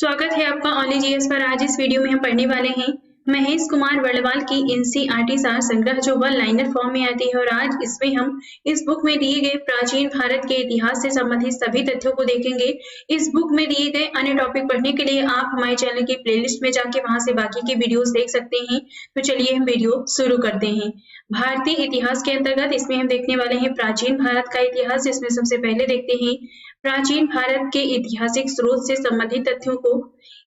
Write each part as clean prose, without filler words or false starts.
स्वागत है आपका ऑनली जीएस पर। आज इस वीडियो में हम पढ़ने वाले हैं महेश कुमार वर्णवाल की एनसीईआरटी सार संग्रह जो वन लाइनर फॉर्म में आती है। और आज इसमें हम इस बुक में दिए गए प्राचीन भारत के इतिहास से संबंधित सभी तथ्यों को देखेंगे। इस बुक में दिए गए अन्य टॉपिक पढ़ने के लिए आप हमारे चैनल की प्लेलिस्ट में जाके वहां से बाकी के वीडियोस देख सकते हैं। तो चलिए हम वीडियो शुरू करते हैं। भारतीय इतिहास के अंतर्गत इसमें हम देखने वाले हैं प्राचीन भारत का इतिहास, जिसमें सबसे पहले देखते हैं प्राचीन भारत के ऐतिहासिक स्रोत से संबंधित तथ्यों को।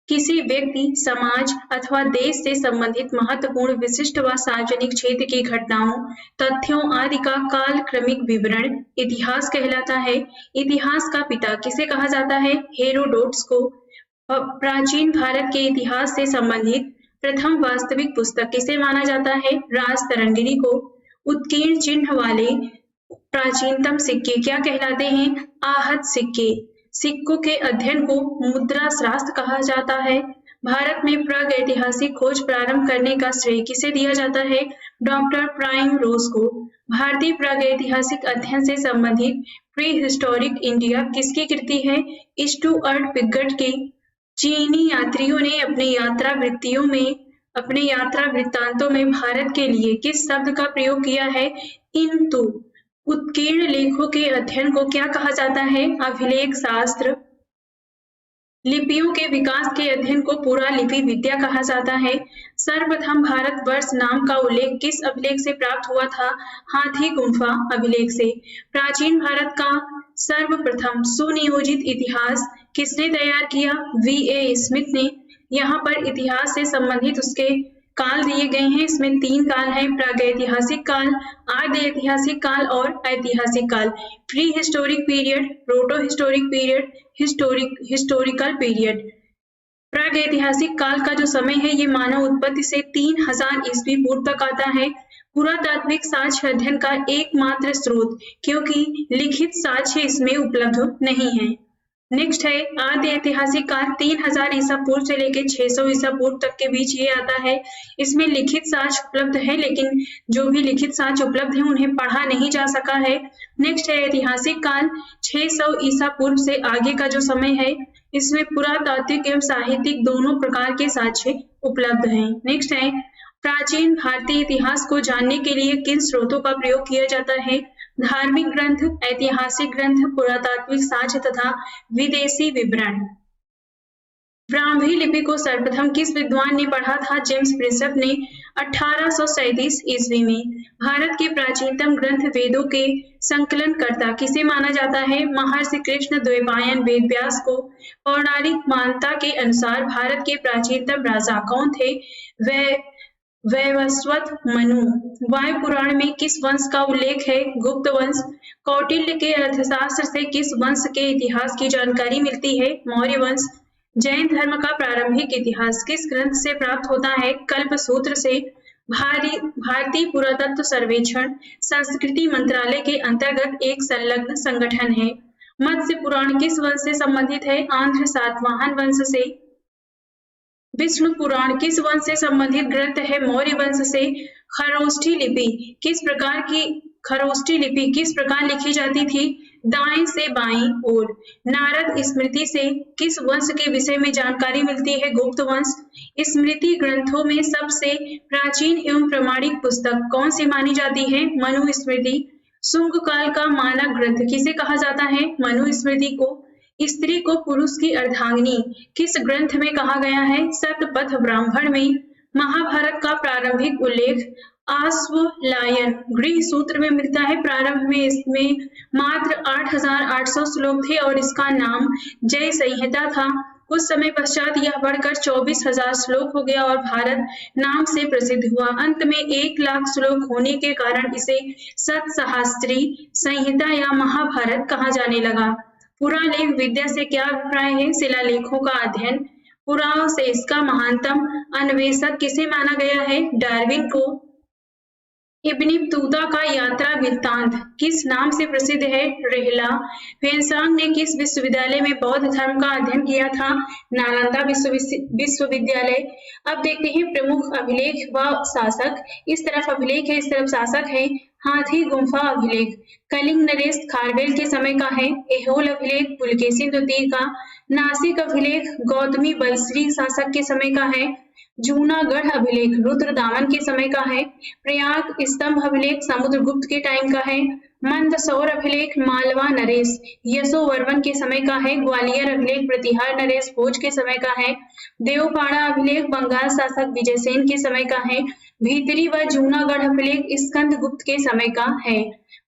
किसी व्यक्ति, समाज अथवा देश से संबंधित महत्वपूर्ण, विशिष्ट व सार्वजनिक क्षेत्र की घटनाओं, तथ्यों आदि का कालक्रमिक विवरण इतिहास कहलाता है। इतिहास का पिता किसे कहा जाता है? हेरोडोटस को। प्राचीन भारत के इतिहास से संबंधित प्रथम वास्तविक पुस्तक किसे माना जाता है? राजतरंगिणी को। उत्कीर्ण चिन्ह वाले प्राचीनतम सिक्के क्या कहलाते हैं? आहत सिक्के। सिक्कों के अध्ययन को मुद्रा शास्त्र कहा जाता है। भारत में प्रागैतिहासिक खोज प्रारंभ करने का श्रेय किसे दिया जाता है? डॉक्टर प्राइम रोज को। भारतीय प्रागैतिहासिक अध्ययन से संबंधित प्री हिस्टोरिक इंडिया किसकी कृति है? स्टुअर्ट पिगट के। चीनी यात्रियों ने अपने यात्रा वृत्तांतों में भारत के लिए किस शब्द का प्रयोग किया है? इंतु। उत्कीर्ण लेखों के अध्ययन को क्या कहा जाता है? अभिलेख शास्त्र। लिपियों के विकास के अध्ययन को पुरालिपि विद्या कहा जाता है। सर्वप्रथम भारतवर्ष नाम का उल्लेख किस अभिलेख से प्राप्त हुआ था? हाथी गुम्फा अभिलेख से। प्राचीन भारत का सर्वप्रथम सुनियोजित इतिहास किसने तैयार किया? वीए स्मिथ ने। यहाँ पर इतिहास से संबंधित उसके काल दिए गए हैं। इसमें 3 काल हैं: प्रागैतिहासिक काल, आद्य ऐतिहासिक काल और ऐतिहासिक काल। Pre historic period, proto historic period, historical period. प्रागैतिहासिक काल का जो समय है ये मानव उत्पत्ति से 3000 ईस्वी पूर्व तक आता है। पुरातात्विक साक्ष्य अध्ययन का एकमात्र स्रोत, क्योंकि लिखित साक्ष्य इसमें उपलब्ध नहीं है। नेक्स्ट है आद्य ऐतिहासिक काल। 3000 ईसा पूर्व से लेकर 600 ईसा पूर्व तक के बीच ये आता है। इसमें लिखित साक्ष्य उपलब्ध है, लेकिन जो भी लिखित साक्ष्य उपलब्ध है उन्हें पढ़ा नहीं जा सका है। नेक्स्ट है ऐतिहासिक काल। 600 ईसा पूर्व से आगे का जो समय है इसमें पुरातात्विक एवं साहित्यिक दोनों प्रकार के साक्ष्य उपलब्ध हैं। नेक्स्ट है प्राचीन भारतीय इतिहास को जानने के लिए किन स्रोतों का प्रयोग किया जाता है? धार्मिक ग्रंथ, ऐतिहासिक ग्रंथ, पुरातात्विक साक्ष्य तथा विदेशी विवरण। ब्राह्मी लिपि को सर्वप्रथम किस विद्वान ने पढ़ा था? जेम्स प्रिंसप ने 1837 ईस्वी में। भारत के प्राचीनतम ग्रंथ वेदों के संकलनकर्ता किसे माना जाता है? महर्षि कृष्ण द्वैपायन वेदव्यास को। पौराणिक मान्यता के अनुसार भारत के प्राचीनतम राजा कौन थे? वैवस्वत मनु। वायु पुराण में किस वंश का उल्लेख है? गुप्त वंश। कौटिल्य के अर्थशास्त्र से किस वंश के इतिहास की जानकारी मिलती है? मौर्य वंश। जैन धर्म का प्रारंभिक इतिहास किस ग्रंथ से प्राप्त होता है? कल्पसूत्र से। भारतीय पुरातत्व सर्वेक्षण संस्कृति मंत्रालय के अंतर्गत एक संलग्न संगठन है। मत्स्य पुराण किस वंश से संबंधित है? आंध्र सातवाहन वंश से। विष्णु पुराण किस वंश से संबंधित ग्रंथ है? मौर्य वंश से। खरोष्ठी लिपि किस प्रकार लिखी जाती थी? दाएं से बाईं ओर। नारद स्मृति से किस वंश के विषय में जानकारी मिलती है? गुप्त वंश। स्मृति ग्रंथों में सबसे प्राचीन एवं प्रमाणिक पुस्तक कौन सी मानी जाती है? मनु स्मृति। शुंग काल का मानक ग्रंथ किसे कहा जाता है? मनु स्मृति को। स्त्री को पुरुष की अर्धांगिनी किस ग्रंथ में कहा गया है? शतपथ ब्राह्मण में। महाभारत का प्रारंभिक उल्लेख आश्वलायन गृह सूत्र में मिलता है। प्रारंभ में इसमें मात्र 8800 श्लोक थे और इसका नाम जय संहिता था। कुछ समय पश्चात यह बढ़कर 24,000 श्लोक हो गया और भारत नाम से प्रसिद्ध हुआ। अंत में 1 लाख श्लोक होने के कारण इसे सतसहस्त्री संहिता या महाभारत कहा जाने लगा। पुरालेख विद्या से क्या अभिप्राय है? शिलालेखों का अध्ययन। पुराणों से इसका महानतम अन्वेषक किसे माना गया है? डार्विन को। इब्न बतूता का यात्रा वृत्तांत किस नाम से प्रसिद्ध है? रेहला। फेनसांग ने किस विश्वविद्यालय में बौद्ध धर्म का अध्ययन किया था? नालंदा विश्वविद्यालय। अब देखते हैं प्रमुख अभिलेख व शासक। इस तरफ अभिलेख है, इस तरफ शासक है। हाथी गुम्फा अभिलेख कलिंग नरेश खारवेल के समय का है। एहोल अभिलेख पुलकेशिन द्वितीय का। नासिक अभिलेख गौतमी बलश्री शासक के समय का है। जूनागढ़ अभिलेख रुद्रदामन के समय का है। प्रयाग स्तंभ अभिलेख समुद्रगुप्त के टाइम का है। मंदसौर अभिलेख मालवा नरेश यशोवर्मन के समय का है। ग्वालियर अभिलेख प्रतिहार नरेश भोज के समय का है। देवपाड़ा अभिलेख बंगाल शासक विजयसेन के समय का है। भीतरी व जूनागढ़ अभिलेख स्कंदगुप्त के समय का है।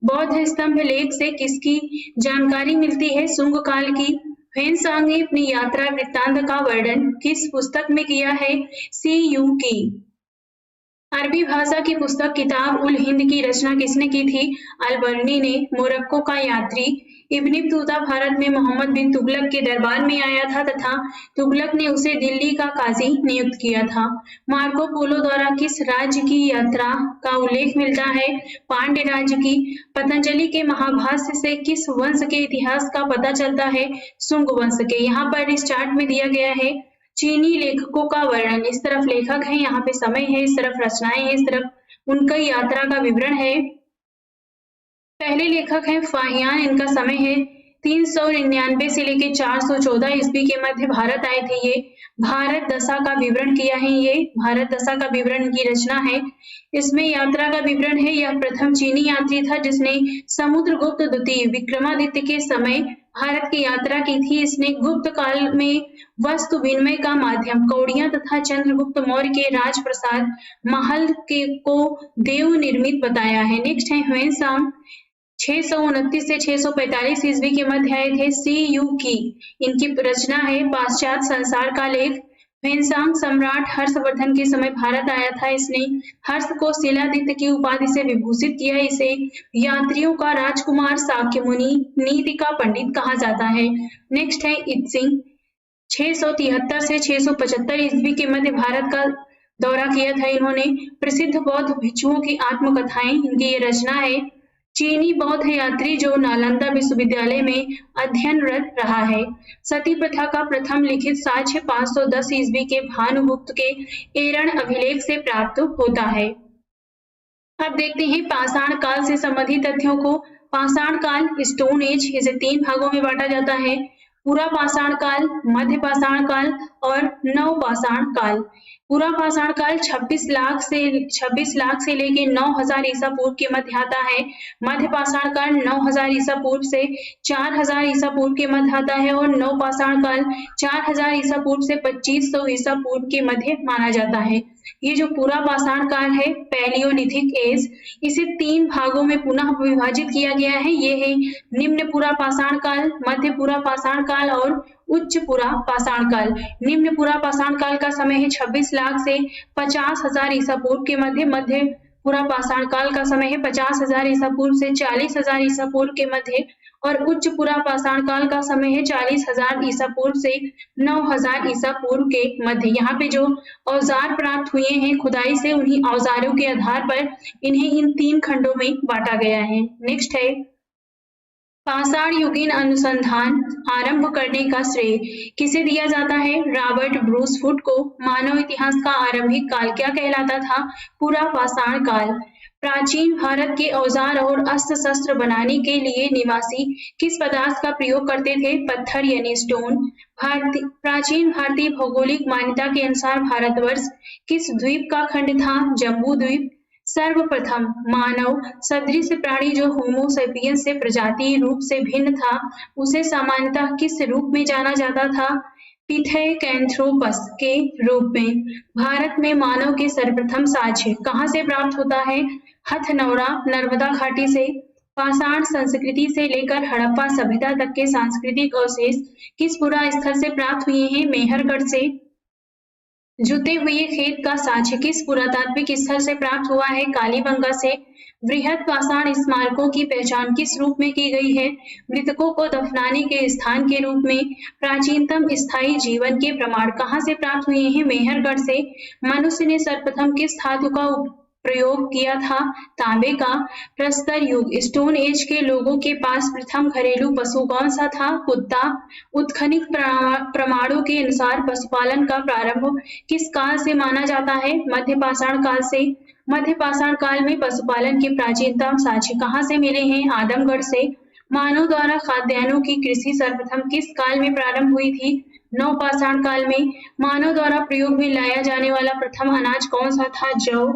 बौद्ध स्तंभ लेख से किसकी जानकारी मिलती है? शुंग काल की। ह्वेनसांग ने अपनी यात्रा वृत्तांत का वर्णन किस पुस्तक में किया है? सीयू की। अरबी भाषा की पुस्तक किताब उल हिंद की रचना किसने की थी? अल-बर्नी ने। मोरक्को का यात्री इब्न बतूता भारत में मोहम्मद बिन तुगलक के दरबार में आया था तथा तुगलक ने उसे दिल्ली का काजी नियुक्त किया था। मार्को पोलो द्वारा किस राज्य की यात्रा का उल्लेख मिलता है? पांड्य राज्य की। पतंजलि के महाभाष्य से किस वंश के इतिहास का पता चलता है? शुंग वंश के। यहाँ पर इस चार्ट में दिया गया है चीनी लेखकों का वर्णन। इस तरफ लेखक है, यहाँ पे समय है, इस तरफ रचनाएं हैं, इस तरफ उनकी यात्रा का विवरण है। पहले लेखक हैं फाहियान, इनका समय है 399 से लेकर 414 ईस्वी के मध्य भारत आए थे। ये भारत दशा का विवरण किया है। ये भारत दशा का विवरण की रचना है। इसमें यात्रा का विवरण है। यह प्रथम चीनी यात्री था जिसने समुद्रगुप्त द्वितीय विक्रमादित्य के समय भारत की यात्रा की थी। इसने गुप्त काल में वस्तु विनिमय का माध्यम कौड़ियां तथा चंद्रगुप्त मौर्य के राजप्रसाद महल के को देव निर्मित बताया है। नेक्स्ट है ह्वेनसांग 629 से 645 ईस्वी के मध्य आए थे। सीयू की इनकी रचना है पाश्चात्य संसार का लेख। ह्वेनसांग सम्राट हर्षवर्धन के समय भारत आया था। इसने हर्ष को शिलादित्य की उपाधि से विभूषित किया। इसे यात्रियों का राजकुमार, शाक्य मुनि, नीति का पंडित कहा जाता है। नेक्स्ट है इत्सिंग 673 से 675 ईस्वी के मध्य भारत का दौरा किया था। इन्होंने प्रसिद्ध बौद्ध भिक्षुओं की आत्मकथाएं, इनकी ये रचना है। चीनी बौद्ध यात्री जो नालंदा विश्वविद्यालय में अध्ययनरत रहा है। सती प्रथा का प्रथम लिखित साक्ष्य 510 ईस्वी के भानुगुप्त के एरण अभिलेख से प्राप्त होता है। अब देखते हैं पाषाण काल से संबंधित तथ्यों को। पाषाण काल स्टोन एज, इसे 3 भागों में बांटा जाता है। पूरा पाषाण काल, मध्य पाषाण काल और नव पाषाण काल। पूरा पाषाण काल 26 लाख से लेके 9000 ईसा पूर्व के मध्य आता है। मध्य पाषाण काल 9000 ईसा पूर्व से 4000 ईसा पूर्व के मध्य आता है और नव पाषाण काल 4000 ईसा पूर्व से 2500 ईसा पूर्व के मध्य माना जाता है। ये जो पूरा पाषाण काल है, पैलियोलिथिक एज, इसे 3 भागों में पुनः विभाजित किया गया है। ये है निम्न पूरा पाषाण काल, मध्य पूरा पाषाण काल और उच्च पूरा पाषाण काल। निम्न पूरा पाषाण काल का समय है 26 लाख से 50,000 ईसा पूर्व के मध्य। मध्य पूरा पाषाण काल का समय है 50,000 ईसा पूर्व से 40,000 ईसा पूर्व के मध्य और उच्च पूरा पाषाण काल का समय है 40,000 ईसा पूर्व से 9,000 ईसा पूर्व के मध्य। यहाँ पे जो औजार प्राप्त हुए हैं खुदाई से, उन्हीं औजारों के आधार पर इन्हें इन 3 खंडों में बांटा गया है। नेक्स्ट है पाषाण युगीन अनुसंधान आरंभ करने का श्रेय किसे दिया जाता है? रॉबर्ट ब्रूस फुट को। मानव इतिहास का आरंभिक काल क्या कहलाता था? पूरा पाषाण काल। प्राचीन भारत के औजार और अस्त्र शस्त्र बनाने के लिए निवासी किस पदार्थ का प्रयोग करते थे? पत्थर यानी स्टोन। प्राचीन भारतीय भौगोलिक मान्यता के अनुसार भारतवर्ष किस द्वीप का खंड था? जम्बू द्वीप। सर्वप्रथम मानव सदृश प्राणी जो होमो सेपियंस से प्रजातीय रूप से भिन्न था, उसे सामान्यतः किस रूप में जाना जाता था? पिथेकैंथ्रोपस के रूप में। भारत में मानव के सर्वप्रथम साक्ष्य कहाँ से प्राप्त होता है? हथनौरा नर्मदा घाटी से। पाषाण संस्कृति से लेकर हड़प्पा सभ्यता तक के सांस्कृतिक अवशेष किस पुरा स्थल से प्राप्त हुए हैं? मेहरगढ़ से। जुते हुए खेत का साक्ष्य किस पुरातात्विक स्थल से प्राप्त हुआ है? कालीबंगा से। वृहद पाषाण स्मारकों की पहचान किस रूप में की गई है? मृतकों को दफनाने के स्थान के रूप में। प्राचीनतम स्थायी जीवन के प्रमाण कहाँ से प्राप्त हुए हैं? मेहरगढ़ से। मनुष्य ने सर्वप्रथम किस धातु का प्रयोग किया था? तांबे का। प्रस्तर युग स्टोन एज के लोगों के पास प्रथम घरेलू पशु कौन सा था? कुत्ता। उत्खनिक प्रमाणों के अनुसार पशुपालन का प्रारंभ किस काल से माना जाता है? मध्य पाषाण काल से। मध्य पाषाण काल में पशुपालन के प्राचीनतम साक्ष्य कहाँ से मिले हैं? आदमगढ़ से। मानव द्वारा खाद्यान्नों की कृषि सर्वप्रथम किस काल में प्रारंभ हुई थी? नवपाषाण काल में। मानव द्वारा प्रयोग में लाया जाने वाला प्रथम अनाज कौन सा था? जौ।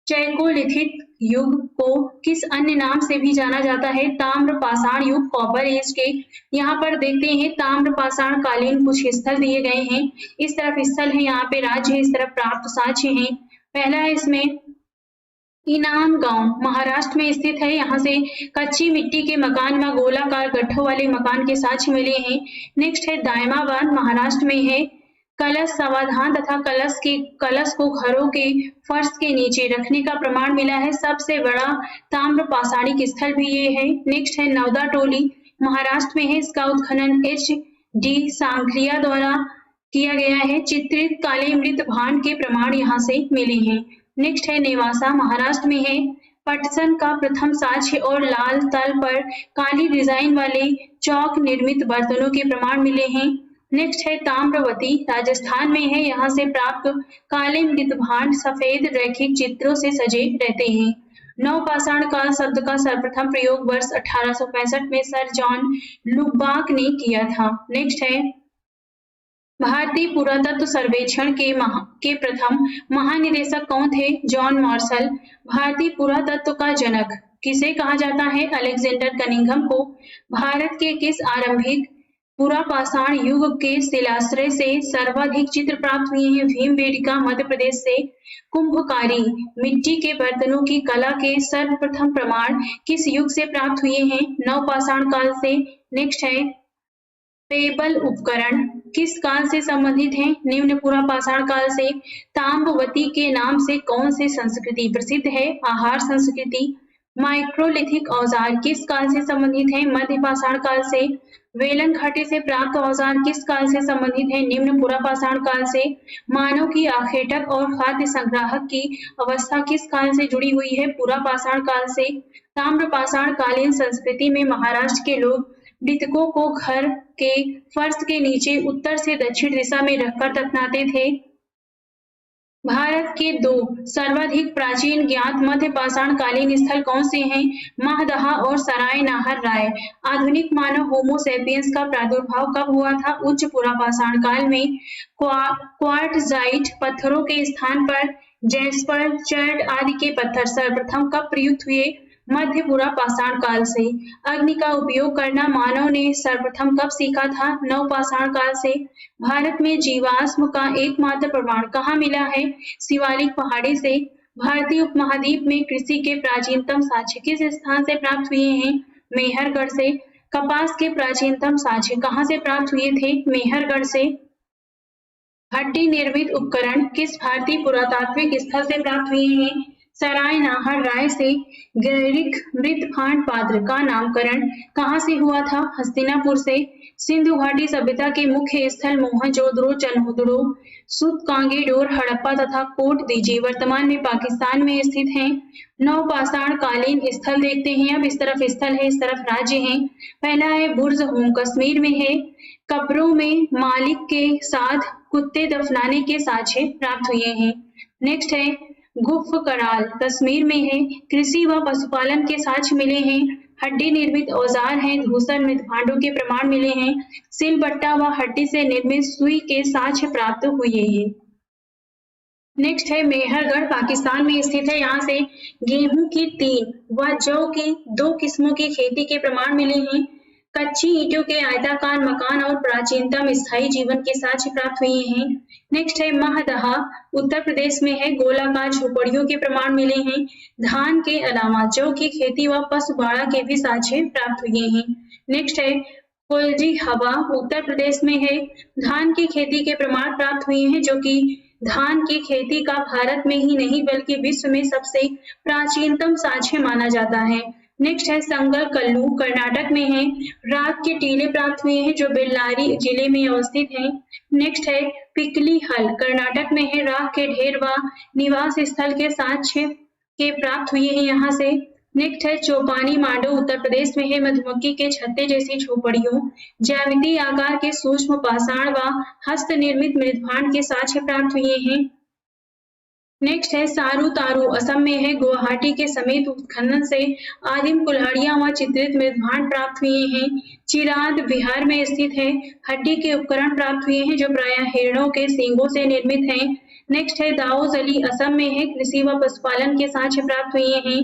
चैकोलिथिक युग को किस अन्य नाम से भी जाना जाता है? ताम्र पाषाण युग, कॉपर एज के। यहाँ पर देखते हैं ताम्र पाषाण कालीन कुछ स्थल दिए गए हैं। इस तरफ स्थल है, यहाँ पे राज्य है, इस तरफ प्राप्त साक्ष्य हैं। पहला है इसमें इनाम गांव महाराष्ट्र में स्थित है। यहाँ से कच्ची मिट्टी के मकान व गोलाकार गड्ढों वाले मकान के साक्ष्य मिले हैं। नेक्स्ट है दायमाबाद महाराष्ट्र में है। कलश समाधान तथा कलश को घरों के फर्श के नीचे रखने का प्रमाण मिला है। सबसे बड़ा ताम्र पाषाणिक स्थल भी ये है। नेक्स्ट है नवदा टोली महाराष्ट्र में है। इसका उत्खनन HD सांखलिया द्वारा किया गया है। चित्रित काले मृत भांड के प्रमाण यहाँ से मिले हैं। नेक्स्ट है नेवासा महाराष्ट्र में है। पटसन का प्रथम साक्ष्य और लाल तल पर काली डिजाइन वाले चौक निर्मित बर्तनों के प्रमाण मिले हैं। नेक्स्ट है ताम्रवती राजस्थान में है। यहाँ से प्राप्त काले मृत भांड सफेद रैखिक चित्रों से सजे रहते हैं। नवपाषाण काल शब्द का सर्वप्रथम प्रयोग वर्ष 1865 में सर जॉन लुबाक ने किया था। नेक्स्ट है भारतीय पुरातत्व सर्वेक्षण के प्रथम महानिदेशक कौन थे? John Marshall. भारतीय पुरातत्व का जनक किसे कहा जाता है? अलेक्जेंडर कनिंघम को। भारत के किस आरंभिक पुरापाषाण युग के शिलाश्रय से सर्वाधिक चित्र प्राप्त हुए हैं? भीमबेटका मध्य प्रदेश से। कुंभकारी मिट्टी के बर्तनों की कला के सर्वप्रथम प्रमाण किस युग से प्राप्त हुए हैं? नवपाषाण काल से। नेक्स्ट है पेबल उपकरण किस काल से संबंधित हैं? निम्न पुरापाषाण काल से। ताम्रवती के नाम से कौन सी संस्कृति प्रसिद्ध है? आहार संस्कृति। माइक्रोलिथिक औजार किस काल से संबंधित हैं? मध्य पाषाण काल से। वेलन घाटी से प्राप्त औजार किस काल से संबंधित हैं? निम्न पुरापाषाण काल से। मानव की आखेटक और खाद्य संग्राहक की अवस्था किस काल से जुड़ी हुई है? पुरापाषाण काल से। ताम्रपाषाण कालीन संस्कृति में महाराष्ट्र के लोग मृतकों को घर के फर्श के नीचे उत्तर से दक्षिण दिशा में रखकर दफनाते थे। भारत के दो सर्वाधिक प्राचीन ज्ञात मध्य पाषाण कालीन स्थल कौन से हैं? महदहा और सराय नाहर राय। आधुनिक मानव होमो सेपियंस का प्रादुर्भाव कब हुआ था? उच्च पुरापाषाण काल में। क्वार्टजाइट पत्थरों के स्थान पर जैस्पर, चर्ड आदि के पत्थर सर्वप्रथम कब प्रयुक्त हुए? मध्य पुरापाषाण काल से। अग्नि का उपयोग करना मानव ने सर्वप्रथम कब सीखा था? नवपाषाण काल से। भारत में जीवाश्म का एकमात्र प्रमाण कहाँ मिला है? शिवालिक पहाड़ी से। भारतीय उपमहाद्वीप में कृषि के प्राचीनतम साक्ष्य किस स्थान से प्राप्त हुए हैं? मेहरगढ़ से। कपास के प्राचीनतम साक्ष्य कहाँ से प्राप्त हुए थे? मेहरगढ़ से। हड्डी निर्मित उपकरण किस भारतीय पुरातात्विक स्थल से प्राप्त हुए हैं? सराय नाहर राय से। गैरिक मृत भांड पात्र का नामकरण कहाँ से हुआ था? हस्तिनापुर से। सिंधु घाटी सभ्यता के मुख्य स्थल मोहनजोदड़ो, चनहुदड़ो, सुतकांगेडोर, हड़प्पा तथा कोट दीजी वर्तमान में पाकिस्तान में स्थित हैं। नवपाषाण कालीन स्थल देखते हैं। अब इस तरफ स्थल है, इस तरफ राज्य है। पहला है बुर्ज होम कश्मीर में है। कब्रों में मालिक के साथ कुत्ते दफनाने के साक्ष्य प्राप्त हुए हैं। नेक्स्ट है गुफ कराल कश्मीर में है। कृषि व पशुपालन के साक्ष्य मिले हैं। हड्डी निर्मित औजार हैं। धूसर मृत भांडों के प्रमाण मिले हैं। सिलबट्टा व हड्डी से निर्मित सुई के साक्ष्य प्राप्त हुए हैं। नेक्स्ट है मेहरगढ़ पाकिस्तान में स्थित है। यहाँ से गेहूं की 3 व जौ की 2 किस्मों की खेती के प्रमाण मिले हैं। कच्ची ईंटों के आयताकार मकान और प्राचीनतम स्थायी जीवन के साक्ष्य प्राप्त हुए हैं। नेक्स्ट है महदहा उत्तर प्रदेश में है। गोलाकार झोपड़ियों के प्रमाण मिले हैं। धान के अलावा जौ की खेती व पशुबाड़ा के भी साक्ष्य प्राप्त हुए हैं। नेक्स्ट है कोलजी हवा उत्तर प्रदेश में है। धान की खेती के प्रमाण प्राप्त हुए हैं, जो कि धान की खेती का भारत में ही नहीं बल्कि विश्व में सबसे प्राचीनतम साक्ष्य माना जाता है। नेक्स्ट है संगल कल्लू कर्नाटक में है। राख के टीले प्राप्त हुए हैं जो बेल्लारी जिले में अवस्थित हैं। नेक्स्ट है पिकली हल कर्नाटक में है। राख के ढेर व निवास स्थल के साक्ष्य के प्राप्त हुए हैं यहाँ से। नेक्स्ट है चौपानी मांडो उत्तर प्रदेश में है। मधुमक्खी के छत्ते जैसी झोपड़ियों, ज्यामितीय आकार के सूक्ष्म पाषाण व हस्त निर्मित मृदभांड के साक्ष्य प्राप्त हुए हैं। नेक्स्ट है सारू तारू, असम में है। गुवाहाटी के समीप उत्खनन से आदिम कुल्हाड़ियां व चित्रित मृदभांड प्राप्त हुए हैं। चिराद बिहार में स्थित है। हड्डी के उपकरण प्राप्त हुए हैं जो प्रायः हिरणों के सींगों से निर्मित हैं। नेक्स्ट है दाऊद अली, असम में है। कृषि व पशुपालन के साक्ष्य प्राप्त हुए हैं।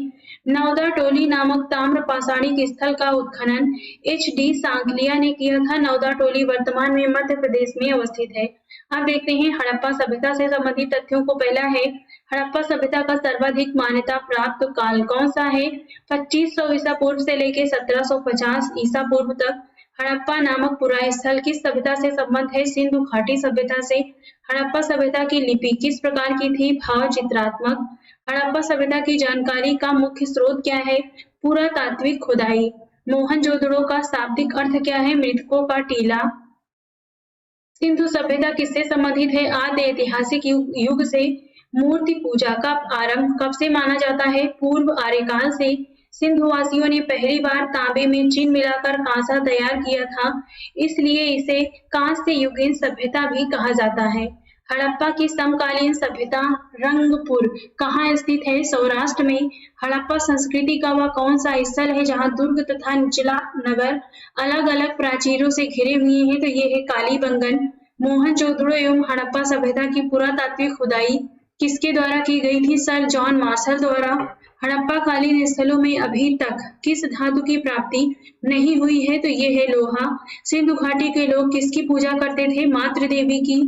नौदा टोली नामक ताम्र पाषाणिक स्थल का उत्खनन H.D. सांकलिया ने किया था। नौदा टोली वर्तमान में मध्य प्रदेश में अवस्थित है। अब देखते हैं हड़प्पा सभ्यता से संबंधित तथ्यों को। पहला है हड़प्पा सभ्यता का सर्वाधिक मान्यता प्राप्त काल कौन सा है? 2500 ईसा पूर्व से लेकर 1750 ईसा पूर्व तक। हड़प्पा नामक पुरा स्थल किस सभ्यता से संबंध है? सिंधु घाटी सभ्यता से। हड़प्पा सभ्यता की लिपि किस प्रकार की थी? भाव चित्रात्मक। हड़प्पा सभ्यता की जानकारी का मुख्य स्रोत क्या है? पुरातात्विक खुदाई। मोहनजोदड़ो का शाब्दिक अर्थ क्या है? मृतकों का टीला। सिंधु सभ्यता किससे संबंधित है? आद्य ऐतिहासिक युग से। मूर्ति पूजा का आरंभ कब से माना जाता है? पूर्व आर्यकाल से। सिंधुवासियों ने पहली बार तांबे में चीन मिलाकर कांसा तैयार किया था, इसलिए इसे कांस्य युगीन सभ्यता भी कहा जाता है। हड़प्पा की समकालीन सभ्यता रंगपुर कहाँ स्थित है? सौराष्ट्र में। हड़प्पा संस्कृति का वह कौन सा स्थल है जहाँ दुर्ग तथा निचला नगर अलग अलग प्राचीरों से घिरे हुए हैं? तो ये है कालीबंगन। मोहनजोदड़ो एवं हड़प्पा सभ्यता की पुरातात्विक खुदाई किसके द्वारा की गई थी? सर जॉन मार्शल द्वारा। हड़प्पा कालीन स्थलों में अभी तक किस धातु की प्राप्ति नहीं हुई है? तो ये है लोहा। सिंधु घाटी के लोग किसकी पूजा करते थे? मातृ देवी की।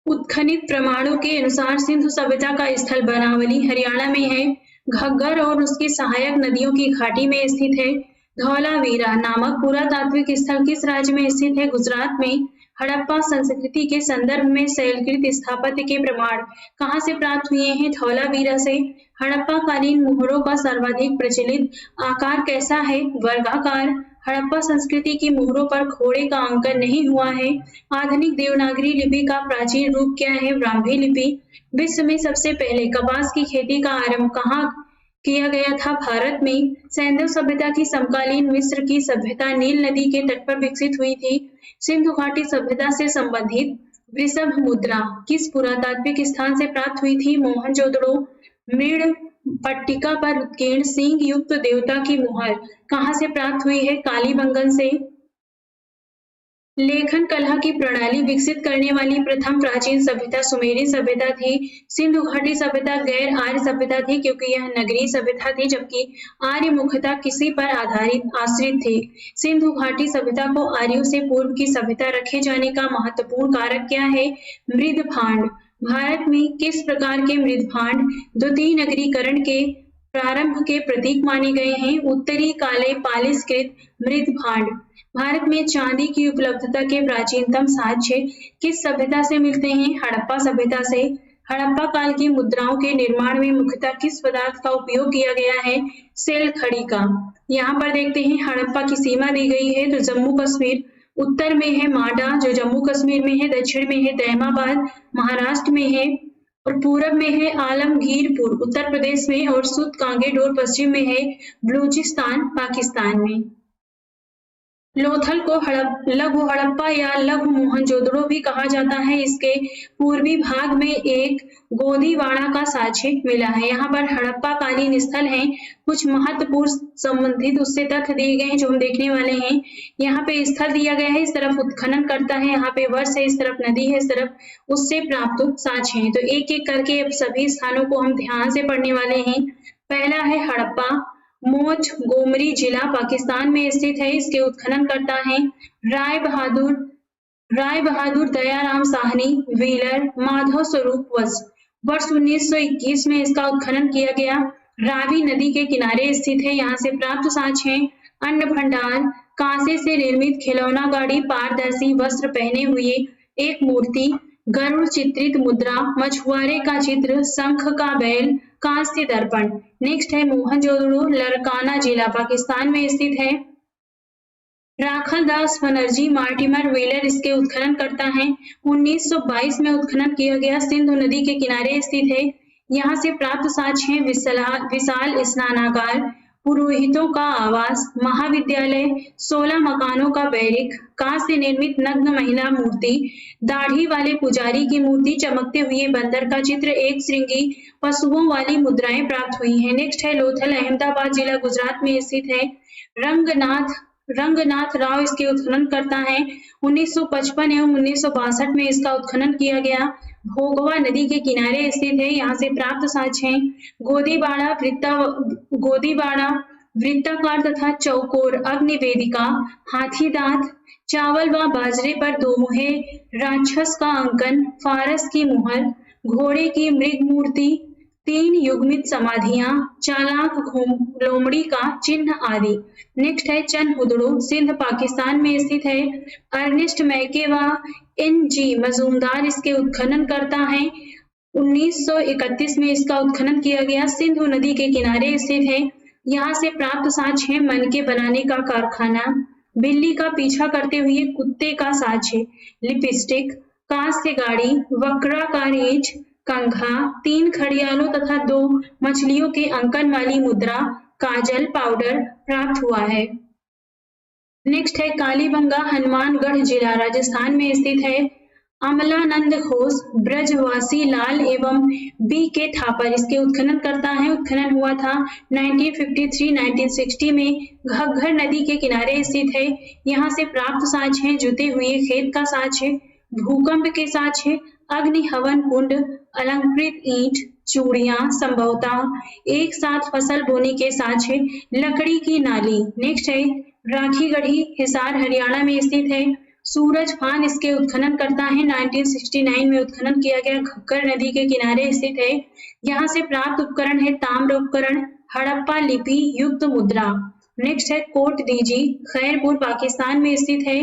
उत्खनित प्रमाणों के अनुसार सिंधु सभ्यता का स्थल बनावली हरियाणा में है। घग्गर और उसकी सहायक नदियों की घाटी में स्थित है। धौलावीरा नामक पुरातात्विक स्थल किस राज्य में स्थित है? गुजरात में। हड़प्पा संस्कृति के संदर्भ में शैलकृत स्थापत्य के प्रमाण कहाँ से प्राप्त हुए हैं? धौलावीरा से। हड़प्पा कालीन मोहरों का सर्वाधिक प्रचलित आकार कैसा है? वर्गाकार। हड़प्पा संस्कृति की मोहरों पर घोड़े का अंकन नहीं हुआ है। आधुनिक देवनागरी लिपि का प्राचीन रूप क्या है? ब्राह्मी लिपि। विश्व में सबसे पहले कपास की खेती का आरंभ कहाँ किया गया था? भारत में। सैंधव सभ्यता की समकालीन मिस्र की सभ्यता नील नदी के तट पर विकसित हुई थी। सिंधु घाटी सभ्यता से संबंधित वृषभ मुद्रा किस पुरातात्विक स्थान से प्राप्त हुई थी? मोहनजोदड़ो। मृण पट्टिका पर उत्कीर्ण सिंह युक्त देवता की मुहर कहाँ से प्राप्त हुई है? कालीबंगन से। लेखन कला की प्रणाली विकसित करने वाली प्रथम प्राचीन सभ्यता सुमेरी सभ्यता थी। सिंधु घाटी सभ्यता गैर आर्य सभ्यता थी क्योंकि यह नगरीय सभ्यता थी, जबकि आर्य मुख्यतः किसी पर आश्रित थे। सिंधु घाटी सभ्यता को आर्यों से पूर्व की सभ्यता रखे जाने का महत्वपूर्ण कारक क्या है? मृदभांड। भारत में किस प्रकार के मृदभांड द्वितीय नगरीकरण के प्रारंभ के प्रतीक माने गए हैं? उत्तरी काले पालिशकृत मृदभांड। भारत में चांदी की उपलब्धता के प्राचीनतम साक्ष्य किस सभ्यता से मिलते हैं? हड़प्पा सभ्यता से। हड़प्पा काल की मुद्राओं के निर्माण में मुख्यतः किस पदार्थ का उपयोग किया गया है? सेल खड़ी का। यहाँ पर देखते हैं हड़प्पा की सीमा दी गई है, तो जम्मू कश्मीर उत्तर में है माडा जो जम्मू कश्मीर में है, दक्षिण में है दैमाबाद महाराष्ट्र में है, और पूरब में है आलमगीरपुर उत्तर प्रदेश में, और सुत कांगेडोर पश्चिम में है बलूचिस्तान पाकिस्तान में। लोथल को लघु हड़प्पा या लघु मोहनजोदड़ो भी कहा जाता है। इसके पूर्वी भाग में एक गोदीवाड़ा का साक्ष्य मिला है। यहाँ पर हड़प्पा कालीन स्थल हैं। कुछ महत्वपूर्ण संबंधित उससे तथ्य दिए गए हैं जो हम देखने वाले हैं। यहाँ पे स्थल दिया गया है, इस तरफ उत्खनन करता है, यहाँ पे वर्ष है, इस तरफ नदी है, इस तरफ उससे प्राप्त साक्ष्य है। तो एक एक करके अब सभी स्थानों को हम ध्यान से पढ़ने वाले हैं। पहला है हड़प्पा, मोच गोमरी जिला पाकिस्तान में स्थित है। इसके उत्खनन करता है राय बहादुर दयाराम साहनी व्हीलर माधव स्वरूप वर्ष 1921 में इसका उत्खनन किया गया। रावी नदी के किनारे स्थित है। यहाँ से प्राप्त साक्ष्य है अन्न भंडार, कांसे से निर्मित खिलौना गाड़ी, पारदर्शी वस्त्र पहने हुए एक मूर्ति, गरुड़ चित्रित मुद्रा, मछुआरे का चित्र, शंख का बैल, कांस्य दर्पण। नेक्स्ट है मोहनजोदड़ो, लरकाना जिला पाकिस्तान में स्थित है। राखल दास बनर्जी मार्टिमर व्हीलर इसके उत्खनन करता है। 1922 में उत्खनन किया गया, सिंधु नदी के किनारे स्थित है। यहाँ से प्राप्त साक्ष्य है विशाल स्नानागार, पुरोहितों का आवास, महाविद्यालय, 16 मकानों का बैरिक, कांच से निर्मित नग्न महिला मूर्ति, दाढ़ी वाले पुजारी की मूर्ति, चमकते हुए बंदर का चित्र, एक श्रृंगी, पशुओं वाली मुद्राएं प्राप्त हुई हैं। नेक्स्ट है लोथल, अहमदाबाद जिला गुजरात में स्थित है। रंगनाथ राव इसके उत्खनन करता है। 1955 एवं 1962 में इसका उत्खनन किया गया। भोगवा नदी के किनारे स्थित है। यहाँ से प्राप्त साक्ष्य हैं गोदीबाड़ा वृत्ताकार तथा चौकोर अग्निवेदिका, हाथी दांत, चावल व बाजरे पर दोमुहे राक्षस का अंकन, फारस की मुहर, घोड़े की मृग मूर्ति, 3 युग्मित समाधियां, चालाक लोमड़ी का चिन्ह आदि। नेक्स्ट है चंद हुदड़ो, सिंध पाकिस्तान में स्थित है। अर्नेस्ट मैके व N.G. मजूमदार इसके उत्खनन करता है। 1931 में इसका उत्खनन किया गया। सिंधु नदी के किनारे स्थित है। यहाँ से प्राप्त साक्ष्य है मनके बनाने का कारखाना, बिल्ली का पीछा करते हुए कुत्ते का साक्ष्य, लिपस्टिक, कांच से गाड़ी, वक्राकार ईंट, कंघा, 3 घड़ियालों तथा 2 मछलियों के अंकन वाली मुद्रा, काजल पाउडर प्राप्त हुआ है। नेक्स्ट है कालीबंगा, हनुमानगढ़ जिला राजस्थान में स्थित है। अमलानंद घोष, ब्रजवासी लाल एवं B.K. थापर इसके उत्खनन करता है। उत्खनन हुआ था 1953-1960 में। घग्गर नदी के किनारे स्थित है। यहाँ से प्राप्त साक्ष्य है जुते हुए खेत का साक्ष्य, भूकंप के साक्ष्य, अग्नि हवन कुंड, अलंकृत ईंट, चूड़ियां, संभवतः एक साथ फसल बोने के साक्ष्य, लकड़ी की नाली। नेक्स्ट है राखीगढ़ी, हिसार हरियाणा में स्थित है। सूरज फान इसके उत्खनन करता है। 1969 में उत्खनन किया गया। घग्गर नदी के किनारे स्थित है। यहाँ से प्राप्त उपकरण है ताम्र उपकरण, हड़प्पा लिपि युक्त मुद्रा। नेक्स्ट है कोट दीजी, खैरपुर पाकिस्तान में स्थित है।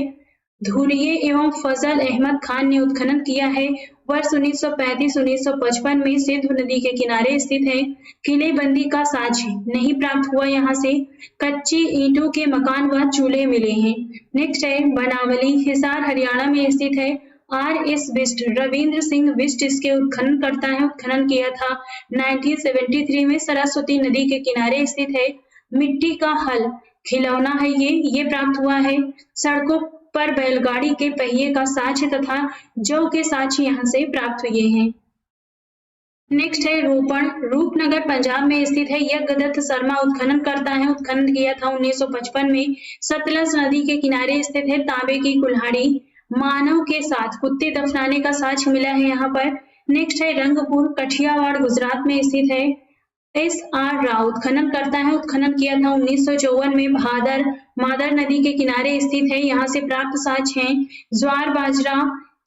धुरिये एवं फजल अहमद खान ने उत्खनन किया है। वर्ष 1935-1955 में सिंधु नदी के किनारे स्थित है। किलेबंदी का साक्ष्य नहीं प्राप्त हुआ। यहाँ से कच्ची ईंटों के मकान व चूल्हे मिले हैं। नेक्स्ट है बनावली, हिसार हरियाणा में स्थित है। R.S. बिष्ट, रविंद्र सिंह बिष्ट इसके उत्खनन करता है। उत्खनन किया था 1973 में। सरस्वती नदी के किनारे स्थित है। मिट्टी का हल खिलौना है ये प्राप्त हुआ है। सड़कों पर बैलगाड़ी के पहिए का साक्ष्य तथा जौ के साक्ष्य यहाँ से प्राप्त हुए हैं। नेक्स्ट है रोपण, रूपनगर पंजाब में स्थित है। यज्ञदत्त शर्मा उत्खनन करता है। उत्खनन किया था 1955 में। सतलज नदी के किनारे स्थित है। तांबे की कुल्हाड़ी, मानव के साथ कुत्ते दफनाने का साक्ष्य मिला है यहाँ पर। नेक्स्ट है रंगपुर, कठियावाड़ गुजरात में स्थित है। S.R. राव उत्खनन करता है। उत्खनन किया था 1954 में। मादर नदी के किनारे स्थित है। यहाँ से प्राप्त साक्ष्य हैं ज्वार बाजरा,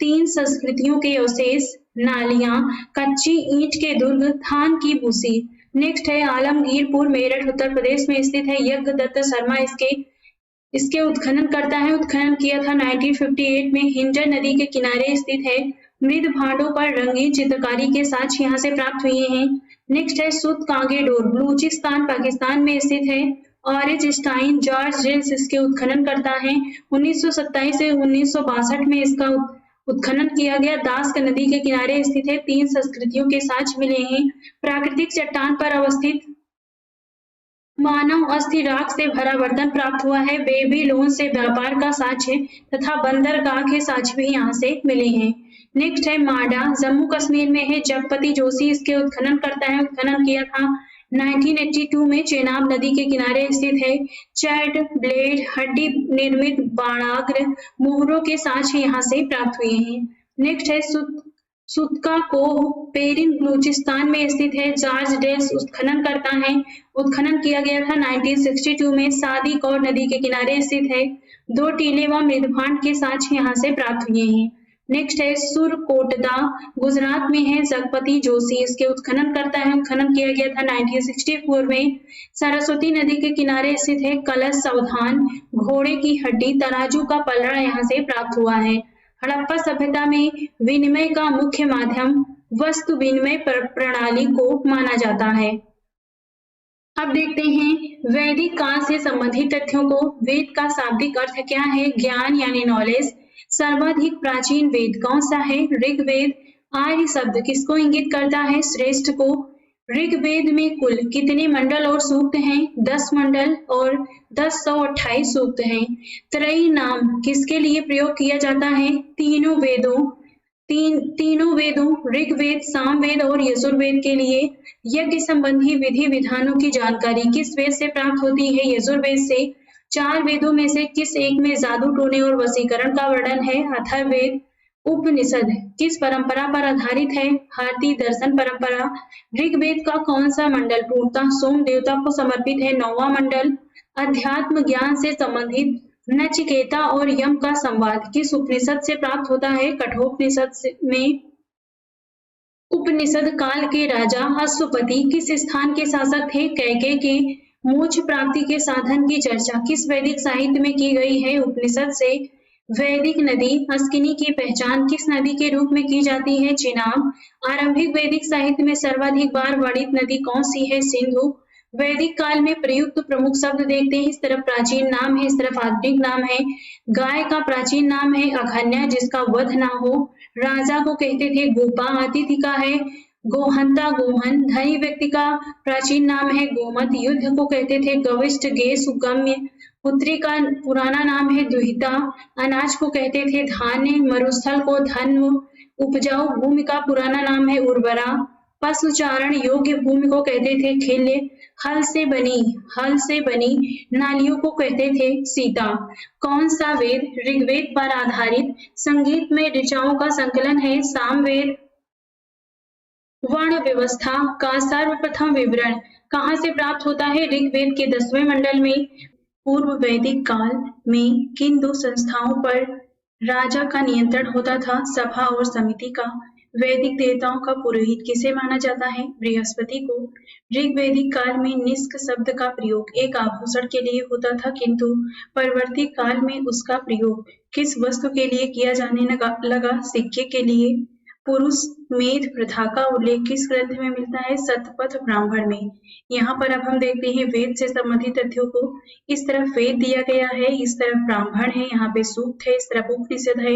3 संस्कृतियों के अवशेष, नालियां, कच्ची ईंट के दुर्ग, थान की भूसी। नेक्स्ट है आलमगीरपुर, मेरठ उत्तर प्रदेश में स्थित है। यज्ञदत्त शर्मा इसके उत्खनन करता है। उत्खनन किया था 1958 में। हिंजर नदी के किनारे स्थित है। मृद भांडों पर रंगीन चित्रकारी के साक्ष्य यहाँ से प्राप्त हुए हैं। नेक्स्ट है सुत कांगेडोर, बलूचिस्तान पाकिस्तान में स्थित है। ऑरेंज स्टाइन, जॉर्ज रेल्स इसके उत्खनन करता है। 1927 से 1962 में इसका उत्खनन किया गया। दास्क नदी के किनारे स्थित है। 3 संस्कृतियों के साक्ष्य मिले हैं। प्राकृतिक चट्टान पर अवस्थित मानव अस्थि राख से भरा बर्तन प्राप्त हुआ है। बेबीलोन से व्यापार का साक्ष्य तथा बंदरगाह के साक्ष्य भी यहाँ से मिले हैं। नेक्स्ट है माडा, जम्मू कश्मीर में है। जगपति जोशी इसके उत्खनन करता है। उत्खनन किया था 1982 में। चेनाब नदी के किनारे स्थित है। चैट, ब्लेड, हड्डी निर्मित बाणाग्र, मोहरों के साक्ष्य यहाँ से प्राप्त हुए हैं। नेक्स्ट है सुतका कोह, पेरिन बलूचिस्तान में स्थित है। जॉर्ज डेल्स उत्खनन करता है। उत्खनन किया गया था 1962 में। सादी कौर नदी के किनारे स्थित है। 2 टीले व मृदभांड के साक्ष्य यहाँ से प्राप्त हुए हैं। नेक्स्ट है सुरकोटदा, गुजरात में है। जगपति जोशी इसके उत्खनन करता है। उत्खनन किया गया था 1964 में। सरस्वती नदी के किनारे स्थित है। कलश सावधान, घोड़े की हड्डी, तराजू का पलड़ा यहाँ से प्राप्त हुआ है। हड़प्पा सभ्यता में विनिमय का मुख्य माध्यम वस्तु विनिमय प्रणाली को माना जाता है। अब देखते हैं वैदिक काल से संबंधित तथ्यों को। वेद का शाब्दिक अर्थ क्या है? ज्ञान यानी नॉलेज। सर्वाधिक प्राचीन वेद कौन सा है? ऋग्वेद। आर्य शब्द किसको इंगित करता है? श्रेष्ठ को। ऋग्वेद में कुल कितने मंडल और सूक्त हैं? 10 मंडल और 1028 सूक्त हैं। त्रयी नाम किसके लिए प्रयोग किया जाता है? तीनों वेदों ऋग्वेद, सामवेद और यजुर्वेद के लिए। यज्ञ संबंधी विधि विधानों की जानकारी किस वेद से प्राप्त होती है? यजुर्वेद से। 4 वेदों में से किस एक में जादू टोने और वशीकरण का वर्णन है? अथर्ववेद। उपनिषद किस परंपरा पर आधारित है? भारतीय दर्शन परंपरा। ऋग्वेद का कौन सा मंडल पूर्णतः सोम देवता को समर्पित है? 9वां मंडल। अध्यात्म ज्ञान से संबंधित नचिकेता और यम का संवाद किस उपनिषद से प्राप्त होता है? कठोपनिषद में। उपनिषद काल के राजा अश्वपति किस स्थान के शासक थे? कैकेय के। मोक्ष प्राप्ति के साधन की चर्चा किस वैदिक साहित्य में की गई है? उपनिषद से। वैदिक नदी अस्किनी की पहचान किस नदी के रूप में की जाती है? चिनाब। आरंभिक वैदिक साहित्य में सर्वाधिक बार वर्णित नदी कौन सी है? सिंधु। वैदिक काल में प्रयुक्त प्रमुख शब्द देखते हैं। इस तरफ प्राचीन नाम है, इस तरफ आधुनिक नाम है। गाय का प्राचीन नाम है अघन्या, जिसका वध ना हो। राजा को कहते थे गोपा। अतिथि का है गोहंता, गोहन। धनी व्यक्ति का प्राचीन नाम है गोमत। युद्ध को कहते थे गविष्ठ, गे, सुगम्य। पुत्री का पुराना नाम है दुहिता। अनाज को कहते थे धान्य। मरुस्थल को धन्व। उपजाऊ भूमि का पुराना नाम है उर्वरा। पशुचारण योग्य भूमि को कहते थे खिल्य। हल से बनी नालियों को कहते थे सीता। कौन सा वेद ऋग्वेद पर आधारित संगीत में ऋचाओं का संकलन है? सामवेद। वर्ण व्यवस्था का सर्वप्रथम विवरण कहाँ से प्राप्त होता है? ऋग्वेद के 10वें मंडल में। पूर्व वैदिक काल में किन 2 संस्थाओं पर राजा का नियंत्रण होता था? सभा और समिति का। वैदिक देवताओं का पुरोहित किसे माना जाता है? बृहस्पति को। ऋग्वैदिक काल में निष्क शब्द का प्रयोग एक आभूषण के लिए होता था, किंतु परवर्ती काल में उसका प्रयोग किस वस्तु के लिए किया जाने लगा? सिक्के के लिए। पुरुष मेध प्रथा का उल्लेख किस ग्रंथ में मिलता है? शतपथ ब्राह्मण में। यहाँ पर अब हम देखते हैं वेद से संबंधित तथ्यों को। इस तरफ वेद दिया गया है, इस तरफ ब्राह्मण है, यहाँ पे सूक्त है, इस तरफ उपनिषद है,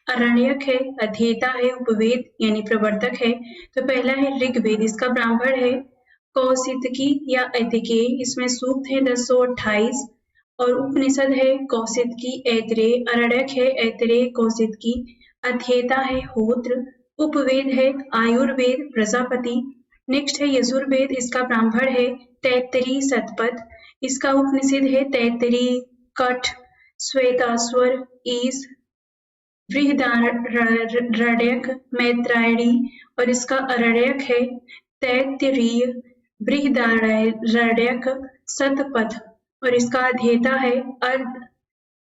अरण्यक है, अध्येता है, उपवेद यानी प्रवर्तक है। तो पहला है ऋग्वेद, इसका ब्राह्मण है कौशितकी या ऐतिकेय, इसमें सूक्त है 1028। और उपनिषद है कौशितकी, ऐतरेय। अरण्यक है ऐतरेय, कौशितकी। अध्येता है होत्र। उपवेद है आयुर्वेद, प्रजापति। नेक्स्ट है यजुर्वेद, इसका ब्राह्मण है तैत्तरीय, शतपथ। इसका उपनिषद है तैत्तरीय, कठ, श्वेताश्वर, ईश, बृहदारण्यक, मैत्रायणी। और इसका अरण्यक है तैत्तरीय, बृहदारण्यक, शतपथ। और इसका अध्येता है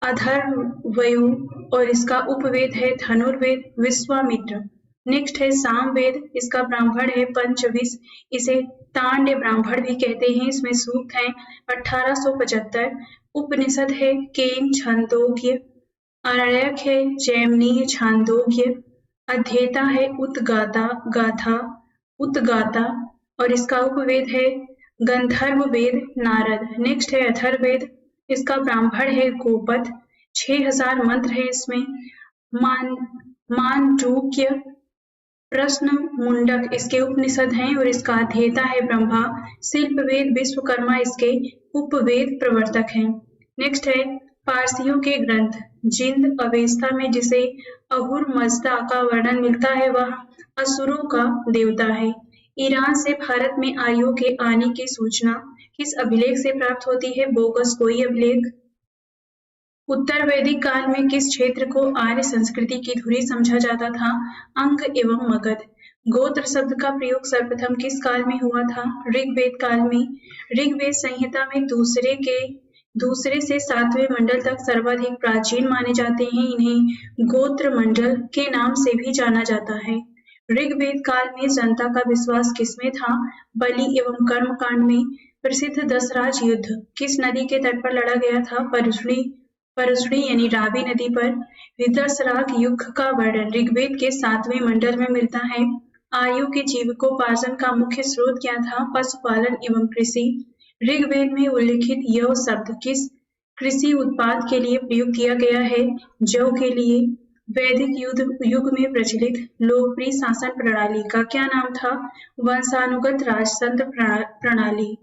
अथर्ववेद और इसका उपवेद है धनुर्वेद, विश्वामित्र। नेक्स्ट है सामवेद, इसका ब्राह्मण है पंचविश, इसे तांड्य ब्राह्मण भी कहते हैं। इसमें सूक्त है 1875। उपनिषद है केन, छांदोग्य। अरण्यक है जैमिनी, छांदोग्य। अध्येता है उद्गाता। और इसका उपवेद है गंधर्व वेद, नारद। नेक्स्ट है अथर्ववेद, इसका ब्राह्मण है गोपद। 6000 मंत्र है इसमें। मांडूक्य, प्रश्न मुंडक इसके उपनिषद हैं और इसका अध्येता है ब्रह्मा। शिल्पवेद, विश्वकर्मा इसके उपवेद प्रवर्तक हैं। नेक्स्ट है पारसियों के ग्रंथ। जिंद अवेस्ता में जिसे अहुर मजदा का वर्णन मिलता है वह असुरों का देवता है। ईरान से भारत में आर्यों के आने की सूचना किस अभिलेख से प्राप्त होती है? बोगसकोई अभिलेख। उत्तर वैदिक काल में किस क्षेत्र को आर्य संस्कृति की धुरी समझा जाता था? अंग एवं मगध। गोत्र शब्द का प्रयोग सर्वप्रथम किस काल में हुआ था? ऋग्वेद काल में। ऋग्वेद संहिता में दूसरे से 7वें मंडल तक सर्वाधिक प्राचीन माने जाते हैं। इन्हें गोत्र मंडल के नाम से भी जाना जाता है। ऋग्वेद काल में जनता का विश्वास किसमें था? बलि एवं कर्म कांड में। प्रसिद्ध दशराज युद्ध किस नदी के तट पर लड़ा गया था? परशुड़ी यानी रावी नदी पर। दशराग युग का वर्णन ऋग्वेद के 7वें मंडल में मिलता है। आर्यों के जीविकोपार्जन का मुख्य स्रोत क्या था? पशुपालन एवं कृषि। ऋग्वेद में उल्लिखित यव शब्द किस कृषि उत्पाद के लिए प्रयुक्त किया गया है? जौ के लिए। वैदिक युग में प्रचलित लोकप्रिय शासन प्रणाली का क्या नाम था? वंशानुगत राजतंत्र प्रणाली।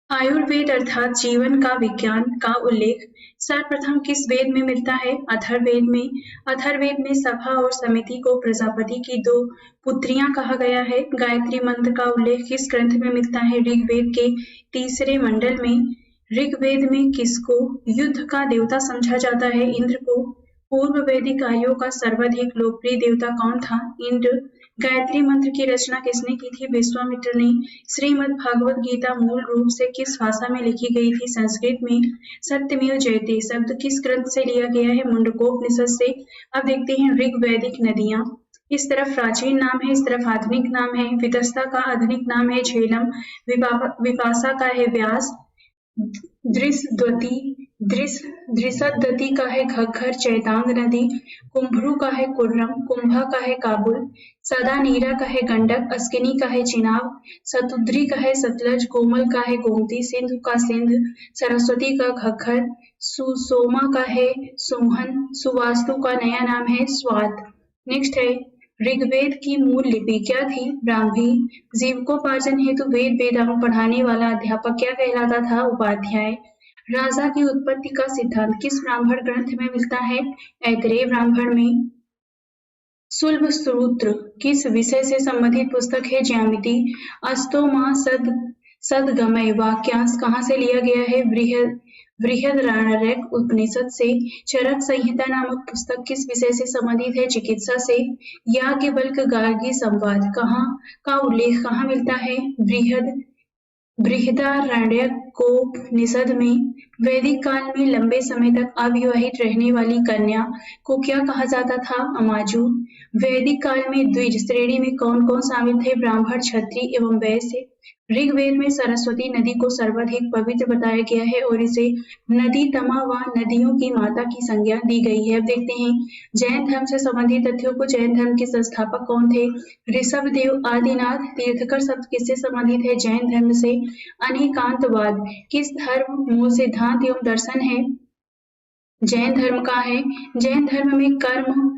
आयुर्वेद अर्थात जीवन का विज्ञान का उल्लेख सर्वप्रथम किस वेद में मिलता है? अथर्ववेद में। अथर्ववेद में सभा और समिति को प्रजापति की दो पुत्रियां कहा गया है। गायत्री मंत्र का उल्लेख किस ग्रंथ में मिलता है? ऋग्वेद के तीसरे मंडल में। ऋग्वेद में किसको युद्ध का देवता समझा जाता है? इंद्र को। पूर्व वैदिक आर्यों का सर्वाधिक लोकप्रिय देवता कौन था? इंद्र। गायत्री मंत्र की रचना किसने की थी? विश्वामित्र ने। श्रीमद् भागवत गीता मूल रूप से किस भाषा में लिखी गई थी? संस्कृत में। सत्यमेव जयते शब्द किस ग्रंथ से लिया गया है? मुंडकोपनिषद से। अब देखते हैं ऋग्वैदिक नदियां। इस तरफ प्राचीन नाम है, इस तरफ आधुनिक नाम है। वितस्ता का आधुनिक नाम है झेलम, विपाशा का है व्यास, दृशद्वती का है घग्गर चैतांग नदी, कुंभरू का है कुर्रम, कुंभा का है काबुल, सदानीरा का है गंडक, अस्किनी का है चिनाब, सतुद्री का है सतलज, कोमल का है गोमती, सिंधु का सिंध, सरस्वती का घग्गर, सुसोमा का है सोहन, सुवास्तु का नया नाम है स्वात। नेक्स्ट है ऋग्वेद की मूल लिपि क्या थी? ब्राह्मी। जीविकोपार्जन हेतु वेद वेदांग पढ़ाने वाला अध्यापक क्या कहलाता था? उपाध्याय। राजा की उत्पत्ति का सिद्धांत किस ब्राह्मण ग्रंथ में मिलता है? ऐतरेय ब्राह्मण में। सुलभ सूत्र किस विषय से संबंधित पुस्तक है? ज्यामिति। अस्तोमा सदगमय वाक्यांश कहाँ से लिया गया है? बृहदारण्यक उपनिषद से। चरक संहिता नामक पुस्तक किस विषय से संबंधित है? चिकित्सा से। याज्ञवल्क्य गार्गी संवाद कहाँ का उल्लेख कहाँ मिलता है? बृहदारण्यकोपनिषद में। वैदिक काल में लंबे समय तक अविवाहित रहने वाली कन्या को क्या कहा जाता था? अमाजू। वैदिक काल में द्विज श्रेणी में कौन कौन शामिल थे? ब्राह्मण, क्षत्रिय एवं वैश्य। ऋग्वेद में सरस्वती नदी को सर्वाधिक पवित्र बताया गया है और इसे नदी तमा व नदियों की माता की संज्ञा दी गई है। अब देखते हैं जैन धर्म से संबंधित तथ्यों को। जैन धर्म के संस्थापक कौन थे? ऋषभदेव आदिनाथ। तीर्थकर शब्द किससे संबंधित है? जैन धर्म से। अनेकांतवाद किस धर्म मूल सिद्धांत एवं दर्शन है? जैन धर्म का है। जैन धर्म में कर्म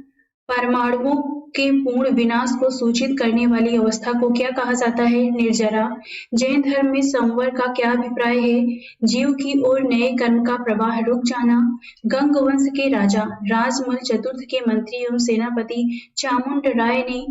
परमाणुओं के पूर्ण विनाश को सूचित करने वाली अवस्था को क्या कहा जाता है? निर्जरा। जैन धर्म में संवर का क्या अभिप्राय है? जीव की ओर नए कर्म का प्रवाह रुक जाना। गंग वंश के राजा राजमल चतुर्थ के मंत्री एवं सेनापति चामुंड राय ने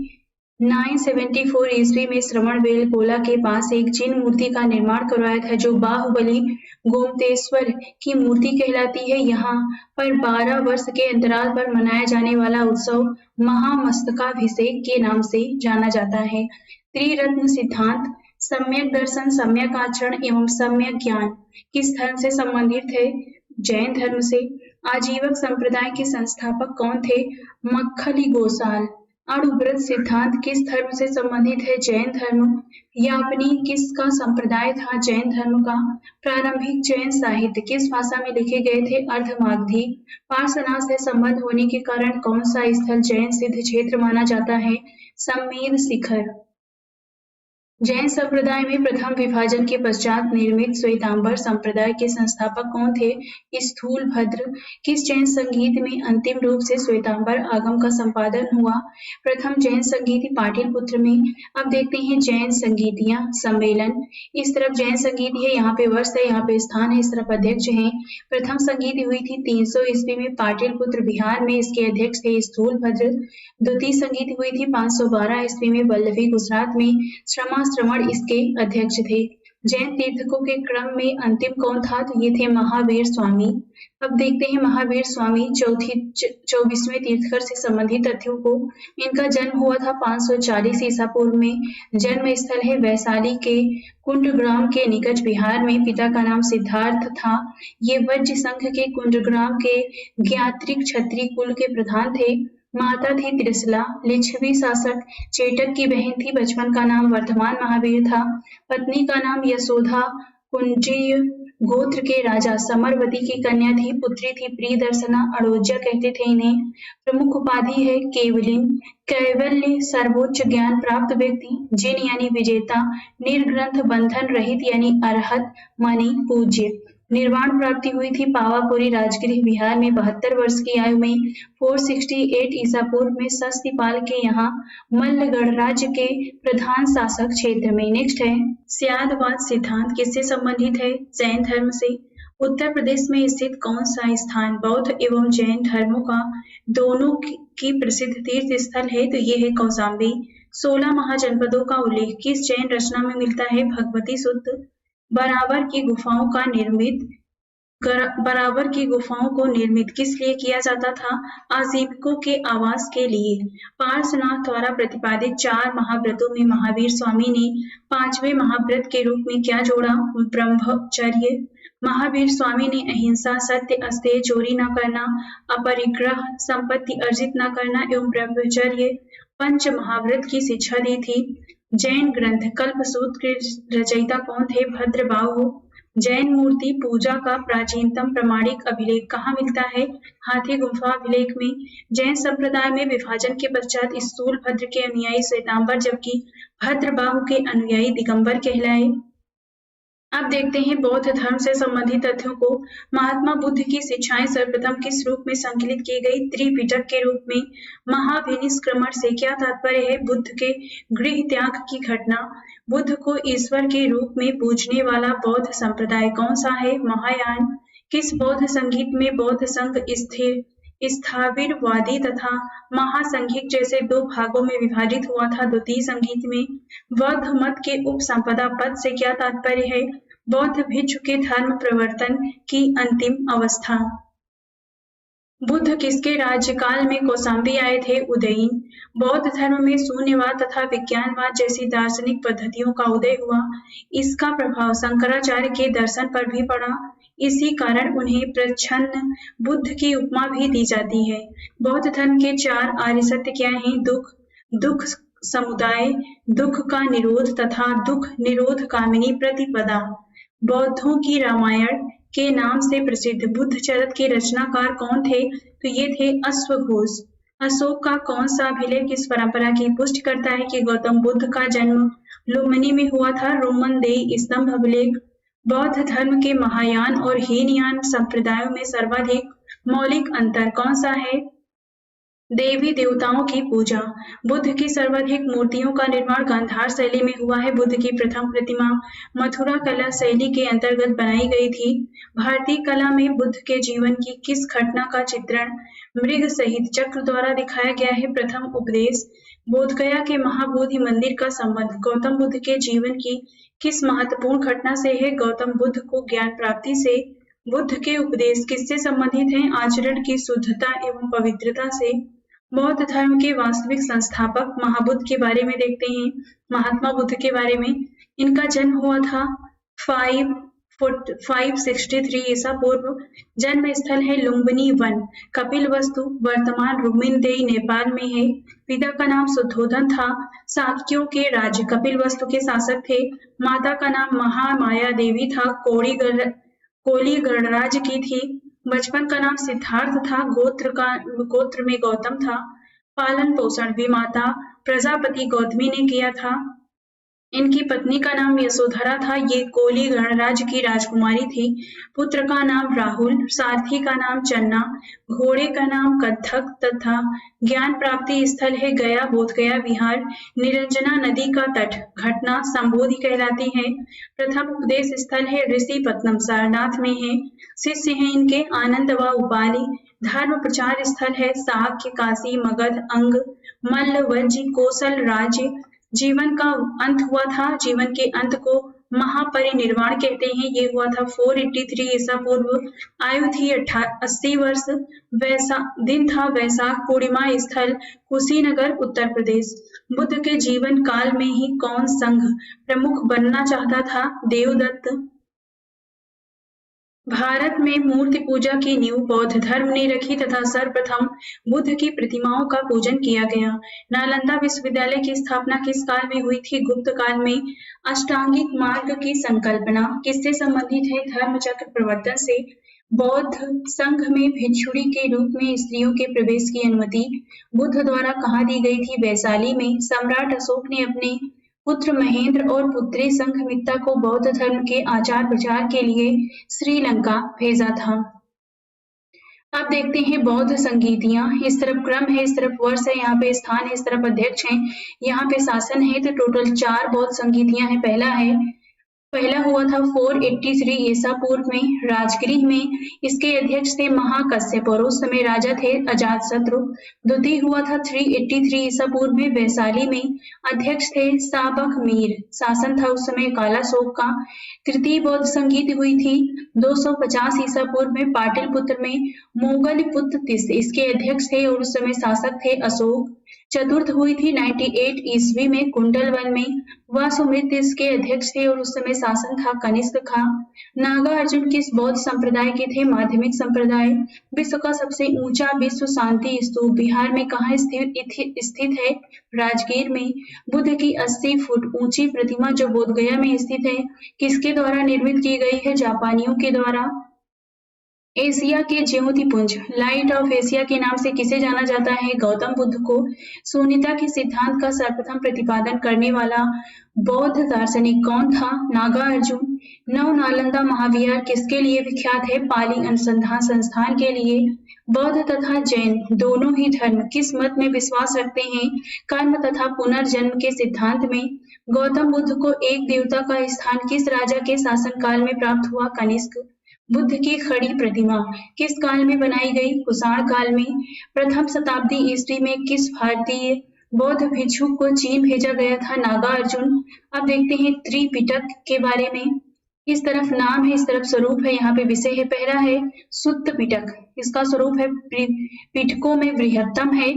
974 ईस्वी में श्रवणबेलगोला के पास एक जिन मूर्ति का निर्माण करवाया था जो बाहुबली गोमतेश्वर की मूर्ति कहलाती है। यहाँ पर 12 वर्ष के अंतराल पर मनाया जाने वाला उत्सव महामस्तकाभिषेक के नाम से जाना जाता है। त्रिरत्न सिद्धांत सम्यक दर्शन, सम्यक आचरण एवं सम्यक ज्ञान किस धर्म से संबंधित है? जैन धर्म से। आजीवक संप्रदाय के संस्थापक कौन थे? मक्खली गोसाल। अणुव्रत सिद्धांत किस धर्म से संबंधित है? जैन धर्म। यापनी किसका संप्रदाय था? जैन धर्म का। प्रारंभिक जैन साहित्य किस भाषा में लिखे गए थे? अर्धमागधी। पार्शनाथ से संबंध होने के कारण कौन सा स्थल जैन सिद्ध क्षेत्र माना जाता है? सम्मेद शिखर। जैन संप्रदाय में प्रथम विभाजन के पश्चात निर्मित श्वेतांबर संप्रदाय के संस्थापक कौन थे? स्थूलभद्र। किस जैन संगीत में अंतिम रूप से श्वेतांबर आगम का संपादन हुआ? प्रथम जैन संगीति पाटलिपुत्र में। अब देखते हैं जैन संगीतियां सम्मेलन। इस तरफ जैन संगीति है, यहाँ पे वर्ष है, यहाँ पे स्थान है, इस तरफ अध्यक्ष है। प्रथम संगीति हुई थी 300 ईस्वी में पाटलिपुत्र बिहार में, इसके अध्यक्ष थे स्थूलभद्र। द्वितीय संगीति हुई थी 512 ईस्वी में वल्लभी गुजरात में, श्रवण इसके अध्यक्ष थे। जैन तीर्थकों के क्रम में अंतिम कौन था? तो ये थे महावीर स्वामी। अब देखते हैं महावीर स्वामी 24वें तीर्थकर से संबंधित तथ्यों को। इनका जन्म हुआ था 540 ईसा पूर्व में। जन्म स्थल है वैशाली के कुंडग्राम के निकट बिहार में। पिता का नाम सिद्धार्थ था। ये वज्र संघ के कुंडग्राम के ज्ञात्रिक क्षत्रिय कुल के प्रधान थे। माता थी त्रिशला, लिच्छवी शासक चेटक की बहन थी। बचपन का नाम वर्धमान महावीर था। पत्नी का नाम यशोधा, कुंजीय गोत्र के राजा समरवती की कन्या थी। पुत्री थी प्रियदर्शना, अड़ोज्या कहते थे इन्हें। प्रमुख उपाधि है केवलिन। कैवल्य सर्वोच्च ज्ञान प्राप्त व्यक्ति। जिन यानी विजेता। निर्ग्रंथ बंधन रहित यानी अरहत, मणि, पूज्य। निर्वाण प्राप्ति हुई थी पावापुरी राजगृह बिहार में 72 वर्ष की आयु में 468 ईसा पूर्व में सस्तीपाल के यहाँ मल्लगढ़ राज्य के प्रधान शासक क्षेत्र में। नेक्स्ट है स्यादवाद सिद्धांत किससे संबंधित है? जैन धर्म से। उत्तर प्रदेश में स्थित कौन सा स्थान बौद्ध एवं जैन धर्मों का दोनों की प्रसिद्ध तीर्थ स्थल है? तो ये है कौशाम्बी। 16 महाजनपदों का उल्लेख किस जैन रचना में मिलता है? भगवती सूत्र। बराबर की गुफाओं को निर्मित किस लिए किया जाता था? आजीविकों के आवास के लिए। पार्श्वनाथ द्वारा प्रतिपादित 4 महाव्रतों में महावीर स्वामी ने 5वें महाव्रत के रूप में क्या जोड़ा? ब्रह्मचर्य। महावीर स्वामी ने अहिंसा, सत्य, अस्तेय, चोरी न करना, अपरिग्रह, संपत्ति अर्जित न करना एवं ब्रह्मचर्य पंच महाव्रत की शिक्षा दी थी। जैन ग्रंथ कल्पसूत्र के रचयिता कौन थे? भद्रबाहु। जैन मूर्ति पूजा का प्राचीनतम प्रमाणिक अभिलेख कहाँ मिलता है? हाथी गुफा अभिलेख में। जैन संप्रदाय में विभाजन के पश्चात स्थूलभद्र के अनुयायी श्वेतांबर जबकि भद्रबाहु के अनुयायी दिगंबर कहलाए। अब देखते हैं बौद्ध धर्म से संबंधित तथ्यों को। महात्मा बुद्ध की शिक्षाएं सर्वप्रथम किस रूप में संकलित की गई? त्रिपिटक के रूप में। महाविनिष्क्रमण से क्या तात्पर्य है? बुद्ध के गृह त्याग की घटना। बुद्ध को ईश्वर के रूप में पूजने वाला बौद्ध संप्रदाय कौन सा है? महायान। किस बौद्ध संगीत में बौद्ध संघ स्थाविरवादी तथा महासंघिक जैसे 2 भागों में विभाजित हुआ था? द्वितीय संगीत में। बौद्ध मत के उपसंपदा पद से क्या तात्पर्य है? बौद्ध भिक्षु के धर्म प्रवर्तन की अंतिम अवस्था। बुद्ध किसके राज्यकाल में कौशाम्बी आए थे? उदयीन। बौद्ध धर्म में शून्यवाद तथा विज्ञानवाद जैसी दार्शनिक पद्धतियों का उदय हुआ। इसका प्रभाव शंकराचार्य के दर्शन पर भी पड़ा। इसी कारण उन्हें प्रच्छन्न बुद्ध की उपमा भी दी जाती है। बौद्ध धर्म के 4 आर्य सत्य क्या हैं? दुख, दुख समुदाय, दुख का निरोध तथा दुख निरोध कामिनी प्रतिपदा। बौद्धों की रामायण के नाम से प्रसिद्ध बुद्ध चरित्र के रचनाकार कौन थे? तो ये थे अश्वघोष। अशोक का कौन सा अभिलेख इस परंपरा की पुष्टि करता है कि गौतम बुद्ध का जन्म लुम्बिनी में हुआ था? रोमन देई स्तंभ अभिलेख। बौद्ध धर्म के महायान और हीनयान संप्रदायों में सर्वाधिक मौलिक अंतर कौन सा है? देवी देवताओं की पूजा। बुद्ध की सर्वाधिक मूर्तियों का निर्माण गांधार शैली में हुआ है। बुद्ध की प्रथम प्रतिमा मथुरा कला शैली के अंतर्गत बनाई गई थी। भारतीय कला में बुद्ध के जीवन की किस घटना का चित्रण मृग सहित चक्र द्वारा दिखाया गया है? प्रथम उपदेश। बोधगया के महाबोधि मंदिर का संबंध गौतम बुद्ध के जीवन की किस महत्वपूर्ण घटना से है? गौतम बुद्ध को ज्ञान प्राप्ति से। बुद्ध के उपदेश किससे संबंधित हैं? आचरण की शुद्धता एवं पवित्रता से। बौद्ध धर्म के वास्तविक संस्थापक महाबुद्ध के बारे में देखते हैं। महात्मा बुद्ध के बारे में इनका जन्म हुआ था 563 ईसा पूर्व। जन्म स्थल है लुम्बिनी वन। कपिलवस्तु वर्तमान रुक्मिणदेई नेपाल में है। पिता का नाम शुद्धोधन था। शाक्यों के राज्य कपिलवस्तु के शासक थे। माता का नाम महामाया देवी था। कोली गणराज्य की थी। बचपन का नाम सिद्धार्थ था। गोत्र में गौतम था। पालन पोषण भी माता प्रजापति गौतमी ने किया था। इनकी पत्नी का नाम यशोधरा था। ये कोली गणराज्य की राजकुमारी थी। पुत्र का नाम राहुल, सारथी का नाम चन्ना, घोड़े का नाम कत्थक तथा ज्ञान प्राप्ति स्थल है गया बोधगया विहार। निरंजना नदी का तट घटना संबोधि कहलाती है। प्रथम उपदेश स्थल है ऋषिपत्तनम सारनाथ में है। शिष्य हैं इनके आनंद व उपाली। धर्म प्रचार स्थल है साक्य, काशी, मगध, अंग, मल्ल, वज्जी, कौशल राज्य। जीवन का अंत हुआ था। जीवन के अंत को महापरिनिर्वाण कहते हैं। ये हुआ था 483 ईसा पूर्व। आयु थी 80 वर्ष। दिन था वैशाख पूर्णिमा। स्थल कुशीनगर उत्तर प्रदेश। बुद्ध के जीवन काल में ही कौन संघ प्रमुख बनना चाहता था? देवदत्त। भारत में मूर्ति पूजा की नींव बौद्ध धर्म ने रखी तथा सर्वप्रथम बुद्ध की प्रतिमाओं का पूजन किया गया। नालंदा विश्वविद्यालय की स्थापना किस काल में हुई थी? गुप्त काल में। अष्टांगिक मार्ग की संकल्पना किससे संबंधित है? धर्मचक्र प्रवर्तन से। बौद्ध संघ में भिक्षुणी के रूप में स्त्रियों के प्रवेश की अनुमति बुद्ध द्वारा कहाँ दी गई थी? वैशाली में। सम्राट अशोक ने अपने पुत्र महेंद्र और पुत्री संघमित्रा को बौद्ध धर्म के आचार प्रचार के लिए श्रीलंका भेजा था। अब देखते हैं बौद्ध संगीतियां। इस तरफ क्रम है, इस तरफ वर्ष है, यहाँ पे स्थान है, इस तरफ अध्यक्ष है, यहाँ पे शासन है। तो टोटल 4 बौद्ध संगीतियां हैं। पहला हुआ था 483 ईसा पूर्व में राजगृह में। इसके अध्यक्ष थे महाकश्यप और उस समय राजा थे अजातशत्रु। द्वितीय हुआ था 383 ईसा पूर्व में वैशाली में। अध्यक्ष थे साबक मीर। शासन था उस समय कालाशोक का। तृतीय बौद्ध संगीत हुई थी 250 ईसा पूर्व में पाटलिपुत्र में मोगलपुत्र तीसरे इसके अध्यक्ष थे और उस समय शासक थे अशोक। चतुर्थ हुई थी 98 ईस्वी में कुंडलवन में। वासुमित्र इसके अध्यक्ष थे और उस समय शासन था कनिष्क का। नागा अर्जुन किस बौद्ध संप्रदाय के थे? माध्यमिक संप्रदाय। विश्व का सबसे ऊंचा विश्व शांति स्तूप बिहार में कहाँ स्थित है? राजगीर में। बुद्ध की 80 फुट ऊंची प्रतिमा जो बोधगया में स्थित है किसके द्वारा निर्मित की गई है? जापानियों के द्वारा। एशिया के ज्योतिपुंज लाइट ऑफ एशिया के नाम से किसे जाना जाता है? गौतम बुद्ध को। शून्यता के सिद्धांत का सर्वप्रथम प्रतिपादन करने वाला बौद्ध दार्शनिक कौन था? नागा अर्जुन। नव नालंदा महाविहार किसके लिए विख्यात है? पाली अनुसंधान संस्थान के लिए। बौद्ध तथा जैन दोनों ही धर्म किस मत में विश्वास रखते हैं? कर्म तथा पुनर्जन्म के सिद्धांत में। गौतम बुद्ध को एक देवता का स्थान किस राजा के शासनकाल में प्राप्त हुआ? कनिष्क। बुद्ध की खड़ी प्रतिमा किस काल में बनाई गई? कुषाण काल में। प्रथम शताब्दी ईस्वी में किस भारतीय बौद्ध भिक्षु को चीन भेजा गया था? नागा अर्जुन। अब देखते हैं त्रिपिटक के बारे में। इस तरफ नाम है, इस तरफ स्वरूप है, यहाँ पे विषय है। पहला है सुत्त पिटक, इसका स्वरूप है पिटकों में बृहत्तम है,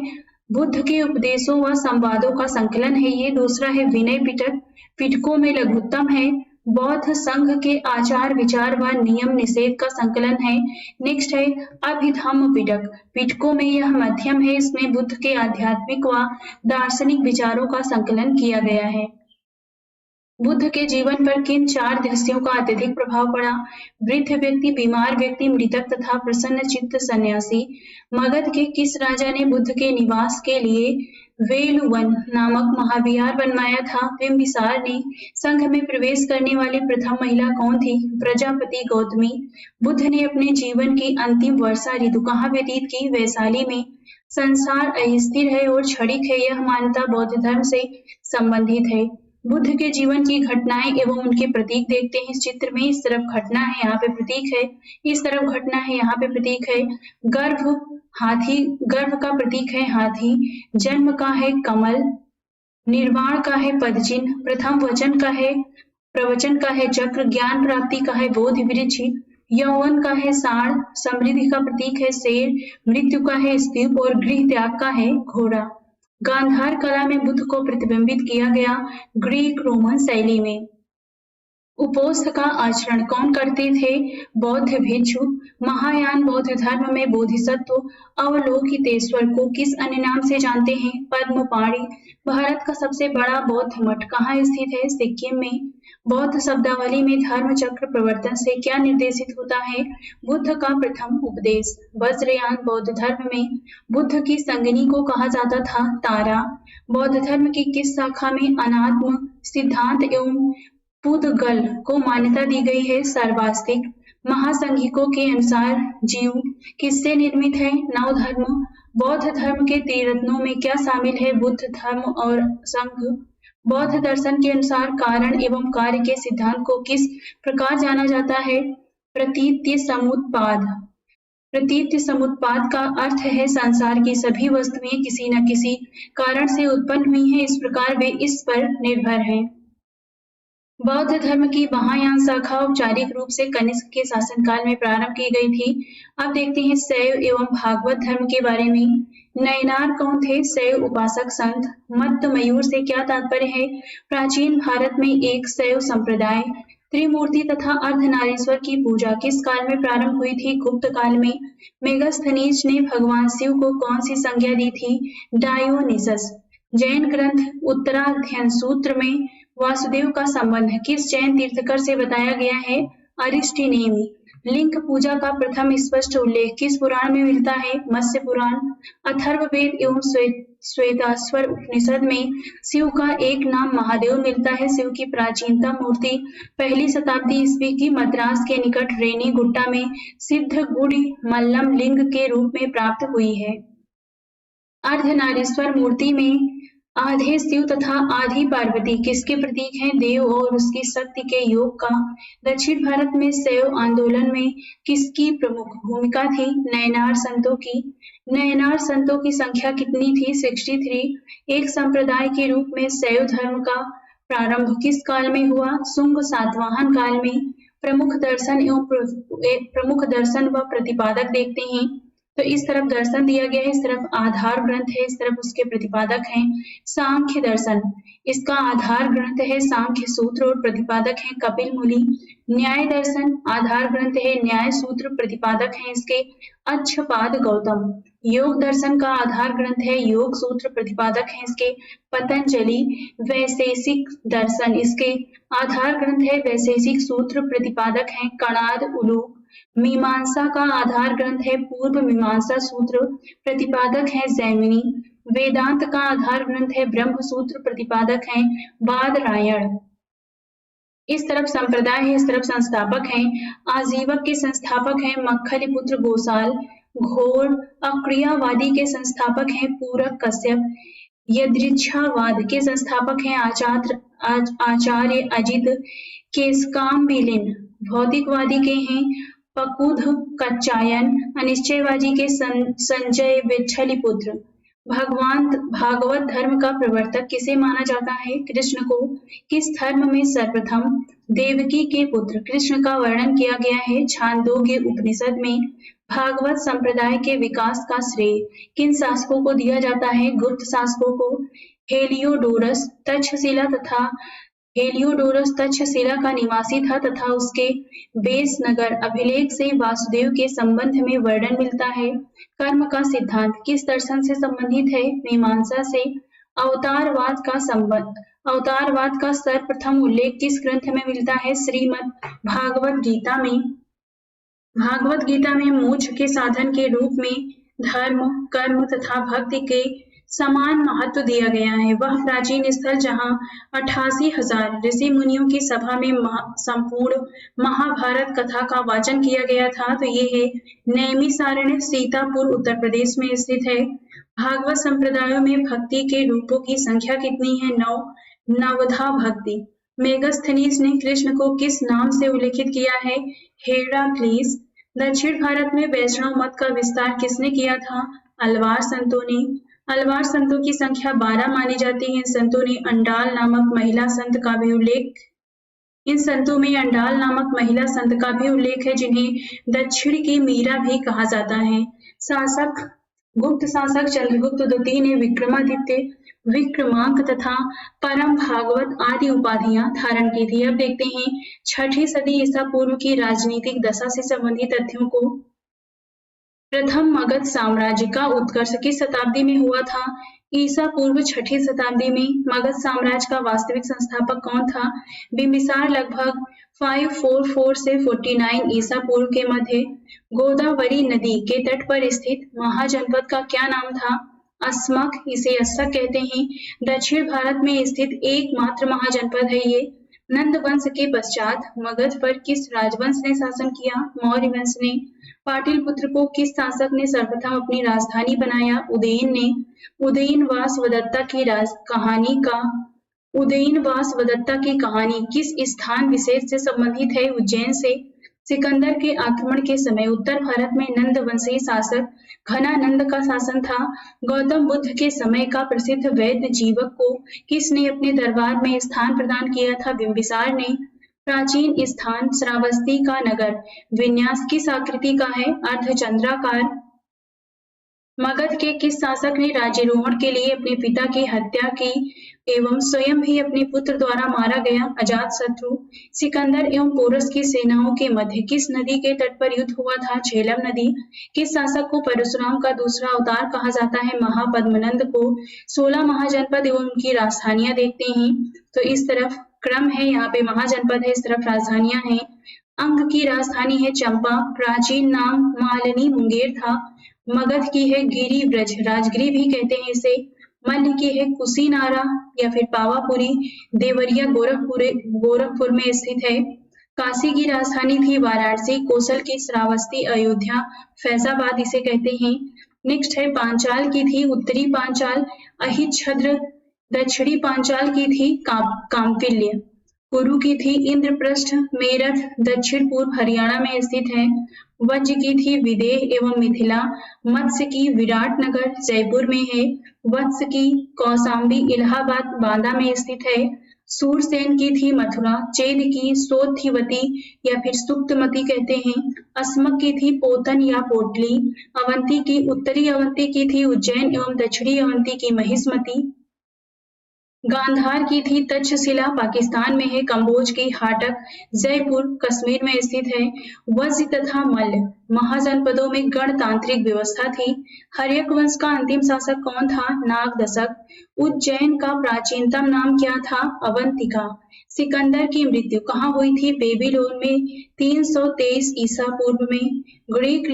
बुद्ध के उपदेशों व संवादों का संकलन है ये। दूसरा है विनय पिटक, पिटकों में लघुत्तम है, बौद्ध संघ के आचार विचार व नियम निषेध का संकलन है। नेक्स्ट है अभिधम्म पिटक, पिटकों में यह मध्यम है, इसमें बुद्ध के आध्यात्मिक व दार्शनिक विचारों का संकलन किया गया है। बुद्ध के जीवन पर किन 4 दृश्यों का अत्यधिक प्रभाव पड़ा? वृद्ध व्यक्ति, बीमार व्यक्ति, मृतक तथा प्रसन्न चित्त सन्यासी। मगध के किस राजा ने बुद्ध के निवास के लिए वेलुवन नामक महाविहार बनवाया था? बिंबिसार ने। संघ में प्रवेश करने वाली प्रथम महिला कौन थी? प्रजापति गौतमी। बुद्ध ने अपने जीवन की अंतिम वर्षा ऋतु कहाँ व्यतीत की? वैशाली में। संसार अस्थिर है और क्षणिक है, यह मान्यता बौद्ध धर्म से संबंधित है। बुद्ध के जीवन की घटनाएं एवं उनके प्रतीक देखते हैं इस चित्र में। इस तरफ घटना है, यहाँ पे प्रतीक है, इस तरफ घटना है, यहाँ पे प्रतीक है। गर्भ का प्रतीक है हाथी, जन्म का है कमल, निर्वाण का है पदचिन्ह, प्रथम वचन का है प्रवचन का है चक्र, ज्ञान प्राप्ति का है बोधि वृक्ष, यौवन का है साण, समृद्धि का प्रतीक है शेर, मृत्यु का है स्तूप और गृह त्याग का है घोड़ा। गांधार कला में बुद्ध को प्रतिबिंबित किया गया ग्रीक रोमन शैली में। उपोष्ठ का आचरण कौन करते थे? बौद्ध भिक्षु। महायान बौद्ध धर्म में बोधिसत्व अवलोकितेश्वर को किस अन्य नाम से जानते हैं? पद्मपाणि। भारत का सबसे बड़ा बौद्ध मठ कहाँ स्थित है? सिक्किम में। बौद्ध शब्दावली में धर्म चक्र प्रवर्तन से क्या निर्देशित होता है? बुद्ध का प्रथम उपदेश। वज्रयान बौद्ध धर्म में बुद्ध की संगिनी को कहा जाता था तारा। बौद्ध धर्म की किस शाखा में अनात्म सिद्धांत एवं पुद्गल को मान्यता दी गई है? सर्वास्तिक। महासंघिकों के अनुसार जीव किससे निर्मित है? नवधर्म। बौद्ध धर्म के त्रिरत्नों में क्या शामिल है? बुद्ध धर्म और संघ। बौद्ध दर्शन के अनुसार कारण एवं कार्य के सिद्धांत को किस प्रकार जाना जाता है? प्रतीत्य समुत्पाद। प्रतीत्य समुत्पाद का अर्थ है संसार की सभी वस्तुएं किसी न किसी कारण से उत्पन्न हुई हैं, इस प्रकार वे इस पर निर्भर हैं। बौद्ध धर्म की महायान शाखा औपचारिक रूप से कनिष्क के शासनकाल में प्रारंभ की गई थी। अब देखते हैं शैव एवं भागवत धर्म के बारे में। नयनार कौन थे? शैव उपासक संत। मत्त मयूर से क्या तात्पर्य है? प्राचीन भारत में एक शैव संप्रदाय। त्रिमूर्ति तथा अर्धनारीश्वर की पूजा किस काल में प्रारंभ हुई थी? गुप्त काल में। मेगास्थनीज ने भगवान शिव को कौन सी संज्ञा दी थी? डायोनिसस। जैन ग्रंथ उत्तराध्ययन सूत्र में वासुदेव का संबंध किस जैन तीर्थकर से बताया गया है? अरिस्टिनेमी। लिंग पूजा का प्रथम स्पष्ट उल्लेख किस पुराण में मिलता है? मत्स्य पुराण। अथर्ववेद एवं श्वेताश्वर उपनिषद में शिव का एक नाम महादेव मिलता है। शिव की प्राचीनतम मूर्ति 1ली शताब्दी ईस्वी की मद्रास के निकट रेनीगुट्टा में सिद्धगुड़ी मल्लम लिंग के रूप में प्राप्त हुई है। अर्धनारीश्वर मूर्ति में आधे शिव तथा आधी पार्वती किसके प्रतीक हैं? देव और उसकी शक्ति के योग का। दक्षिण भारत में शैव आंदोलन में किसकी प्रमुख भूमिका थी? नयनार संतों की। नयनार संतों की संख्या कितनी थी? 63। एक संप्रदाय के रूप में शैव धर्म का प्रारंभ किस काल में हुआ? शुंग सातवाहन काल में। प्रमुख दर्शन व प्रतिपादक देखते हैं। तो इस तरफ दर्शन दिया गया है, इस तरफ आधार ग्रंथ है, इस तरफ उसके प्रतिपादक हैं। सांख्य दर्शन, इसका आधार ग्रंथ है सांख्य सूत्र और प्रतिपादक है कपिल मुनि। न्याय दर्शन आधार ग्रंथ है न्याय सूत्र, प्रतिपादक हैं इसके अच्छपाद गौतम। योग दर्शन का आधार ग्रंथ है योग सूत्र, प्रतिपादक हैं इसके पतंजलि। वैशेषिक दर्शन, इसके आधार ग्रंथ है वैशेषिक सूत्र, प्रतिपादक हैं कणाद उलूक। मीमांसा का आधार ग्रंथ है पूर्व मीमांसा सूत्र, प्रतिपादक है जैमिनी। वेदांत का आधार ग्रंथ है ब्रह्म सूत्र, प्रतिपादक हैं बादरायण। इस तरफ संप्रदाय है, इस तरफ संस्थापक हैं। आजीवक के संस्थापक हैं मक्खलीपुत्र गोसाल। घोर अक्रियावादी के संस्थापक हैं पूरक कश्यप। यदृच्छावाद के संस्थापक हैं आचार्य अजित केशकाम्बिलिन। भौतिकवादी के हैं पकुध कच्चायन। अनिश्चयवादी के संजय विच्छलिपुत्र। भागवत धर्म का प्रवर्तक किसे माना जाता है? कृष्ण को। किस धर्म में सर्वप्रथम देवकी के पुत्र कृष्ण का वर्णन किया गया है? छांदोग्य उपनिषद में। भागवत संप्रदाय के विकास का श्रेय किन शासकों को दिया जाता है? गुप्त शासकों को। हेलियोडोरस तक्षशिला का निवासी था तथा उसके बेस नगर अभिलेख से वासुदेव के संबंध में वर्णन मिलता है। कर्म का सिद्धांत किस दर्शन से संबंधित है? मीमांसा से। अवतारवाद का सर्वप्रथम उल्लेख किस ग्रंथ में मिलता है? श्रीमद् भागवत गीता में। भागवत गीता में मोक्ष के साधन के रूप में धर्म, कर्म तथा भक्ति के समान महत्व दिया गया है। वह प्राचीन स्थल जहाँ 88,000 ऋषि मुनियों की सभा में संपूर्ण महाभारत कथा का वाचन किया गया था, तो ये है नैमिषारण्य, सीतापुर, उत्तर प्रदेश में स्थित है। भागवत संप्रदायों में भक्ति के रूपों की संख्या कितनी है? 9। नवधा भक्ति। मेगस्थनीज ने कृष्ण को किस नाम से उल्लेखित किया है? हेराक्लीस। दक्षिण भारत में वैष्णव मत का विस्तार किसने किया था? अलवार संतों ने। अलवार संतों की संख्या 12 मानी जाती है। संतों ने अंडाल नामक महिला संत का भी उल्लेख इन संतों में अंडाल नामक महिला संत का भी उल्लेख है, जिन्हें दक्षिण की मीरा भी कहा जाता है। शासक गुप्त शासक चंद्रगुप्त द्वितीय ने विक्रमादित्य, विक्रमांक तथा परम भागवत आदि उपाधियां धारण की थी। अब देखते हैं 6ठी सदी ईसा पूर्व की राजनीतिक दशा से संबंधित तथ्यों को। प्रथम मगध साम्राज्य का उत्कर्ष किस शताब्दी में हुआ था? ईसा पूर्व 6ठी शताब्दी में। मगध साम्राज्य का वास्तविक संस्थापक कौन था? बिंबिसार लगभग 544 से 49 ईसा पूर्व के मध्य गोदावरी नदी के तट पर स्थित महाजनपद का क्या नाम था? अस्मक, इसे अस्सक कहते हैं। दक्षिण भारत में स्थित एकमात्र महाजनपद है ये। नंद वंश के पश्चात मगध पर किस राजवंश ने शासन किया? मौर्य वंश ने। पाटलिपुत्र को किस शासक ने सर्वप्रथम अपनी राजधानी बनाया? उदयन ने। उदयनवास की कहानी किस स्थान विशेष से संबंधित है? उज्जैन से। सिकंदर के आक्रमण के समय उत्तर भारत में नंद वंशी शासक घनानंद का शासन था। गौतम बुद्ध के समय का प्रसिद्ध वैद्य जीवक को किसने अपने दरबार में स्थान प्रदान किया था? बिंबिसार ने। प्राचीन स्थान श्रावस्ती का नगर विन्यास किस आकृति का है? अर्धचंद्राकार। मगध के किस शासक ने राज्यारोहण के लिए अपने पिता की हत्या की एवं स्वयं भी अपने पुत्र द्वारा मारा गया? अजातशत्रु। सिकंदर एवं पोरस की सेनाओं के मध्य किस नदी के तट पर युद्ध हुआ था? झेलम नदी। किस शासक को परशुराम का दूसरा अवतार कहा जाता है? महापद्मनंद को। 16 महाजनपद एवं उनकी राजधानियां देखते हैं। तो इस तरफ क्रम है, यहाँ पे महाजनपद है, इस तरफ राजधानियां हैं। अंग की राजधानी है चंपा, प्राचीन नाम मालिनी मुंगेर था। मगध की है गिरिव्रज, राजगिरी भी कहते हैं इसे। मल्ल की है कुशीनारा या फिर पावापुरी, देवरिया गोरखपुर में स्थित है। काशी की राजधानी थी वाराणसी, कोसल की श्रावस्ती, अयोध्या, फैजाबाद इसे कहते हैं। नेक्स्ट है पांचाल की थी उत्तरी पांचाल, अहिच्छद्र, दक्षिणी पांचाल की थी काम्पिल्य, कुरु की थी इंद्रप्रस्थ, मेरठ दक्षिण पूर्व हरियाणा में स्थित है। वज्र की थी विदेह एवं मिथिला, मत्स्य की विराटनगर जयपुर में है। वत्स की कौशाम्बी इलाहाबाद बांदा में स्थित है। सूरसेन की थी मथुरा, चेद की सोथिवती या फिर सुक्तमती कहते हैं। अस्मक की थी पोतन या पोटली, अवंती की उत्तरी अवंती की थी उज्जैन एवं दक्षिणी अवंती की महिष्मती। गांधार की थी तक्षशिला, पाकिस्तान में है। कंबोज की हाटक, जयपुर कश्मीर में स्थित है। वज्र तथा मल्ल महाजनपदों में गणतांत्रिक व्यवस्था थी। हर्यक वंश का अंतिम शासक कौन था? नागदशक। उज्जैन का प्राचीनतम नाम क्या था? अवंतिका। सिकंदर की मृत्यु कहाँ हुई थी? बेबीलोन में 323 ईसा पूर्व में। ग्रीक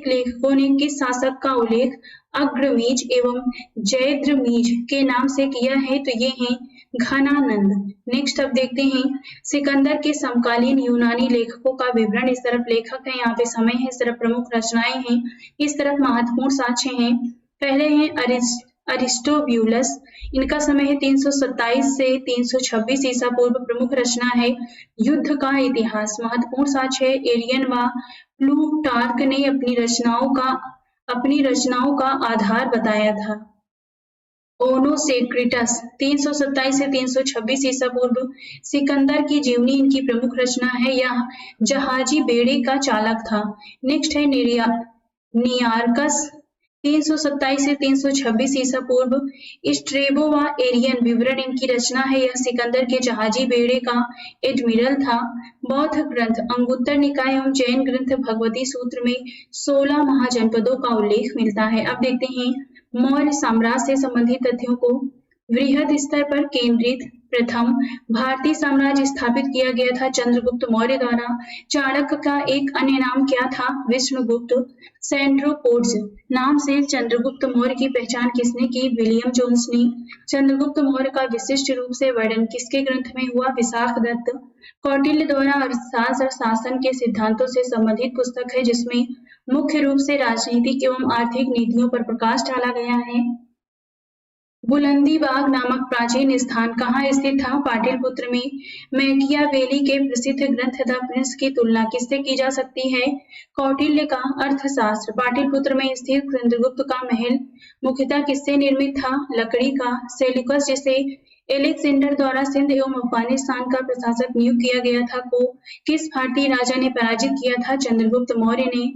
लेखकों ने किस शासक का उल्लेख अग्रमीज एवं जयद्रमीज के नाम से किया है? तो ये हैं घनानंद। नेक्स्ट अब देखते हैं सिकंदर के समकालीन यूनानी लेखकों का विवरण। इस तरफ लेखक है, यहाँ पे समय है, इस तरफ प्रमुख रचनाएं हैं, इस तरफ महत्वपूर्ण साक्ष्य हैं। पहले हैं अरिस्टोब्यूलस, इनका समय है 327 से 326 ईसा पूर्व। प्रमुख रचना है युद्ध का इतिहास। महत्वपूर्ण साक्ष्य है एरियन व प्लूटार्क ने अपनी रचनाओं का आधार बताया था। ओनोसेक्रिटस 327 से 326 ईसा पूर्व। सिकंदर की जीवनी इनकी प्रमुख रचना है। यह जहाजी बेड़े का चालक था। नेक्स्ट है नियार्कस 327 से 326 ईसा पूर्व। स्ट्रेबो व एरियन विवरण इनकी रचना है। यह सिकंदर के जहाजी बेड़े का एडमिरल था। बौद्ध ग्रंथ अंगुत्तर निकाय एवं जैन ग्रंथ भगवती सूत्र में 16 महाजनपदों का उल्लेख मिलता है। अब देखते हैं मौर्य साम्राज्य से संबंधित तथ्यों को। वृहद स्तर पर केंद्रित प्रथम भारतीय साम्राज्य स्थापित किया गया था चंद्रगुप्त मौर्य द्वारा। चाणक्य का एक अन्य नाम क्या था? विष्णुगुप्त। सेंड्रोपोड्स नाम से चंद्रगुप्त मौर्य की पहचान किसने की? विलियम जोन्स ने। चंद्रगुप्त मौर्य का विशिष्ट रूप से वर्णन किसके ग्रंथ में हुआ? विशाखदत्त। कौटिल्य द्वारा अर्थशास्त्र और शासन के सिद्धांतों से संबंधित पुस्तक है, जिसमें मुख्य रूप से राजनीतिक एवं आर्थिक नीतियों पर प्रकाश डाला गया है। बुलंदी बाग नामक प्राचीन स्थान कहाँ स्थित था? पाटलिपुत्र में। मैकियावेली के प्रसिद्ध ग्रंथ द प्रिंस की तुलना किससे की जा सकती है? कौटिल्य का अर्थशास्त्र। पाटलिपुत्र में स्थित चंद्रगुप्त का महल मुख्यतः किससे निर्मित था? लकड़ी का। सेल्यूकस, जिसे एलेक्जेंडर द्वारा सिंध एवं अफगानिस्तान का प्रशासक नियुक्त किया गया था, को किस भारतीय राजा ने पराजित किया था? चंद्रगुप्त मौर्य ने।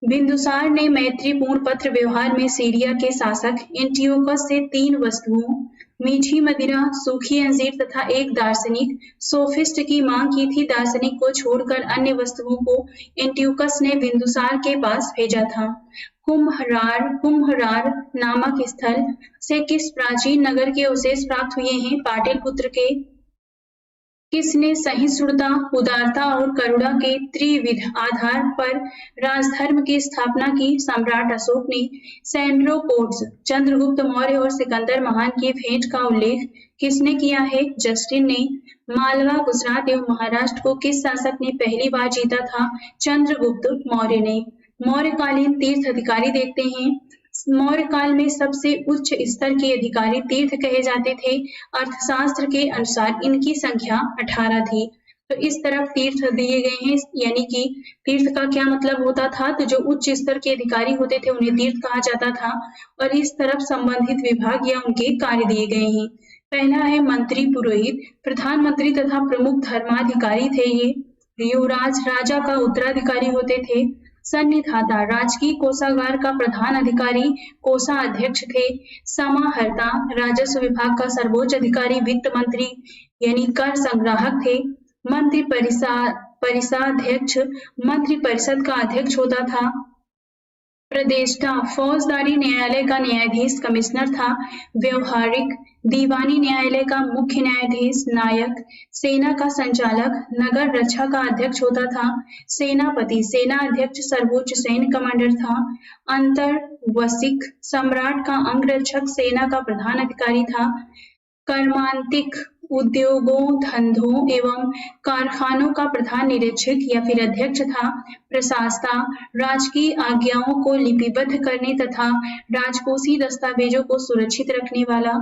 बिंदुसार ने मैत्रीपूर्ण पत्र व्यवहार में सीरिया के शासक एंटियोकस से 3 वस्तुओं मीठी मदिरा, सूखी अंजीर तथा एक दार्शनिक सोफिस्ट की मांग की थी। दार्शनिक को छोड़कर अन्य वस्तुओं को एंटियोकस ने बिंदुसार के पास भेजा था। कुम्हरार नामक स्थल से किस प्राचीन नगर के अवशेष प्राप्त हुए हैं? पाटलिपुत्र के। किसने सहिष्णुता, उदारता और करुणा के त्रिविध आधार पर राजधर्म की स्थापना की? सम्राट अशोक ने। सेंड्रोपोड्स चंद्रगुप्त मौर्य और सिकंदर महान की भेंट का उल्लेख किसने किया है? जस्टिन ने। मालवा, गुजरात एवं महाराष्ट्र को किस शासक ने पहली बार जीता था? चंद्रगुप्त मौर्य ने। मौर्यकालीन तीर्थ अधिकारी देखते हैं। मौर्य काल में सबसे उच्च स्तर के अधिकारी तीर्थ कहे जाते थे। अर्थशास्त्र के अनुसार इनकी संख्या 18 थी। तो इस तरफ तीर्थ दिए गए हैं, यानी कि तीर्थ का क्या मतलब होता था? तो जो उच्च स्तर के अधिकारी होते थे उन्हें तीर्थ कहा जाता था। और इस तरफ संबंधित विभाग या उनके कार्य दिए गए हैं। पहला है मंत्री पुरोहित, प्रधानमंत्री तथा प्रमुख धर्माधिकारी थे ये। युवराज राजा का उत्तराधिकारी होते थे। सन्निधाता राजकीय कोषागार का प्रधान अधिकारी कोषाध्यक्ष थे। समाहर्ता राजस्व विभाग का सर्वोच्च अधिकारी वित्त मंत्री यानी कर संग्राहक थे। मंत्री परिषाध्यक्ष मंत्री परिषद का अध्यक्ष होता था। प्रदेष्टा फौजदारी न्यायालय का न्यायाधीश कमिश्नर था। व्यवहारिक दीवानी न्यायालय का मुख्य न्यायाधीश नायक। सेना का संचालक नगर रक्षा का अध्यक्ष होता था। सेनापति सेना अध्यक्ष सर्वोच्च सैन्य कमांडर था। अंतर्वसिक सम्राट का अंगरक्षक सेना का प्रधान अधिकारी था। कर्मांतिक उद्योगों, धंधों एवं कारखानों का प्रधान निरीक्षक या फिर अध्यक्ष था। प्रशासता राजकीय आज्ञाओं को लिपिबद्ध करने तथा राजकोषीय दस्तावेजों को सुरक्षित रखने वाला।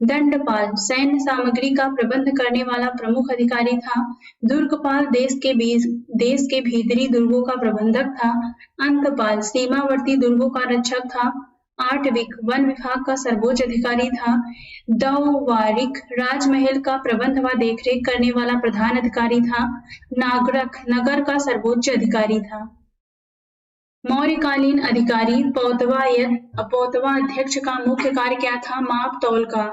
दंडपाल सैन्य सामग्री का प्रबंध करने वाला प्रमुख अधिकारी था। दुर्गपाल देश के भीतरी दुर्गों का प्रबंधक था। अंतपाल सीमावर्ती दुर्गों का रक्षक था। आटविक वन विभाग का सर्वोच्च अधिकारी था। दौवारिक राजमहल का प्रबंध व देखरेख करने वाला प्रधान अधिकारी था। नागरक नगर का सर्वोच्च अधिकारी था। मौर्यकालीन अधिकारी पौतवा अध्यक्ष का मुख्य कार्य क्या था? माप तौल का।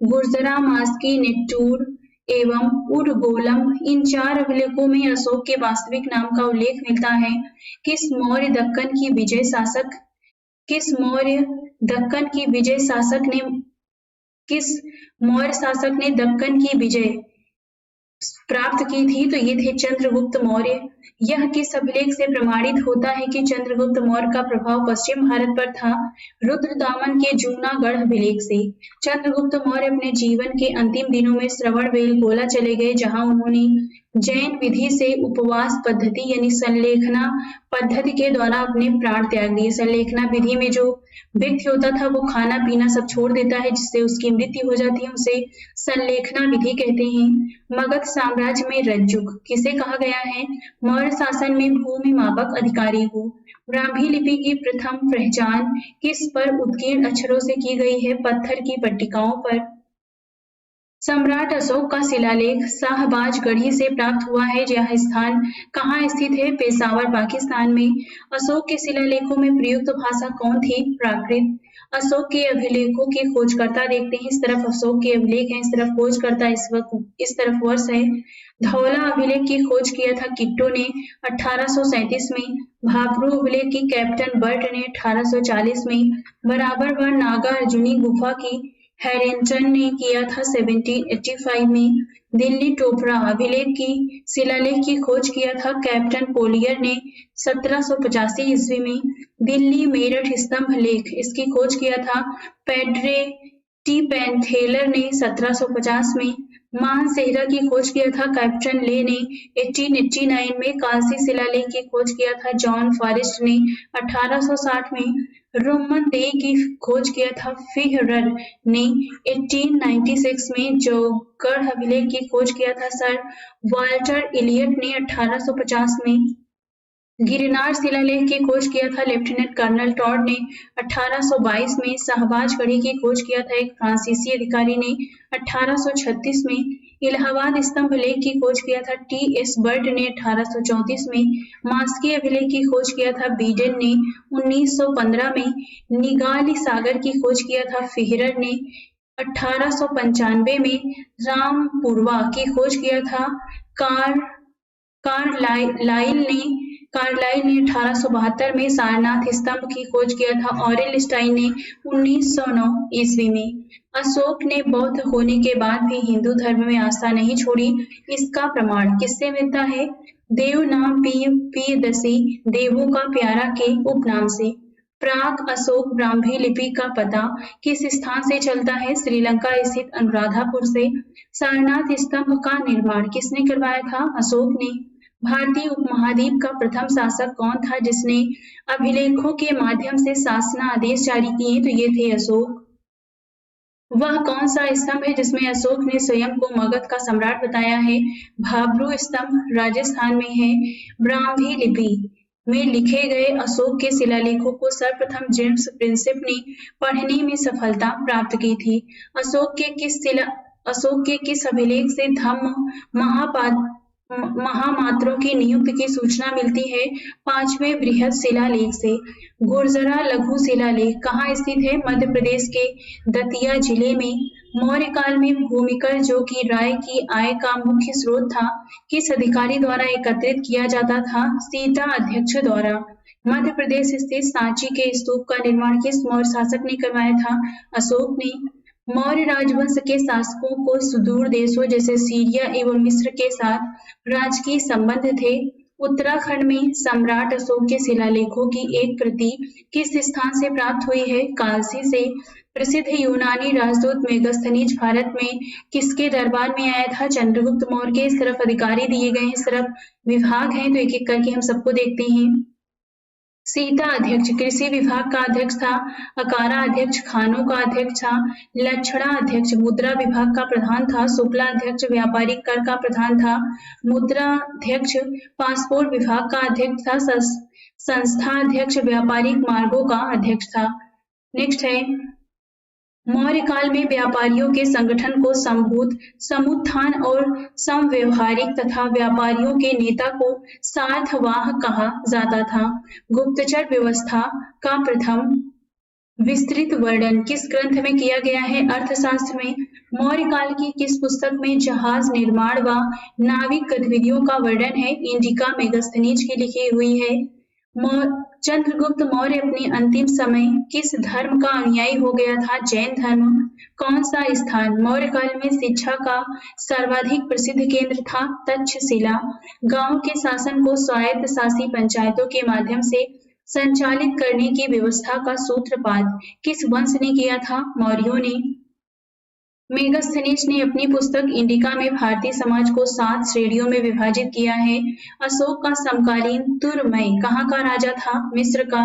गुर्जरा, मास्की, निट्टूर एवं उडगोलम इन 4 अभिलेखों में अशोक के वास्तविक नाम का उल्लेख मिलता है। किस मौर्य दक्कन की विजय शासक ने दक्कन की विजय प्राप्त की थी? तो ये थे चंद्रगुप्त मौर्य। यह किस अभिलेख से प्रमाणित होता है कि चंद्रगुप्त मौर्य का प्रभाव पश्चिम भारत पर था? रुद्रदामन के जूनागढ़ अभिलेख से। चंद्रगुप्त मौर्य अपने जीवन के अंतिम दिनों में श्रवणबेलगोला चले गए, जहां उन्होंने जैन विधि से उपवास पद्धति यानी संलेखना पद्धति के द्वारा अपने प्राण त्याग दिए। संलेखना विधि में जो व्यक्ति होता था वो खाना पीना सब छोड़ देता है, जिससे उसकी मृत्यु हो जाती है, उसे संलेखना विधि कहते हैं। मगध साम्राज्य में रज्जुक किसे कहा गया है? मौर्य शासन में भूमि मापक अधिकारी को। ब्राह्मी लिपि की प्रथम पहचान किस पर उत्कीर्ण अक्षरों से की गई है? पत्थर की पट्टिकाओं पर। सम्राट अशोक का शिलालेख शाहबाज गढ़ी से प्राप्त हुआ है। यह स्थान कहाँ स्थित है? पेशावर, पाकिस्तान में। अशोक के शिलालेखों में प्रयुक्त भाषा कौन थी? प्राकृत। अशोक के अभिलेखों के खोजकर्ता देखते हैं। इस तरफ अशोक के अभिलेख हैं, इस तरफ खोजकर्ता इस तरफ वर्ष है। धौला अभिलेख की खोज किया था किट्टो ने 1837 में। भाबरू अभिलेख की कैप्टन बर्ट ने 1840 में। बराबर व नागा अर्जुनी गुफा की हैरिंगटन ने किया था 1785 में। दिल्ली टोपरा अभिलेख की शिलालेख की खोज किया था कैप्टन पोलियर ने 1785 ईस्वी में। दिल्ली मेरठ स्तंभ लेख इसकी खोज किया था पेड्रे टी पेंथेलर ने 1750 में। मानसेहरा की खोज किया था कैप्टन ले ने 1889 में। कांसी शिलालेख की खोज किया था जॉन फॉरेस्ट ने 1860 में। रोमन देई की खोज किया था फिहरर ने 1896 में। जौगढ़ अभिलेख की खोज किया था सर वाल्टर इलियट ने 1850 में। गिरनार शिलालेख की खोज किया था लेफ्टिनेंट कर्नल टॉड ने 1822 में। शाहबाज गढ़ी की खोज किया था एक फ्रांसीसी अधिकारी ने 1836 में। इलाहाबाद स्तंभ लेख की खोज किया था टी.एस. बर्ट ने 1834 में। मास्की अभिलेख की खोज किया था बीडेन ने 1915 में। निगाली सागर की खोज किया था फिहरर ने 1895 में। रामपुरवा की खोज किया था कार्लाइल ने 1872 में। सारनाथ स्तंभ की खोज किया था ऑरेल स्टाइन ने 1909 ईस्वी में। अशोक ने बौद्ध होने के बाद भी हिंदू धर्म में आस्था नहीं छोड़ी, इसका प्रमाण किससे मिलता है? देव नाम पियदसी देवों का प्यारा के उपनाम से। प्राग अशोक ब्राह्मी लिपि का पता किस स्थान से चलता है? श्रीलंका स्थित अनुराधापुर से। सारनाथ स्तंभ का निर्माण किसने करवाया था? अशोक ने। भारतीय उपमहाद्वीप का प्रथम शासक कौन था जिसने अभिलेखों के माध्यम से शासनादेश जारी किए? तो ये थे अशोक। वह कौन सा स्तंभ है जिसमें अशोक ने स्वयं को मगध का सम्राट बताया है? भाबरू स्तंभ राजस्थान में है। ब्राह्मी लिपि में लिखे गए अशोक के शिलालेखों को सर्वप्रथम जेम्स प्रिंसेप ने पढ़ने में सफलता प्राप्त की थी। अशोक के किस अभिलेख से धम्म महामात्रों की नियुक्ति की सूचना मिलती है? 5वें बृहद शिलालेख से। गुर्जरा लघु शिलालेख कहाँ स्थित है? मध्य प्रदेश के दतिया जिले में। मौर्य काल में भूमिकर, जो कि राय की आय का मुख्य स्रोत था, किस अधिकारी द्वारा एकत्रित किया जाता था? सीता अध्यक्ष द्वारा। मध्य प्रदेश स्थित सांची के स्तूप का निर्माण किस मौर्य शासक ने करवाया था? अशोक ने। मौर्य राजवंश के शासकों को सुदूर देशों जैसे सीरिया एवं मिस्र के साथ राजकीय संबंध थे। उत्तराखंड में सम्राट अशोक के शिलालेखों की एक प्रति किस स्थान से प्राप्त हुई है? कालसी से। प्रसिद्ध यूनानी राजदूत मेगास्थनीज भारत में किसके दरबार में आया था? चंद्रगुप्त मौर्य के। इस तरफ अधिकारी दिए गए हैं, इस तरफ विभाग हैं, तो एक एक करके हम सबको देखते हैं। सीता अध्यक्ष कृषि विभाग का अध्यक्ष था। अकारा अध्यक्ष खानों का अध्यक्ष था। लक्षणा अध्यक्ष मुद्रा विभाग का प्रधान था। शुक्ला अध्यक्ष व्यापारिक कर का प्रधान था। मुद्रा अध्यक्ष पासपोर्ट विभाग का अध्यक्ष था। संस्था अध्यक्ष व्यापारिक मार्गों का अध्यक्ष था। नेक्स्ट है, मौर्य काल में व्यापारियों के संगठन को संभूत, समुत्थान और समव्यवहारिक तथा व्यापारियों के नेता को सार्थवाह कहा जाता था। गुप्तचर व्यवस्था का प्रथम विस्तृत वर्णन किस ग्रंथ में किया गया है? अर्थशास्त्र में। मौर्य काल की किस पुस्तक में जहाज निर्माण व नाविक गतिविधियों का वर्णन है? इंडिका मेगास्थनीज की लिखी हुई है। चंद्रगुप्त मौर्य अपने अंतिम समय किस धर्म का अनुयायी हो गया था? जैन धर्म। कौन सा स्थान मौर्य काल में शिक्षा का सर्वाधिक प्रसिद्ध केंद्र था? तक्षशिला। गांव के शासन को स्वायत्त शासी पंचायतों के माध्यम से संचालित करने की व्यवस्था का सूत्रपात किस वंश ने किया था? मौर्यों ने। मेगास्थनीज ने अपनी पुस्तक इंडिका में भारतीय समाज को 7 श्रेणियों में विभाजित किया है। अशोक का समकालीन तुरमय कहाँ का राजा था? मिस्र का।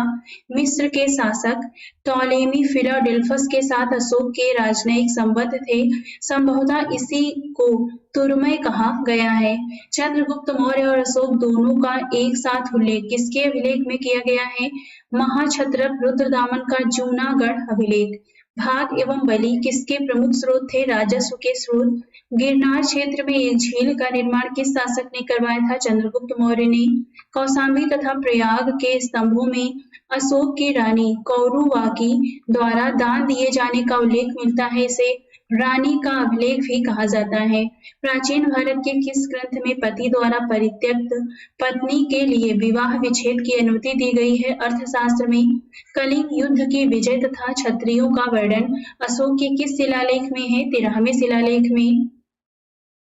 मिस्र के शासक टॉलेमी फिलाडेल्फस के साथ अशोक के राजनयिक संबंध थे। संभवतः इसी को तुरमय कहा गया है। चंद्रगुप्त मौर्य और अशोक दोनों का एक साथ उल्लेख किसके अभिलेख में किया गया है? महाक्षत्रप रुद्रदामन का जूनागढ़ अभिलेख। भाग एवं बलि किसके प्रमुख स्रोत थे? राजस्व के स्रोत। गिरनार क्षेत्र में एक झील का निर्माण किस शासक ने करवाया था? चंद्रगुप्त मौर्य ने। कौशाम्बी तथा प्रयाग के स्तंभों में अशोक की रानी कौरुवाकी द्वारा दान दिए जाने का उल्लेख मिलता है। इसे रानी का अभिलेख भी कहा जाता है। प्राचीन भारत के किस ग्रंथ में पति द्वारा परित्यक्त पत्नी के लिए विवाह विच्छेद की अनुमति दी गई है? अर्थशास्त्र में। कलिंग युद्ध की विजय तथा क्षत्रियों का वर्णन अशोक के किस शिलालेख में है? 13वें शिलालेख में।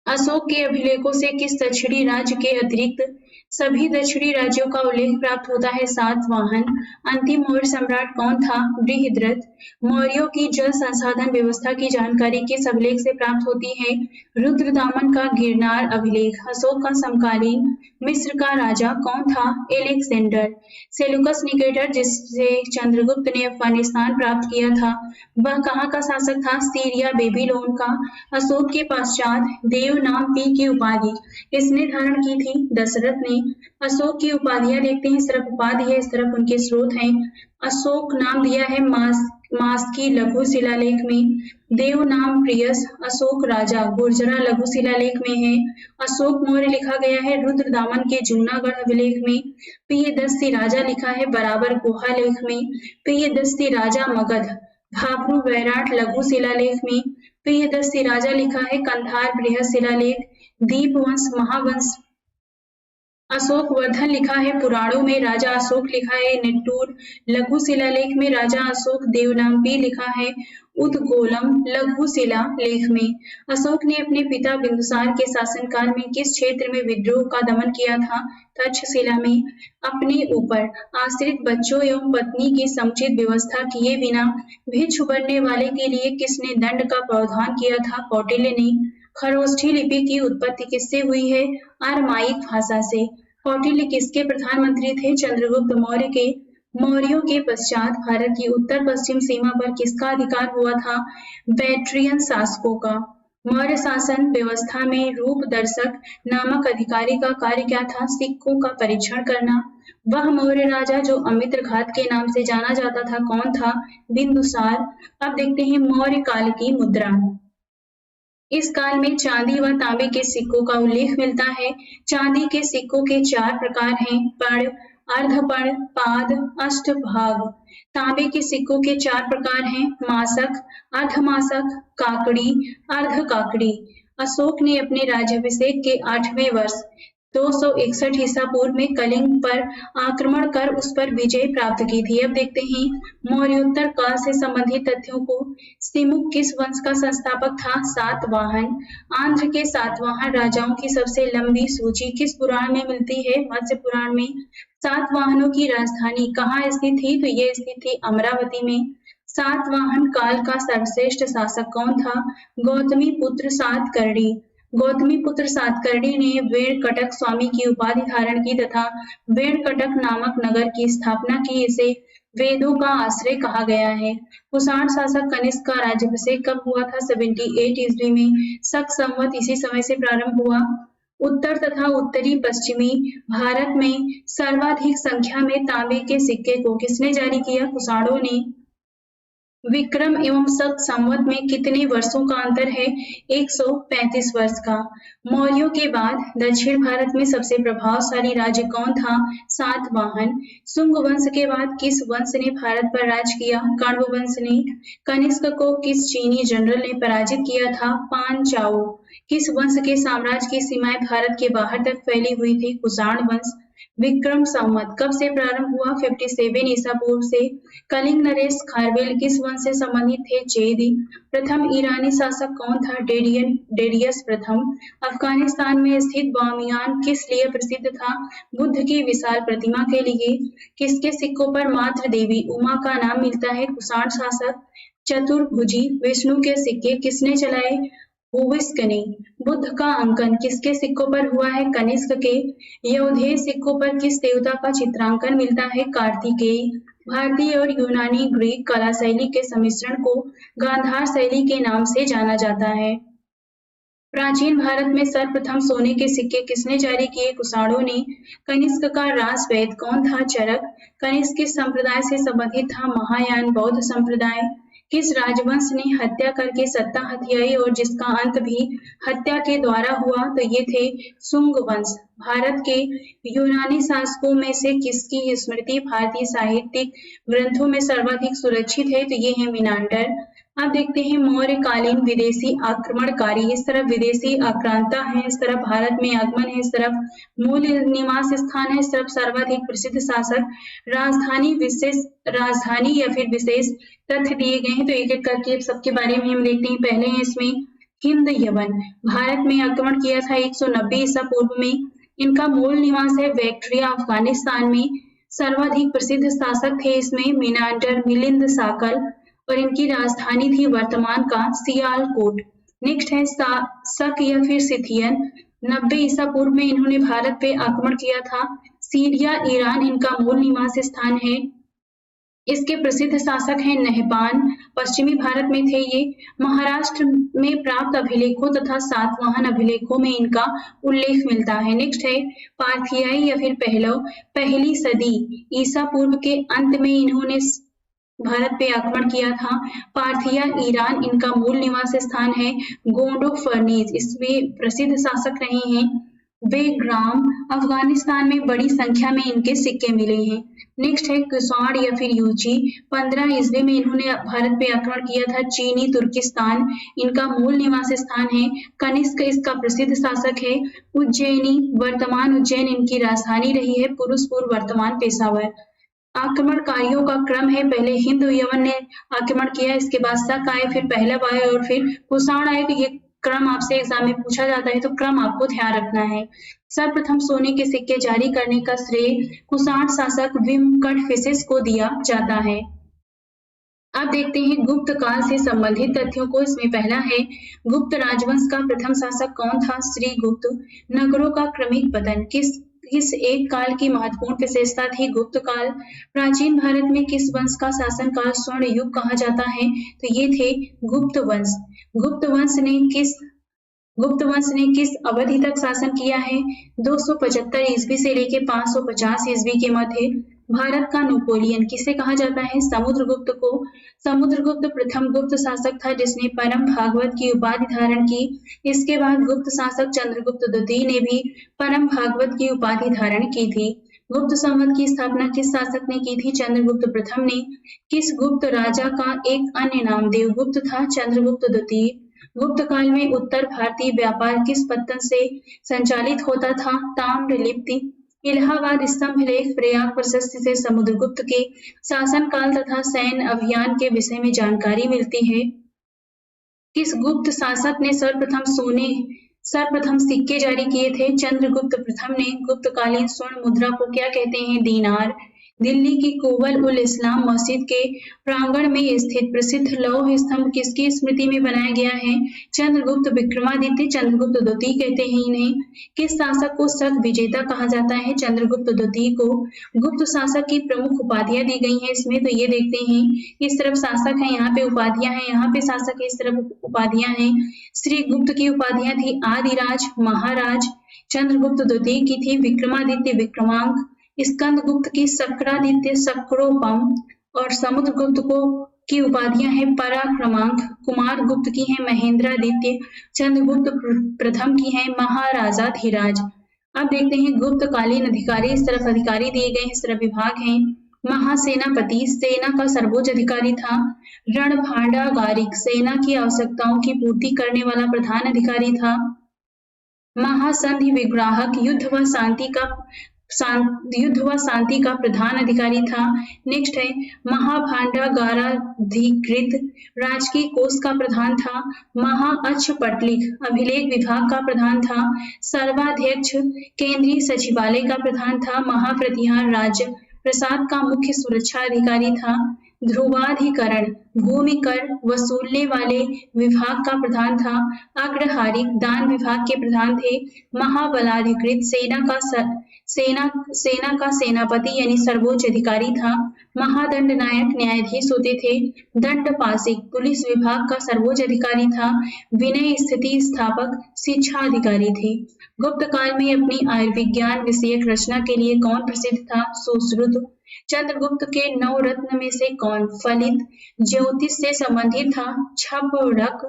अशोक के अभिलेखों से किस दक्षिणी राज्य के अतिरिक्त सभी दक्षिणी राज्यों का उल्लेख प्राप्त होता है? सातवाहन। अंतिम मौर्य सम्राट कौन था? बृहद्रथ। मौर्यों की जल संसाधन व्यवस्था की जानकारी किस अभिलेख से प्राप्त होती है? रुद्रदामन का गिरनार अभिलेख। अशोक का समकालीन मिस्र का राजा कौन था? एलेक्जेंडर। सेलुकस निकेटर, जिससे चंद्रगुप्त ने अफगानिस्तान प्राप्त किया था, वह कहाँ का शासक था? सीरिया बेबीलोन का। अशोक के पश्चात देव नाम पी की उपाधि इसने धारण की थी? दशरथ ने। अशोक की उपाधियां देखते हैं, इस तरफ उपाधि है, इस तरफ उनके स्रोत हैं। अशोक नाम दिया है मास की लघु शिलालेख में। देव नाम प्रियस अशोक राजा गुर्जरा लघु शिलालेख में है। अशोक मौर्य लिखा गया है रुद्रदामन के जूनागढ़ अभिलेख में। प्रियदस्ती राजा लिखा है बराबर गुहा लेख में। प्रियदस्ती राजा मगध भाभरू वैराट लघु शिलालेख में। प्रियदस्ती राजा लिखा है कंधार बृहद शिलालेख। दीपवंश महावंश अशोक वर्धन लिखा है पुराणों में। राजा अशोक लिखा है निट्टूर लघु शिलालेख में। राजा अशोक देवनाम्पी लिखा है उदगोलम लघु शिलालेख में। अशोक ने अपने पिता बिंदुसार के शासनकाल में किस क्षेत्र में विद्रोह का दमन किया था? तक्षशिला में। अपने ऊपर आश्रित बच्चों एवं पत्नी की समुचित व्यवस्था किए बिना भिक्षु बनने वाले के लिए किसने दंड का प्रावधान किया था? कौटिल्य ने। खरोष्ठी लिपि की उत्पत्ति किससे हुई है? अरमाइक भाषा से। कौटिल्य किसके प्रधानमंत्री थे? चंद्रगुप्त मौर्य के। मौर्यों के पश्चात भारत की उत्तर पश्चिम सीमा पर किसका अधिकार हुआ था? बैक्ट्रियन शासकों का। मौर्य शासन व्यवस्था में रूप दर्शक नामक अधिकारी का कार्य क्या था? सिक्कों का परीक्षण करना। वह मौर्य राजा जो अमित्रघात के नाम से जाना जाता था कौन था? बिंदुसार। अब देखते हैं मौर्य काल की मुद्रा। इस काल में चांदी व तांबे के सिक्कों का उल्लेख मिलता है। चांदी के सिक्कों के 4 प्रकार हैं। पर्ण, अर्धपर्ण, पाद, अष्टभाग। तांबे के सिक्कों के 4 प्रकार हैं, मासक, अर्धमासक, काकड़ी, अर्धकाकड़ी। अशोक ने अपने राज्याभिषेक के 8वें वर्ष 261 ईसा पूर्व में कलिंग पर आक्रमण कर उस पर विजय प्राप्त की थी। अब देखते हैं मौर्योत्तर काल से संबंधित तथ्यों को। सिमुक किस वंश का संस्थापक था? सातवाहन। आंध्र के सातवाहन राजाओं की सबसे लंबी सूची किस पुराण में मिलती है? मत्स्य पुराण में। सातवाहनों की राजधानी कहाँ स्थित थी? तो ये स्थित थी अमरावती में। सातवाहन काल का सर्वश्रेष्ठ शासक कौन था? गौतमी पुत्र सातकर्णी। गौतमी पुत्र सातकर्णी ने वेणकटक स्वामी की उपाधि धारण की तथा वेणकटक नामक नगर की स्थापना की। इसे वेदों का आश्रय कहा गया है। कुषाण शासक कनिष्क का राज्याभिषेक कब हुआ था? 78 ईस्वी में। शक संवत इसी समय से प्रारंभ हुआ। उत्तर तथा उत्तरी पश्चिमी भारत में सर्वाधिक संख्या में तांबे के सिक्के को किसने जारी किया? कुषाणों ने। विक्रम एवं शक संवत में कितने वर्षों का अंतर है? 135 वर्ष का। मौर्यों के बाद दक्षिण भारत में सबसे प्रभावशाली राज्य कौन था? सातवाहन। शुंग वंश के बाद किस वंश ने भारत पर राज किया? कण्व वंश ने। कनिष्क को किस चीनी जनरल ने पराजित किया था? पान चाओ। किस वंश के साम्राज्य की सीमाएं भारत के बाहर तक फैली हुई थी? कुषाण वंश। विक्रम संवत कब से प्रारंभ हुआ? 57 ईसा पूर्व से। कलिंग नरेश खारवेल किस वंश से संबंधित थे? चेदी। प्रथम ईरानी शासक कौन था? डेरियस प्रथम। अफगानिस्तान में स्थित बामियान किस लिए प्रसिद्ध था? बुद्ध की विशाल प्रतिमा के लिए। किसके सिक्कों पर मातृ देवी उमा का नाम मिलता है? कुषाण शासक। चतुर्भुजी विष्णु के सिक्के किसने चलाए? हुविस्क ने। बुद्ध का अंकन किसके सिक्कों पर हुआ है? कनिष्क के। यौधेय सिक्कों पर किस देवता का चित्रांकन मिलता है? कार्तिकेय। भारतीय और यूनानी ग्रीक कला शैली के सम्मिश्रण को गांधार शैली के नाम से जाना जाता है। प्राचीन भारत में सर्वप्रथम सोने के सिक्के किसने जारी किए? कुषाणों ने। कनिष्क का राजवैद्य कौन था? चरक। कनिष्क किस संप्रदाय से संबंधित था? महायान बौद्ध संप्रदाय। किस राजवंश ने हत्या करके सत्ता हथियाई और जिसका अंत भी हत्या के द्वारा हुआ? तो ये थे शुंग वंश। भारत के यूनानी शासकों में से किसकी स्मृति भारतीय साहित्यिक ग्रंथों में सर्वाधिक सुरक्षित है? तो ये है मीनांडर। अब देखते हैं मौर्यकालीन विदेशी आक्रमणकारी। इस तरफ विदेशी आक्रांता है, इस तरफ भारत में आगमन है, इस तरफ मूल निवास स्थान है, इस तरफ सर्वाधिक प्रसिद्ध शासक। राजधानी या फिर विशेष तथ्य दिए गए हैं, तो एक एक करके सबके बारे में हम देखते हैं। पहले है इसमें हिंद यवन। भारत में आक्रमण किया था 190 ईसा पूर्व में। इनका मूल निवास है बैक्ट्रिया अफगानिस्तान में। सर्वाधिक प्रसिद्ध शासक थे इसमें मीनांडर, मिलिंद साकल, और इनकी राजधानी थी वर्तमान का सियालकोट। नेक्स्ट है शक या फिर सिथियन। 90 ईसा पूर्व में इन्होंने भारत पे आक्रमण किया था। सीरिया ईरान इनका मूल निवास स्थान है। इसके प्रसिद्ध शासक हैं नहपान। पश्चिमी भारत में थे ये। महाराष्ट्र में प्राप्त अभिलेखों तथा सातवाहन अभिलेखों में इनका उल्लेख मिलता है। नेक्स्ट है पार्थियाई या फिर पहलव। पहली सदी ईसा पूर्व के अंत में इन्होंने भारत पे आक्रमण किया था। पार्थिया ईरान इनका मूल निवास स्थान है। गोंडो फर्नीज इसमें प्रसिद्ध शासक रहे हैं। बेग्राम अफगानिस्तान में बड़ी संख्या में इनके सिक्के मिले हैं। नेक्स्ट है कुषाण या फिर यूची। 15 ईस्वी में इन्होंने भारत पे आक्रमण किया था। चीनी तुर्किस्तान इनका मूल निवास स्थान है। कनिष्क इसका प्रसिद्ध शासक है। उज्जैनी वर्तमान उज्जैन इनकी राजधानी रही है। पुरुषपुर वर्तमान पेशावर। आक्रमणकारियों का क्रम है, पहले हिंद यवन ने आक्रमण किया, इसके बाद शक आए, फिर पहलव आए और फिर कुषाण आए। तो ये क्रम आपसे एग्जाम में पूछा जाता है, तो क्रम आपको ध्यान रखना है। सर्वप्रथम सोने के सिक्के जारी करने का श्रेय कुषाण शासक विमकटफिसिस को दिया जाता है। अब देखते हैं गुप्त काल से संबंधित तथ्यों को। इसमें पहला है गुप्त राजवंश का प्रथम शासक कौन था? श्रीगुप्त। नगरों का क्रमिक पतन किस एक काल की महत्वपूर्ण विशेषता थी? गुप्त काल। प्राचीन भारत में किस वंश का शासन काल स्वर्ण युग कहा जाता है? तो ये थे गुप्त वंश। गुप्त वंश ने किस अवधि तक शासन किया है? 275 ईस्वी से लेकर 550 ईस्वी के मध्य। भारत का नेपोलियन किसे कहा जाता है? समुद्रगुप्त को। समुद्रगुप्त प्रथम गुप्त शासक था जिसने परम भागवत की उपाधि धारण की। इसके बाद गुप्त शासक चंद्रगुप्त द्वितीय ने भी परम भागवत की उपाधि धारण की थी। गुप्त संवत की स्थापना किस शासक ने की थी? चंद्रगुप्त प्रथम ने। किस गुप्त राजा का एक अन्य नाम देवगुप्त था? चंद्रगुप्त द्वितीय। गुप्त काल में उत्तर भारतीय व्यापार किस पत्तन से संचालित होता था? ताम्रलिप्ति। इलाहाबाद स्तंभ लेख प्रयाग प्रशस्ति से समुद्रगुप्त के शासनकाल तथा सैन्य अभियान के विषय में जानकारी मिलती है। किस गुप्त शासक ने सर्वप्रथम सिक्के जारी किए थे? चंद्रगुप्त प्रथम ने। गुप्तकालीन स्वर्ण मुद्रा को क्या कहते हैं? दीनार। दिल्ली की कुबल उल इस्लाम मस्जिद के प्रांगण में स्थित प्रसिद्ध लौह स्तंभ किसकी स्मृति में बनाया गया है? चंद्रगुप्त विक्रमादित्य। चंद्रगुप्त द्वितीय कहते हैं इन्हें। किस शासक को शक विजेता कहा जाता है? चंद्रगुप्त द्वितीय को। गुप्त शासक की प्रमुख उपाधियां दी गई हैं इसमें, तो ये देखते हैं। इस तरफ शासक है, यहाँ पे उपाधियां हैं, यहाँ पे शासक है, इस तरफ उपाधियां हैं। श्री गुप्त की उपाधियां थी आदिराज, महाराज। चंद्रगुप्त द्वितीय की थी विक्रमादित्य, विक्रमांक। स्कंदगुप्त की शक्रादित्य, शक्रोपम। और समुद्रगुप्त को की उपाधियां हैं पराक्रमांक। कुमार गुप्त की है महेंद्रादित्य। चंद्रगुप्त प्रथम की है महाराजाधिराज। अब देखते हैं गुप्तकालीन अधिकारी। इस तरफ अधिकारी दिए गए हैं, इस तरफ विभाग हैं। महासेनापति सेना का सर्वोच्च अधिकारी था। रणभांडागारिक सेना की आवश्यकताओं की पूर्ति करने वाला प्रधान अधिकारी था। महासंधि विग्राहक युद्ध व शांति का प्रधान अधिकारी था। नेक्स्ट है महाभांडागाराधिकृत राजकीय कोष का प्रधान था। महाअक्षपटलिक अभिलेख विभाग का प्रधान था। सर्वाध्यक्ष केंद्रीय सचिवालय का प्रधान था। महाप्रतिहार राज्य प्रसाद का मुख्य सुरक्षा अधिकारी था। ध्रुवाधिकरण भूमि कर वसूलने वाले विभाग का प्रधान था। अग्रहारिक दान विभाग के प्रधान थे। महाबलाधिकृत सेना का सेनापति यानी सर्वोच्च अधिकारी था। महादंड नायक न्यायाधीश होते थे। दंडपासिक पुलिस विभाग का सर्वोच्च अधिकारी था। विनय स्थिति स्थापक शिक्षा अधिकारी थे। गुप्त काल में अपनी आयुर्विज्ञान विषयक रचना के लिए कौन प्रसिद्ध था? सुश्रुत। चंद्रगुप्त के 9 रत्न में से कौन फलित ज्योतिष से संबंधित था? छपड़क।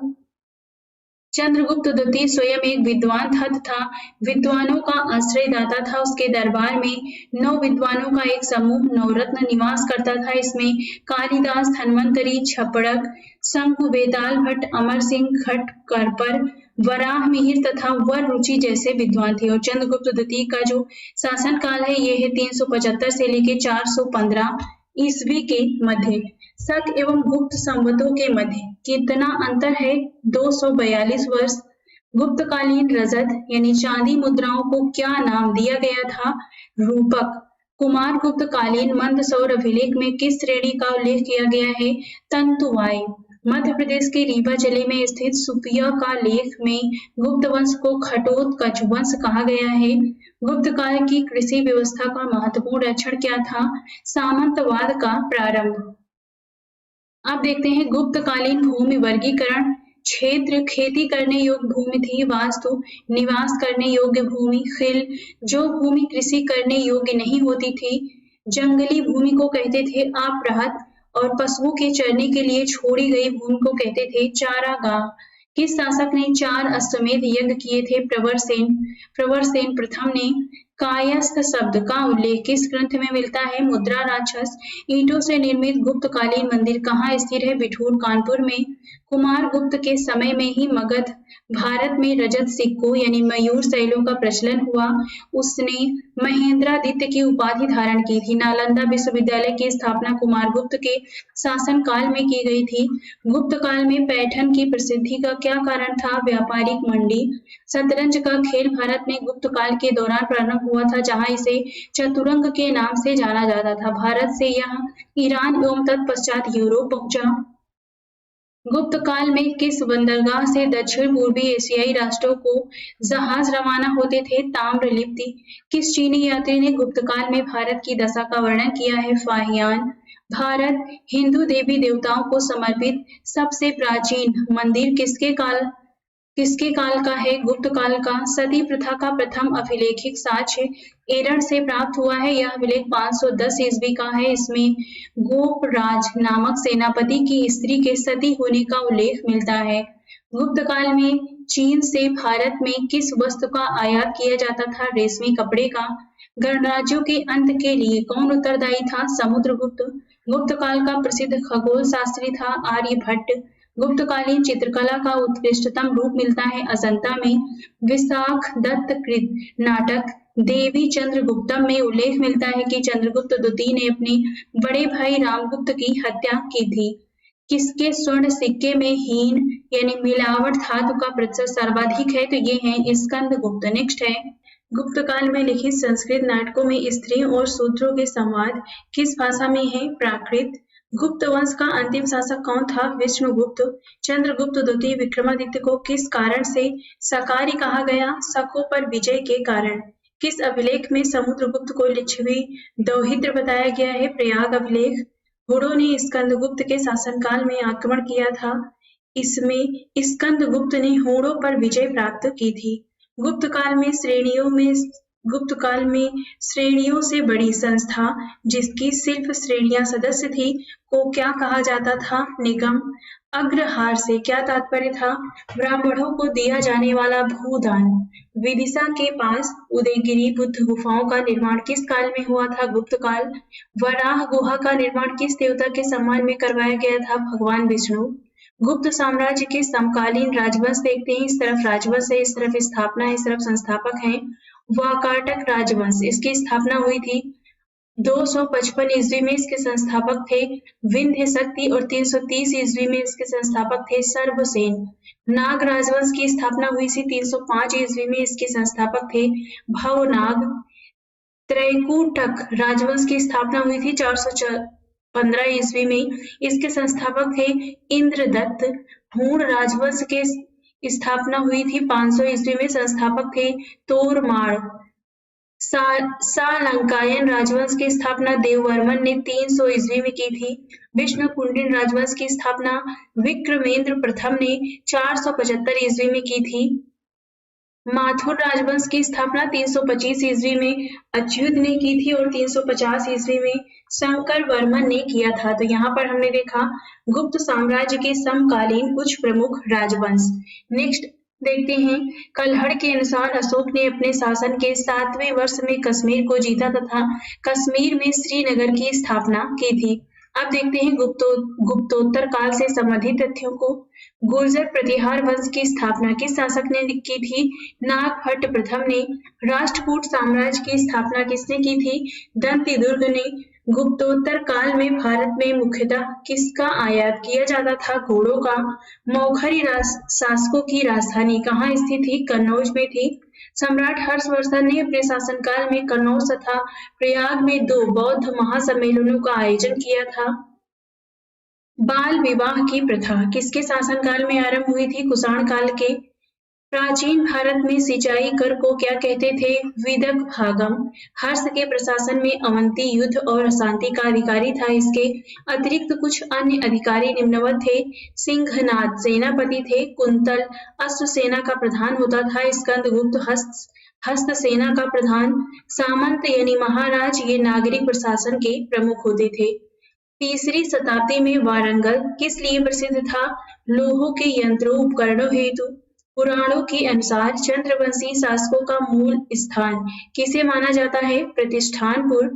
चंद्रगुप्त द्वितीय स्वयं एक विद्वान था तथा विद्वानों का आश्रयदाता था। उसके दरबार में 9 विद्वानों का एक समूह नवरत्न निवास करता था। इसमें कालिदास, धन्वंतरी, छपड़क, शंकु, बेताल भट्ट, अमर सिंह, खटकरपर, वराह मिहिर तथा वर रुचि जैसे विद्वान थे। और चंद्रगुप्त द्वितीय का जो शासन काल है ये है 375 से लेकर 415 ईस्वी के मध्य। शक एवं गुप्त संवतों के मध्य कितना अंतर है? 242 वर्ष। गुप्तकालीन रजत यानी चांदी मुद्राओं को क्या नाम दिया गया था? रूपक। कुमार गुप्त कालीन मंदसौर अभिलेख में किस श्रेणी का उल्लेख किया गया है? तंतुवाय। मध्य प्रदेश के रीवा जिले में स्थित सुपिया का लेख में गुप्त वंश को घटोत्कच वंश कहा गया है। गुप्त काल की कृषि व्यवस्था का महत्वपूर्ण लक्षण क्या था? सामंतवाद का प्रारंभ। अब देखते हैं गुप्तकालीन भूमि वर्गीकरण। क्षेत्र खेती करने योग्य भूमि थी। वास्तु निवास करने योग्य भूमि। खिल जो भूमि कृषि करने योग्य नहीं होती थी। जंगली भूमि को कहते थे अपरहत और पशुओं के चरने के लिए छोड़ी गई भूमि को कहते थे चारागाह। किस शासक ने 4 अश्वमेध यज्ञ किए थे? प्रवरसेन प्रथम ने। कायस्थ शब्द का उल्लेख किस ग्रंथ में मिलता है? मुद्रा राक्षस। ईंटों से निर्मित गुप्तकालीन मंदिर कहाँ स्थिर है? बिठूर, कानपुर में। कुमार गुप्त के समय में ही मगध भारत में रजत सिक्कों यानी मयूर शैलों का प्रचलन हुआ। उसने महेंद्रादित्य की उपाधि धारण की थी। नालंदा विश्वविद्यालय की स्थापना कुमार गुप्त के शासन काल में की गई थी। गुप्त काल में पैठन की प्रसिद्धि का क्या कारण था? व्यापारिक मंडी। शतरंज का खेल भारत में गुप्त काल के दौरान प्रारंभ हुआ था, जहां इसे चतुरंग के नाम से जाना जाता था। भारत से यह ईरान एवं तत्पश्चात यूरोप पहुंचा। गुप्त काल में किस बंदरगाह से दक्षिण पूर्वी एशियाई राष्ट्रों को जहाज रवाना होते थे? ताम्रलिप्ति। किस चीनी यात्री ने गुप्त काल में भारत की दशा का वर्णन किया है? फाहियान। भारत हिंदू देवी देवताओं को समर्पित सबसे प्राचीन मंदिर किसके काल का है? गुप्त काल का। सती प्रथा का प्रथम अभिलेखिक साक्ष्य एरठ से प्राप्त हुआ है। यह अभिलेख 510 ईस्वी का है। इसमें गोपराज नामक सेनापति की स्त्री के सती होने का उल्लेख मिलता है। गुप्त काल में चीन से भारत में किस वस्तु का आयात किया जाता था? रेशमी कपड़े का। गणराज्यों के अंत के लिए कौन उत्तरदायी था? समुद्रगुप्त। गुप्त काल का प्रसिद्ध खगोल शास्त्री था आर्यभट्ट। गुप्तकालीन चित्रकला का उत्कृष्टतम रूप मिलता है अजंता में। विशाख दत्त कृत नाटक देवी चंद्रगुप्तम में उल्लेख मिलता है कि चंद्रगुप्त द्वितीय ने अपने बड़े भाई रामगुप्त की हत्या की थी। किसके स्वर्ण सिक्के में हीन यानी मिलावट धातु का प्रतिशत सर्वाधिक है? तो ये है स्कंदगुप्त। नेक्स्ट है, गुप्त काल में लिखित संस्कृत नाटकों में स्त्रियों और शूद्रों के संवाद किस भाषा में है? प्राकृत। गुप्त वंश का अंतिम शासक कौन था? विष्णुगुप्त। चंद्रगुप्त द्वितीय विक्रमादित्य को किस कारण से सकारी कहा गया? शकों पर विजय के कारण। किस अभिलेख में समुद्रगुप्त को लिच्छवी दौहित्र बताया गया है? प्रयाग अभिलेख। हुड़ों ने स्कंदगुप्त के शासनकाल में आक्रमण किया था। इसमें स्कंदगुप्त ने हुड़ों पर विजय प्राप्त की थी। गुप्त काल में श्रेणियों से बड़ी संस्था जिसकी शिल्प श्रेणियां सदस्य थी को क्या कहा जाता था? निगम। अग्रहार से क्या तात्पर्य था? ब्राह्मणों को दिया जाने वाला भूदान। विदिशा के पास उदयगिरी बुद्ध गुफाओं का निर्माण किस काल में हुआ था? गुप्त काल। वराह गुहा का निर्माण किस देवता के सम्मान में करवाया गया था? भगवान विष्णु। गुप्त साम्राज्य के समकालीन राजवंश देखते हैं। इस तरफ राजवंश है, इस तरफ स्थापना है, इस तरफ संस्थापक हैं। वाकाटक राजवंश, इसकी स्थापना हुई थी 255 ईस्वी में, इसके संस्थापक थे विंध्य शक्ति, और 330 ईस्वी में इसके संस्थापक थे सर्वसेन। नाग राजवंश की स्थापना हुई थी 305 ईस्वी में, इसके संस्थापक थे भवनाग। त्रैकूटक राजवंश की स्थापना हुई थी 415 ईस्वी में, इसके संस्थापक थे इंद्रदत्त। हूण राजवंश के स्थापना हुई थी 500 ईस्वी में, संस्थापक थे तोरमाड़। सालंकायन राजवंश की स्थापना देववर्मन ने 300 ईस्वी में की थी। विष्णुकुंडिन राजवंश की स्थापना विक्रमेंद्र प्रथम ने 475 ईस्वी में की थी। माथुर राजवंश की स्थापना 325 ईस्वी में अच्युत ने की थी और 350 ईस्वी में शंकर वर्मन ने किया था। तो यहाँ पर हमने देखा गुप्त साम्राज्य के समकालीन कुछ प्रमुख राजवंश। नेक्स्ट देखते हैं, कल्हड़ के अनुसार अशोक ने अपने शासन के 7वें वर्ष में कश्मीर को जीता तथा कश्मीर में श्रीनगर की स्थापना की थी। अब देखते हैं गुप्तोत्तर काल से संबंधित तथ्यों को। गुर्जर प्रतिहार वंश की स्थापना किस शासक ने की थी? नागभट्ट प्रथम ने। राष्ट्रकूट साम्राज्य की स्थापना किसने की थी? दंतिदुर्ग ने। गुप्तोत्तर काल में भारत में मुख्यतः किसका आयात किया जाता था? घोड़ों का। मौखरी शासकों की राजधानी कहाँ स्थित थी? कन्नौज में थी। सम्राट हर्षवर्धन ने अपने शासनकाल में कन्नौज तथा प्रयाग में 2 बौद्ध महासम्मेलनों का आयोजन किया था। बाल विवाह की प्रथा किसके शासनकाल में आरंभ हुई थी? कुषाण काल के। प्राचीन भारत में सिंचाई कर को क्या कहते थे? विदक भागम। हर्ष के प्रशासन में अवंती युद्ध और अशांति का अधिकारी था। इसके अतिरिक्त कुछ अन्य अधिकारी निम्नवत थे। सिंहनाद सेनापति थे। कुंतल अश्व सेना का प्रधान होता था। स्कंदगुप्त हस्त सेना का प्रधान। सामंत यानी महाराज ये नागरिक प्रशासन के प्रमुख होते थे। 3री शताब्दी में वारंगल किस लिए प्रसिद्ध था? लोहों के यंत्रों उपकरणों हेतु। पुराणों के अनुसार चंद्रवंशी शासकों का मूल स्थान किसे माना जाता है? प्रतिष्ठानपुर।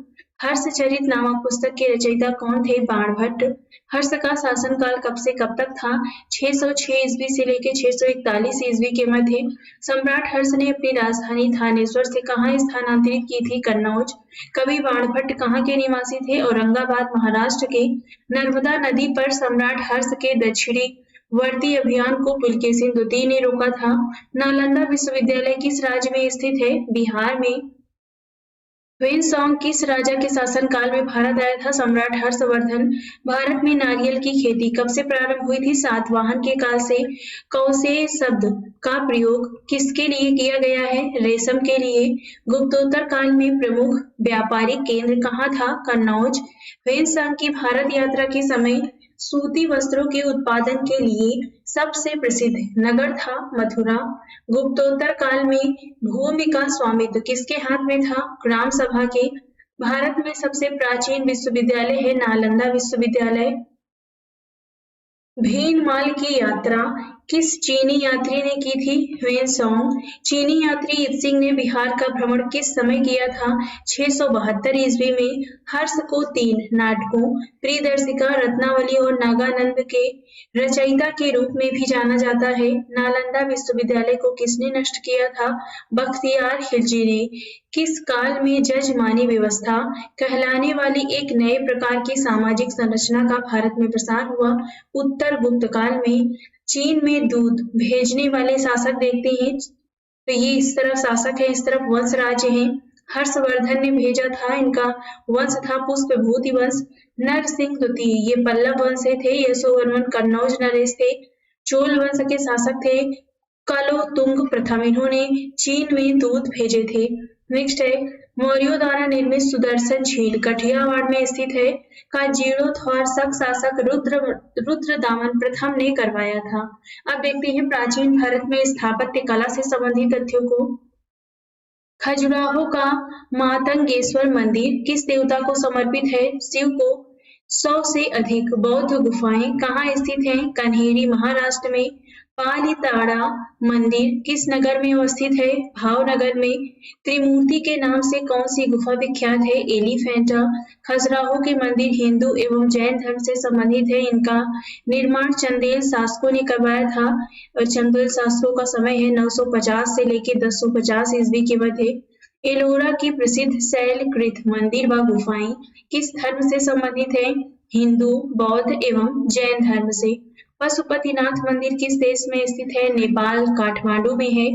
हर्षचरित नामक पुस्तक के रचयिता कौन थे? बाणभट्ट। हर्ष का शासनकाल कब से कब तक था? 606 ईस्वी से लेकर 641 ईस्वी के मध्य। सम्राट हर्ष ने अपनी राजधानी थानेश्वर से कहाँ स्थानांतरित की थी? कन्नौज। कवि बाणभट्ट कहाँ के निवासी थे? औरंगाबाद महाराष्ट्र के। नर्मदा नदी पर सम्राट हर्ष के दक्षिणी वर्ती अभियान को पुलकेशिन द्वितीय ने रोका था। नालंदा विश्वविद्यालय किस राज्य में स्थित है? बिहार में। ह्वेनसांग किस राजा के शासनकाल में भारत आया था? सम्राट हर्षवर्धन। भारत में नारियल की खेती कब से प्रारंभ हुई थी? सातवाहन के काल से। कौशेय शब्द का प्रयोग किसके लिए किया गया है? रेशम के लिए। गुप्तोत्तर काल में प्रमुख व्यापारिक केंद्र कहाँ था? कन्नौज। ह्वेनसांग की भारत यात्रा के समय सूती वस्त्रों के उत्पादन के लिए सबसे प्रसिद्ध नगर था मथुरा। गुप्तोत्तर काल में भूमि का स्वामित्व किसके हाथ में था? ग्राम सभा के। भारत में सबसे प्राचीन विश्वविद्यालय है नालंदा विश्वविद्यालय। भीनमाल की यात्रा किस चीनी यात्री ने की थी? ह्वेनसांग। चीनी यात्री इत्सिंग ने बिहार का भ्रमण किस समय किया था? 672 ईस्वी में। हर्ष को 3 नाटकों प्रियदर्शिका, रत्नावली और नागानंद के रचयिता के रूप में भी जाना जाता है। नालंदा विश्वविद्यालय को किसने नष्ट किया था? बख्तियार खिलजी ने। किस काल में जजमानी व्यवस्था कहलाने वाली एक नए प्रकार की सामाजिक संरचना का भारत में प्रसार हुआ? उत्तर गुप्त काल में। चीन में दूध भेजने वाले शासक देखते हैं तो ये इस तरफ शासक है, इस तरफ वंश राज्य है। हर्षवर्धन ने भेजा था, इनका वंश था पुष्पभूति वंश। नरसिंह द्वितीय ये पल्लव वंश से थे। यशोवर्मन कन्नौज नरेश थे। चोल वंश के शासक थे कुलोत्तुंग प्रथम, इन्होंने चीन में दूध भेजे थे। नेक्स्ट है मौर्यों द्वारा निर्मित सुदर्शन झील कठियावाड़ में स्थित है का जीर्णोद्धार शक शासक रुद्रदामन प्रथम ने करवाया था। अब देखते हैं प्राचीन भारत में स्थापत्य कला से संबंधित तथ्यों को। खजुराहो का मातंगेश्वर मंदिर किस देवता को समर्पित है? शिव को। 100 से अधिक बौद्ध गुफाएं कहाँ स्थित हैं? कन्हेरी महाराष्ट्र में। पालीताड़ा मंदिर किस नगर में अवस्थित है? भावनगर में। त्रिमूर्ति के नाम से कौन सी गुफा विख्यात है? एलिफेंटा। खजुराहो के मंदिर हिंदू एवं जैन धर्म से संबंधित है। इनका निर्माण चंदेल शासकों ने करवाया था और चंदेल शासकों का समय है 950 से लेकर 1050 ईस्वी के मध्य। एलोरा की प्रसिद्ध शैलकृत मंदिर व गुफाएं किस धर्म से संबंधित है? हिंदू, बौद्ध एवं जैन धर्म से। पशुपतिनाथ मंदिर किस देश में स्थित है? नेपाल, काठमांडू में है।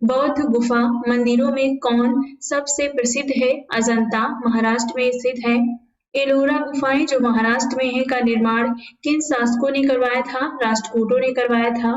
बौद्ध गुफा मंदिरों में कौन सबसे प्रसिद्ध है? अजंता, महाराष्ट्र में स्थित है। एलोरा गुफाएं जो महाराष्ट्र में है का निर्माण किन शासकों ने करवाया था? राष्ट्रकूटों ने करवाया था।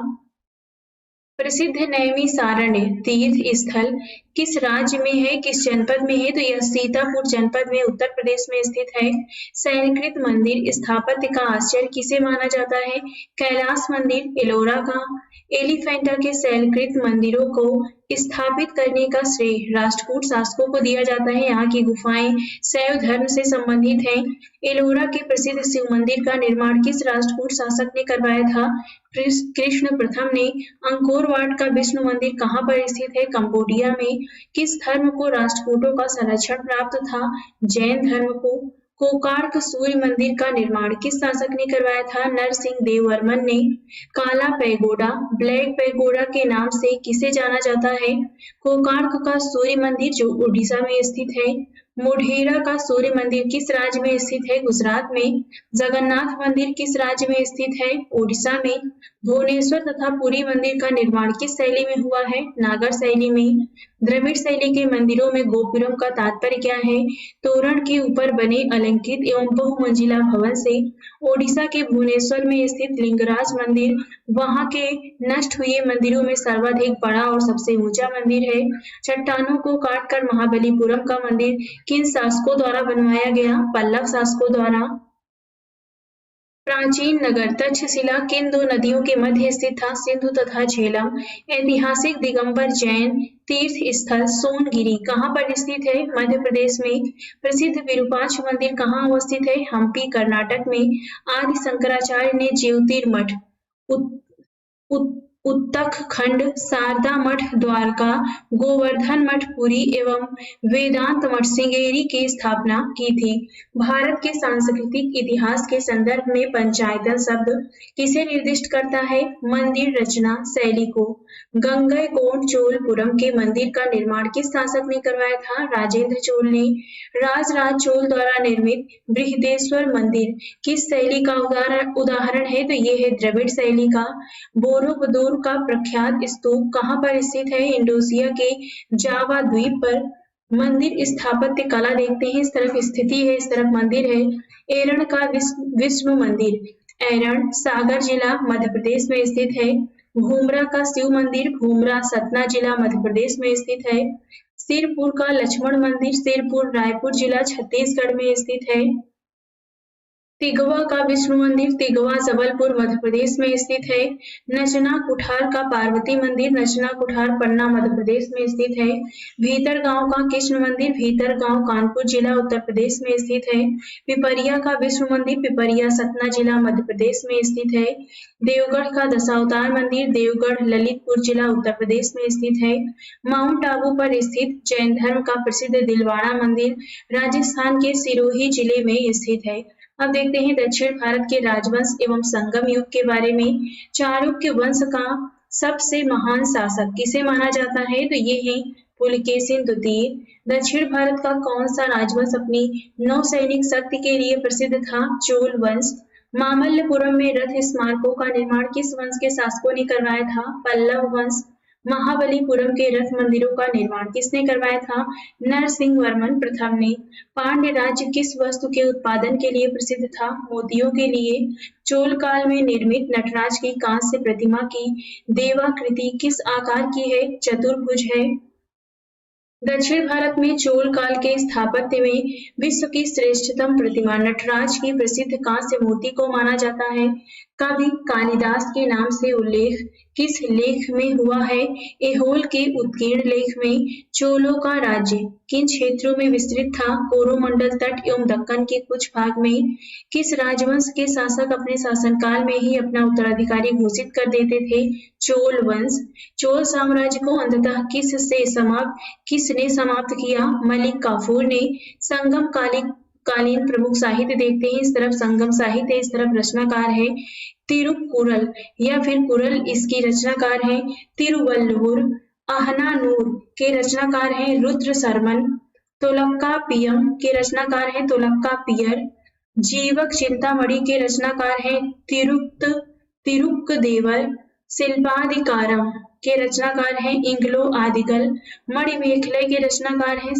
प्रसिद्ध नैमिषारण्य तीर्थ स्थल किस राज्य में है, किस जनपद में है? तो यह सीतापुर जनपद में उत्तर प्रदेश में स्थित है। शैलकृत मंदिर स्थापत्य का आश्चर्य किसे माना जाता है? कैलाश मंदिर एलोरा का। एलिफेंटा के शैलकृत मंदिरों को स्थापित करने का श्रेय राष्ट्रकूट शासकों को दिया जाता है। यहाँ की गुफाएं शैव धर्म से संबंधित हैं। एलोरा के प्रसिद्ध शिव मंदिर का निर्माण किस राष्ट्रकूट शासक ने करवाया था? कृष्ण प्रथम ने। अंकोर वाट का विष्णु मंदिर कहाँ पर स्थित है? कंबोडिया में। किस धर्म को राष्ट्रकूटों का संरक्षण प्राप्त था? जैन धर्म को। कोणार्क सूर्य मंदिर का निर्माण किस शासक ने करवाया था? नरसिंह देव वर्मन ने। काला पैगोडा ब्लैक पैगोडा के नाम से किसे जाना जाता है? कोणार्क का सूर्य मंदिर जो उड़ीसा में स्थित है। मोढेरा का सूर्य मंदिर किस राज्य में स्थित है? गुजरात में। जगन्नाथ मंदिर किस राज्य में स्थित है? ओडिशा में। भुवनेश्वर तथा पुरी मंदिर का निर्माण किस शैली में हुआ है? नागर शैली में। द्रविड़ शैली के मंदिरों में गोपुरम का तात्पर्य क्या है? तोरण के ऊपर बने अलंकृत एवं बहुमंजिला भवन से। ओडिशा के भुवनेश्वर में स्थित लिंगराज मंदिर वहां के नष्ट हुए मंदिरों में सर्वाधिक बड़ा और सबसे ऊंचा मंदिर है। चट्टानों को काटकर महाबलीपुरम का मंदिर किन शासकों द्वारा बनवाया गया? पल्लव शासकों द्वारा। प्राचीन नगर तक्षशिला किन दो नदियों के मध्य स्थित था? सिंधु तथा झेलम। ऐतिहासिक दिगंबर जैन तीर्थ स्थल सोनगिरी कहाँ पर स्थित है? मध्य प्रदेश में। प्रसिद्ध विरूपाक्ष मंदिर कहाँ अवस्थित है? हम्पी, कर्नाटक में। आदि शंकराचार्य ने ज्योतिर्मठ, उत्तक खंड, शारदा मठ द्वारका, गोवर्धन मठ पुरी एवं वेदांत मठ श्रृंगेरी की स्थापना की थी। भारत के सांस्कृतिक इतिहास के संदर्भ में पंचायतन शब्द किसे निर्दिष्ट करता है? मंदिर रचना शैली को। गंगईकोंड चोलपुरम के मंदिर का निर्माण किस शासक ने करवाया था? राजेंद्र चोल ने। राजराज चोल द्वारा निर्मित बृहदेश्वर मंदिर किस शैली का उदाहरण है? तो ये है द्रविड़ शैली का। बोरोबुदुर का प्रख्यात स्तूप कहाँ पर स्थित है? इंडोनेशिया के जावा द्वीप पर। मंदिर स्थापत्य कला देखते हैं, इस तरफ स्थिति है, इस तरफ मंदिर है। एरण का विष्णु मंदिर एरण सागर जिला मध्य प्रदेश में स्थित है। भूमरा का शिव मंदिर भूमरा सतना जिला मध्य प्रदेश में स्थित है। सिरपुर का लक्ष्मण मंदिर सिरपुर रायपुर जिला छत्तीसगढ़ में स्थित है। तिगवा का विष्णु मंदिर तिगवा जबलपुर मध्य प्रदेश में स्थित है। नचना कुठार का पार्वती मंदिर नचना कुठार पन्ना मध्य प्रदेश में स्थित है। भीतरगांव का कृष्ण मंदिर भीतरगांव कानपुर जिला उत्तर प्रदेश में स्थित है। पिपरिया का विष्णु मंदिर पिपरिया सतना जिला मध्य प्रदेश में स्थित है। देवगढ़ का दशावतार मंदिर देवगढ़ ललितपुर जिला उत्तर प्रदेश में स्थित है। माउंट आबू पर स्थित जैन धर्म का प्रसिद्ध दिलवाड़ा मंदिर राजस्थान के सिरोही जिले में स्थित है। अब देखते हैं दक्षिण भारत के राजवंश एवं संगम युग के बारे में। चालुक्य वंश का सबसे महान शासक किसे माना जाता है? तो ये है पुलकेशिन द्वितीय। दक्षिण भारत का कौन सा राजवंश अपनी नौसैनिक शक्ति के लिए प्रसिद्ध था? चोल वंश। मामल्लपुरम में रथ स्मारकों का निर्माण किस वंश के शासकों ने करवाया था? पल्लव वंश। महाबलीपुरम के रथ मंदिरों का निर्माण किसने करवाया था? नरसिंह वर्मन प्रथम ने। पांड्य राज्य किस वस्तु के उत्पादन के लिए प्रसिद्ध था? मोतियों के लिए। चोल काल में निर्मित नटराज की कांस्य प्रतिमा की देवाकृति किस आकार की है? चतुर्भुज है। दक्षिण भारत में चोल काल के स्थापत्य में विश्व की श्रेष्ठतम प्रतिमा नटराज की प्रसिद्ध कांस्य मूर्ति को माना जाता है। कवि कालिदास के नाम से उल्लेख किस लेख में हुआ है? ऐहोल के उत्कीर्ण लेख में। चोलों का राज्य किन क्षेत्रों में विस्तृत था? कोरोमंडल तट एवं दक्कन के कुछ भाग में। किस राजवंश के शासक अपने शासनकाल में ही अपना उत्तराधिकारी घोषित कर देते थे? चोल वंश। चोल साम्राज्य को अंततः किसने समाप्त किया? मलिक काफूर ने। संगम कालीन प्रमुख साहित्य देखते हैं। इस तरफ संगम साहित्य इस तरफ रचनाकार है तिरुकुरल या फिर कुरल इसकी रचनाकार है तिरुवल्लुवर। आहनानूर के रचनाकार हैं रुद्र शर्मन। तोलक्कापियम के रचनाकार हैं तोलक्कापियर। जीवक चिंतामणि के रचनाकार हैं तिरुक्कदेवर। शिल्पाधिकारम के रचनाकार हैं इंगलो आदिगल। मणिमेखले के रचनाकार हैं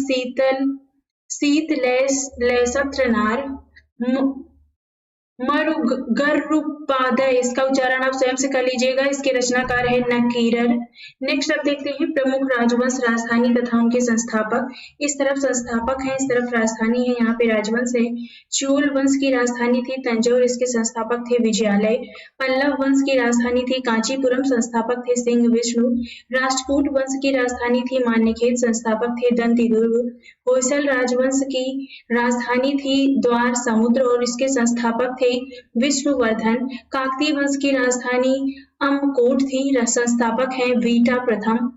शीतलैसत्रनार। मरुगरुपादय इसका उच्चारण आप स्वयं से कर लीजिएगा। इसके रचनाकार है नकीरर। नेक्स्ट आप देखते हैं प्रमुख राजवंश राजधानी तथा उनके संस्थापक। इस तरफ संस्थापक है इस तरफ राजधानी है। यहाँ पे राजवंश है। चोल वंश की राजधानी थी तंजौर इसके संस्थापक थे विजयालय। पल्लव वंश की राजधानी थी कांचीपुरम संस्थापक थे सिंह विष्णु। राष्ट्रकूट वंश की राजधानी थी मान्यखेत संस्थापक थे दंतिदुर्ग। होयसल राजवंश की राजधानी थी द्वार समुद्र और इसके संस्थापक थे विष्णुवर्धन। काकतीय वंश की राजधानी अमकोट थी। संस्थापक हैं वीटा प्रथम।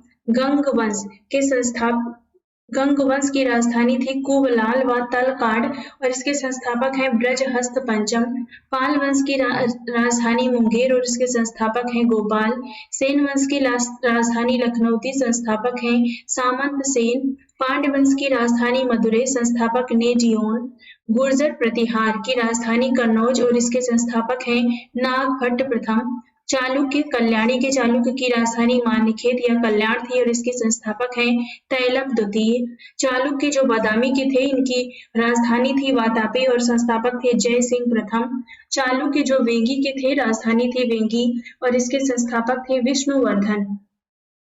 गंग वंश की राजधानी थी कुबलाल व तलकाड और इसके संस्थापक हैं ब्रजहस्त पंचम। पाल वंश की राजधानी मुंगेर और इसके संस्थापक हैं गोपाल। सेन वंश की राजधानी लखनऊती संस्थापक हैं सामंत सेन। पांड्य वंश की राजधानी मदुरै संस्थापक नेजियोन। गुर्जर प्रतिहार की राजधानी कन्नौज और इसके संस्थापक हैं नागभट्ट प्रथम। कल्याणी के चालुक्य की राजधानी मान्यखेत या कल्याण थी और इसके संस्थापक हैं तैलप द्वितीय। चालुक्य जो बादामी के थे इनकी राजधानी थी वातापी और संस्थापक थे जय सिंह प्रथम। चालुक्य जो वेंगी के थे राजधानी थी वेंगी और इसके संस्थापक थे विष्णुवर्धन।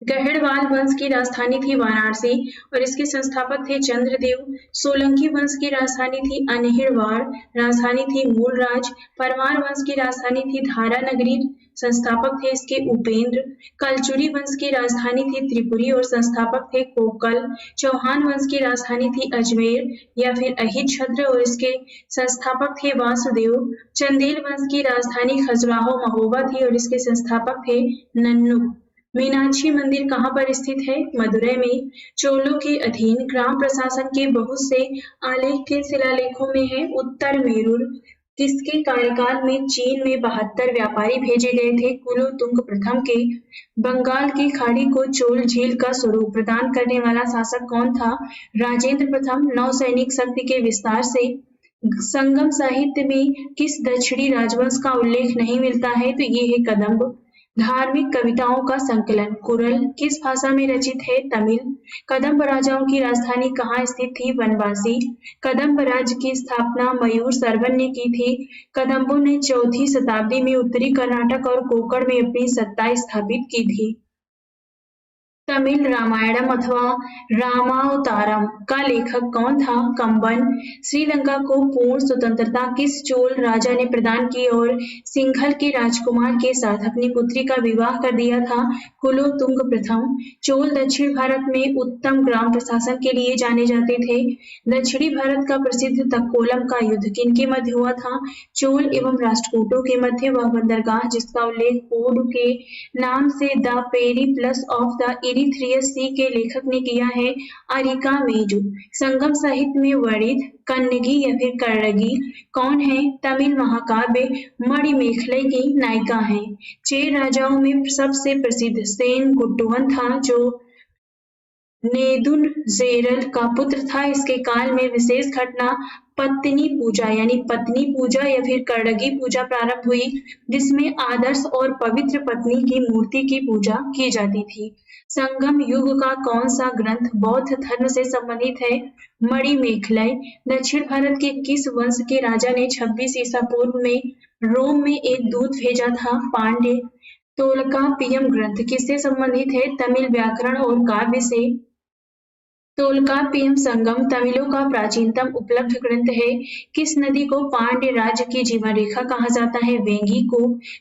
गहड़वाल वंश की राजधानी थी वाराणसी और इसके संस्थापक थे चंद्रदेव। सोलंकी वंश की राजधानी थी अनहिड़वाड़ राजधानी थी मूलराज। परमार वंश की राजधानी थी धारा नगरी संस्थापक थे इसके उपेंद्र। कलचुरी वंश की राजधानी थी त्रिपुरी और संस्थापक थे कोकल। चौहान वंश की राजधानी थी अजमेर या फिर अहिच्छत्र और इसके संस्थापक थे वासुदेव। चंदेल वंश की राजधानी खजुराहो महोबा थी और इसके संस्थापक थे नन्नू। मीनाक्षी मंदिर कहाँ पर स्थित है? मदुरै में। चोलों के अधीन ग्राम प्रशासन के बहुत से आलेख के शिलालेखों में है उत्तर मेरूर। किसके कार्यकाल में चीन में 72 व्यापारी भेजे गए थे? कुलोतुंग प्रथम के। बंगाल की खाड़ी को चोल झील का स्वरूप प्रदान करने वाला शासक कौन था? राजेंद्र प्रथम। नौसैनिक शक्ति के विस्तार से संगम साहित्य में किस दक्षिणी राजवंश का उल्लेख नहीं मिलता है? तो ये है कदम्ब। धार्मिक कविताओं का संकलन कुरल किस भाषा में रचित है? तमिल। कदम्ब राजाओं की राजधानी कहाँ स्थित थी? बनवासी। कदम्ब राज्य की स्थापना मयूर सर्वन ने की थी। कदम्बों ने 4वीं शताब्दी में उत्तरी कर्नाटक और कोंकण में अपनी सत्ता स्थापित की थी। तमिल रामायणम अथवा रामावतारम का लेखक कौन था? कंबन। श्रीलंका को पूर्ण स्वतंत्रता किस चोल राजा ने प्रदान की और सिंघल के राजकुमार के साथ अपनी पुत्री का विवाह कर दिया था? कुलोतुंग प्रथम। चोल दक्षिण भारत में उत्तम ग्राम प्रशासन के लिए जाने जाते थे। दक्षिणी भारत का प्रसिद्ध तक्कोलम का युद्ध किनके मध्य हुआ था? चोल एवं राष्ट्रकूटों के मध्य। वह बंदरगाह जिसका उल्लेख पोर्ट के नाम से द पेरिप्लस ऑफ द इरीथ्रियस सी के लेखक ने किया है, अरिकामेजु। संगम साहित्य में वर्णित कन्नगी या फिर कर्णगी कौन है? तमिल महाकाव्य मणिमेखलाई की नायिका है। चेर राजाओं में सबसे प्रसिद्ध सेन गुट्टुवन था जो नेदुनज़ेरल का पुत्र था। इसके काल में विशेष घटना पत्नी पूजा यानी पत्नी पूजा या फिर कर्णगी पूजा प्रारंभ हुई, जिसमें आदर्श और पवित्र पत्नी की मूर्ति की पूजा की जाती थी। संगम युग का कौन सा ग्रंथ बौद्ध धर्म से संबंधित है? मणिमेखलाई। दक्षिण भारत के किस वंश के राजा ने 26 ईसा पूर्व में रोम में एक दूत भेजा था? पांड्य। तोल्काप्पियम ग्रंथ किससे संबंधित है? तमिल व्याकरण और काव्य से। तोल्काप्पियम संगम तमिलों का प्राचीनतम उपलब्ध ग्रंथ है। किस नदी को पांड्य राज्य की जीवन रेखा कहा जाता है? वेंगी को।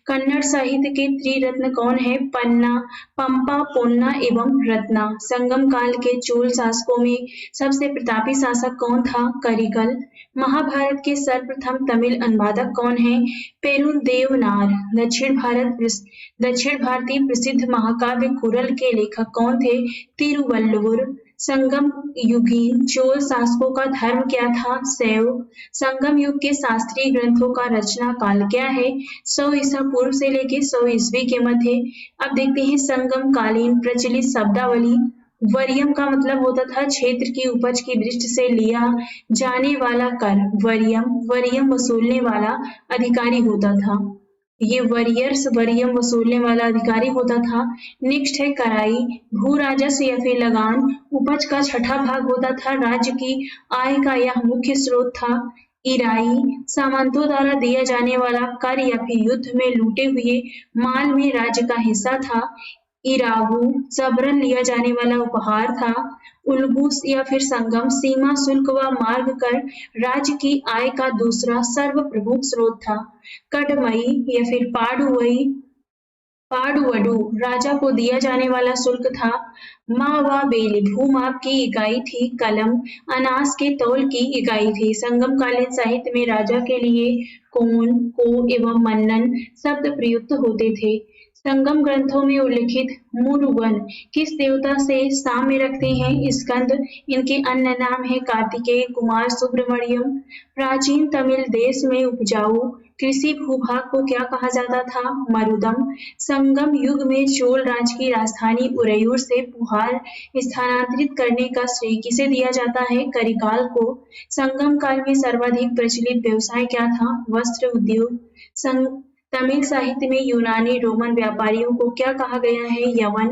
कन्नड़ साहित्य के त्रिरत्न कौन है? पन्ना, पंपा, पोन्ना एवं रत्ना। संगम काल के चोल शासकों में सबसे प्रतापी शासक कौन था? करिकल। महाभारत के सर्वप्रथम तमिल अनुवादक कौन है? पेरुदेवनार। दक्षिण भारतीय प्रसिद्ध महाकाव्य कुरल के लेखक कौन थे? तिरुवल्लुवर। संगम युगीन चोल शासकों का धर्म क्या था? शैव। संगम युग के शास्त्रीय ग्रंथों का रचना काल क्या है? 100 ईसा पूर्व से लेकर 100 ईस्वी के मध्य। अब देखते हैं संगम कालीन प्रचलित शब्दावली। वरियम का मतलब होता था क्षेत्र की उपज की दृष्टि से लिया जाने वाला कर। वरियम वसूलने वाला अधिकारी होता था। ये वरियर्स वरियम वसूलने वाला अधिकारी होता था। नेक्स्ट है कराई, भू राजस्व या फिर लगान उपज का छठा भाग होता था। राज्य की आय का यह मुख्य स्रोत था। इराई, सामंतों द्वारा दिया जाने वाला कर या फिर युद्ध में लूटे हुए माल में राज्य का हिस्सा था। इराहू, जबरन लिया जाने वाला उपहार था। उल्बुस या फिर संगम, सीमा शुल्क व मार्ग कर राज्य की आय का दूसरा सर्व प्रमुख स्रोत था। कटमई या फिर पाडुवडू राजा को दिया जाने वाला शुल्क था। मावाबेली भूमाप की इकाई थी। कलम अनाज के तौल की इकाई थी। संगम कालीन साहित्य में राजा के लिए कोन, को एवं मन्नन शब्द प्रयुक्त होते थे। संगम ग्रंथों में उल्लिखित मुरुगन किस देवता से साम्य रखते हैं? स्कंद। इनके अन्य नाम है कार्तिकेय, कुमार, सुब्रमण्यम। प्राचीन तमिल देश में उपजाऊ कृषि भूभाग को क्या कहा जाता था? मरुदम। संगम युग में चोल राज्य की राजधानी उरैयूर से पुहार स्थानांतरित करने का श्रेय किसे दिया जाता है? करिकाल को। संगम काल में सर्वाधिक प्रचलित व्यवसाय क्या था? वस्त्र उद्योग। तमिल साहित्य में यूनानी रोमन व्यापारियों को क्या कहा गया है? यवन।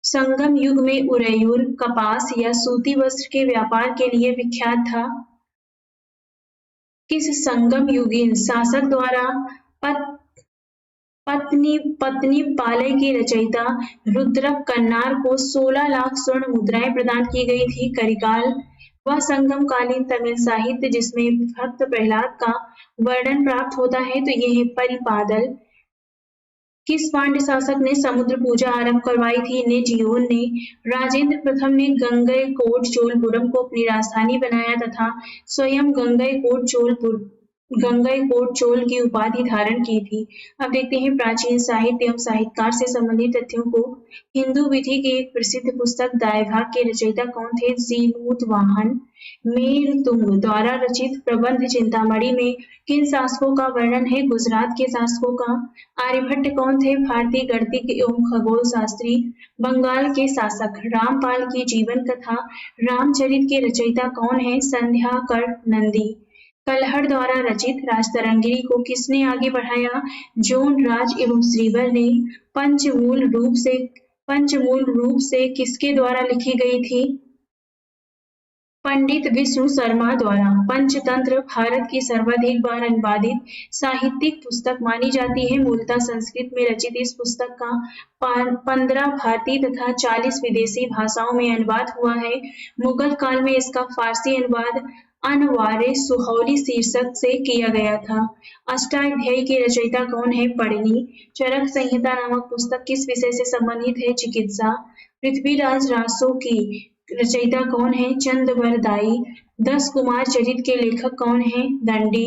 संगम युग में उरैयूर कपास या सूती वस्त्र के व्यापार के लिए विख्यात था। किस संगम युगीन शासक द्वारा पत्नी पालय की रचयिता रुद्रक कन्नार को 16 लाख स्वर्ण मुद्राएं प्रदान की गई थी? करिकाल। वह संगम कालीन तमिल साहित्य जिसमें भक्त प्रहलाद का वर्णन प्राप्त होता है, तो यह है परिपादल। किस पांड्य शासक ने समुद्र पूजा आरंभ करवाई थी? नेजियोन ने। राजेंद्र प्रथम ने गंगईकोट चोलपुरम को अपनी राजधानी बनाया तथा स्वयं गंगईकोट चोल की उपाधि धारण की थी। अब देखते हैं प्राचीन साहित्य एवं साहित्यकार से संबंधित तथ्यों को। हिंदू विधि की एक प्रसिद्ध पुस्तक दायभाग के रचयिता कौन थे? जीमूतवाहन। मेरतुंग द्वारा रचित प्रबंध चिंतामणि में किन शासकों का वर्णन है? गुजरात के शासकों का। आर्यभट्ट कौन थे? भारतीय गणितज्ञ एवं खगोल शास्त्री। बंगाल के शासक। रामपाल की जीवन कथा रामचरित के रचयिता कौन है? संध्याकर नंदी। कलहड़ द्वारा रचित राजतरंगिणी को किसने आगे बढ़ाया? जोन राज एवं श्रीवर ने। पंचमूल रूप से किसके द्वारा लिखी गई थी? पंडित विष्णु शर्मा द्वारा पंचतंत्र भारत की सर्वाधिक बार अनुवादित साहित्यिक पुस्तक मानी जाती है। मूलतः संस्कृत में रचित इस पुस्तक का 15 भारतीय तथा 40 विदेशी भाषाओं में अनुवाद हुआ है। मुगल काल में इसका फारसी अनुवाद अनवारे सुहौली शीर्षक से किया गया था। अष्टाध्यायी के रचयिता कौन है? पढ़नी। चरक संहिता नामक पुस्तक किस विषय से संबंधित है? चिकित्सा। पृथ्वीराज रासो की रचयिता कौन है? चंद्रवरदाई। 10 कुमार चरित के लेखक कौन है? दंडी।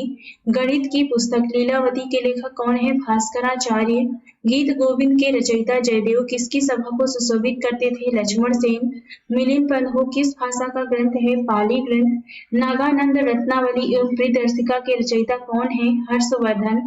गणित की पुस्तक लीलावती के लेखक कौन है? भास्कराचार्य। गीत गोविंद के रचयिता जयदेव किसकी सभा को सुशोभित करते थे? लक्ष्मण सेन। मिलिंद पंथो किस भाषा का ग्रंथ है? पाली ग्रंथ। नागानंद रत्नावली एवं प्रियदर्शिका के रचयिता कौन है? हर्षवर्धन।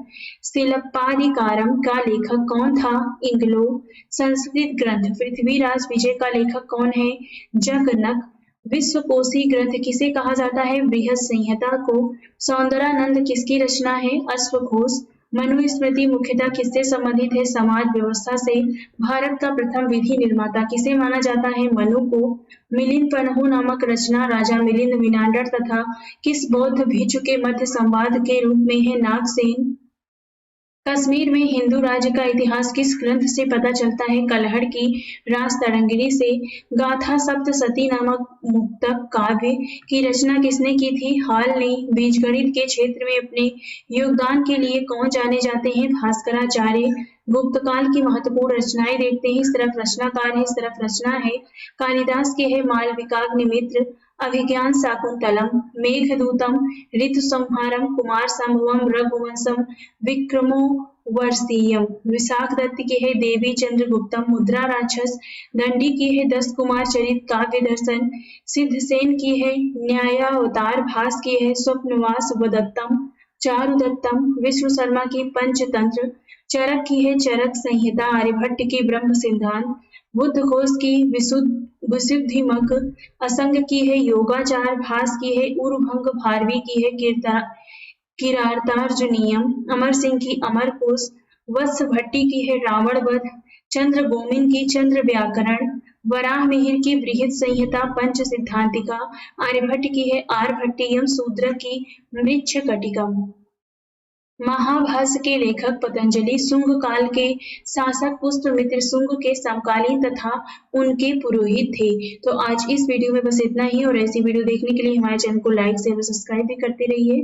शिल्पाधिकारम का लेखक कौन था? इंगलो। संस्कृत ग्रंथ पृथ्वीराज विजय का लेखक कौन है? जगनक। विश्वकोशी ग्रंथ किसे कहा जाता है? बृहद संहिता को। सौंदरानंद किसकी रचना है? अश्वघोष। मनुस्मृति मुख्यतः किससे संबंधित है? समाज व्यवस्था से। भारत का प्रथम विधि निर्माता किसे माना जाता है? मनु को। मिलिंद पन्हु नामक रचना राजा मिलिंद मिनांडर तथा किस बौद्ध भिक्षु के मध्य संवाद के रूप में है? नागसेन। कश्मीर में हिंदू राज्य का इतिहास किस ग्रंथ से पता चलता है? कलहड़ की राजतरंगिणी से। गाथा सप्तशती नामक मुक्तक काव्य की रचना किसने की थी? हाल ने। बीजगणित के क्षेत्र में अपने योगदान के लिए कौन जाने जाते हैं? भास्कराचार्य। गुप्त काल की महत्वपूर्ण रचनाएं देखते हैं। इस तरफ रचनाकार है, इस तरफ रचना है। कालिदास के है मालविकाग्निमित्र, अभिज्ञान शाकुंतलम, मेघदूतम, ऋतुसंहारम, कुमार संभवम, रघुवंशम, विक्रमो वर्षीयम। विशाख दत्त के है देवी चंद्रगुप्तम, मुद्रा राक्षस। दंडी की है 10 कुमार चरित काव्य दर्शन। सिद्धसेन की है न्यायावतार। भास की है स्वप्नवास उपदत्तम, चारुदत्तम। विष्णु शर्मा की पंचतंत्र। चरक की है चरक संहिता। आर्यभट्ट की ब्रह्म सिद्धांत। बुद्ध घोष की विशुद्धिमग। असंग की है योगाचार। भास की है उर्भंग। भारवी की है किरातार्जुनीयम। अमर सिंह की अमर कोश। वत्स भट्टी की है रावण वध। चंद्र गोमिन की चंद्र व्याकरण। वराह मिहिर की बृहद संहिता पंच सिद्धांतिका। आर्यभट्ट की है आर्यभट्टियम। शूद्र की मृच्छकटिकम। महाभाष्य के लेखक पतंजलि शुंग काल के शासक पुष्यमित्र शुंग के समकालीन तथा उनके पुरोहित थे। तो आज इस वीडियो में बस इतना ही, और ऐसी वीडियो देखने के लिए हमारे चैनल को लाइक शेयर और सब्सक्राइब भी करते रहिए।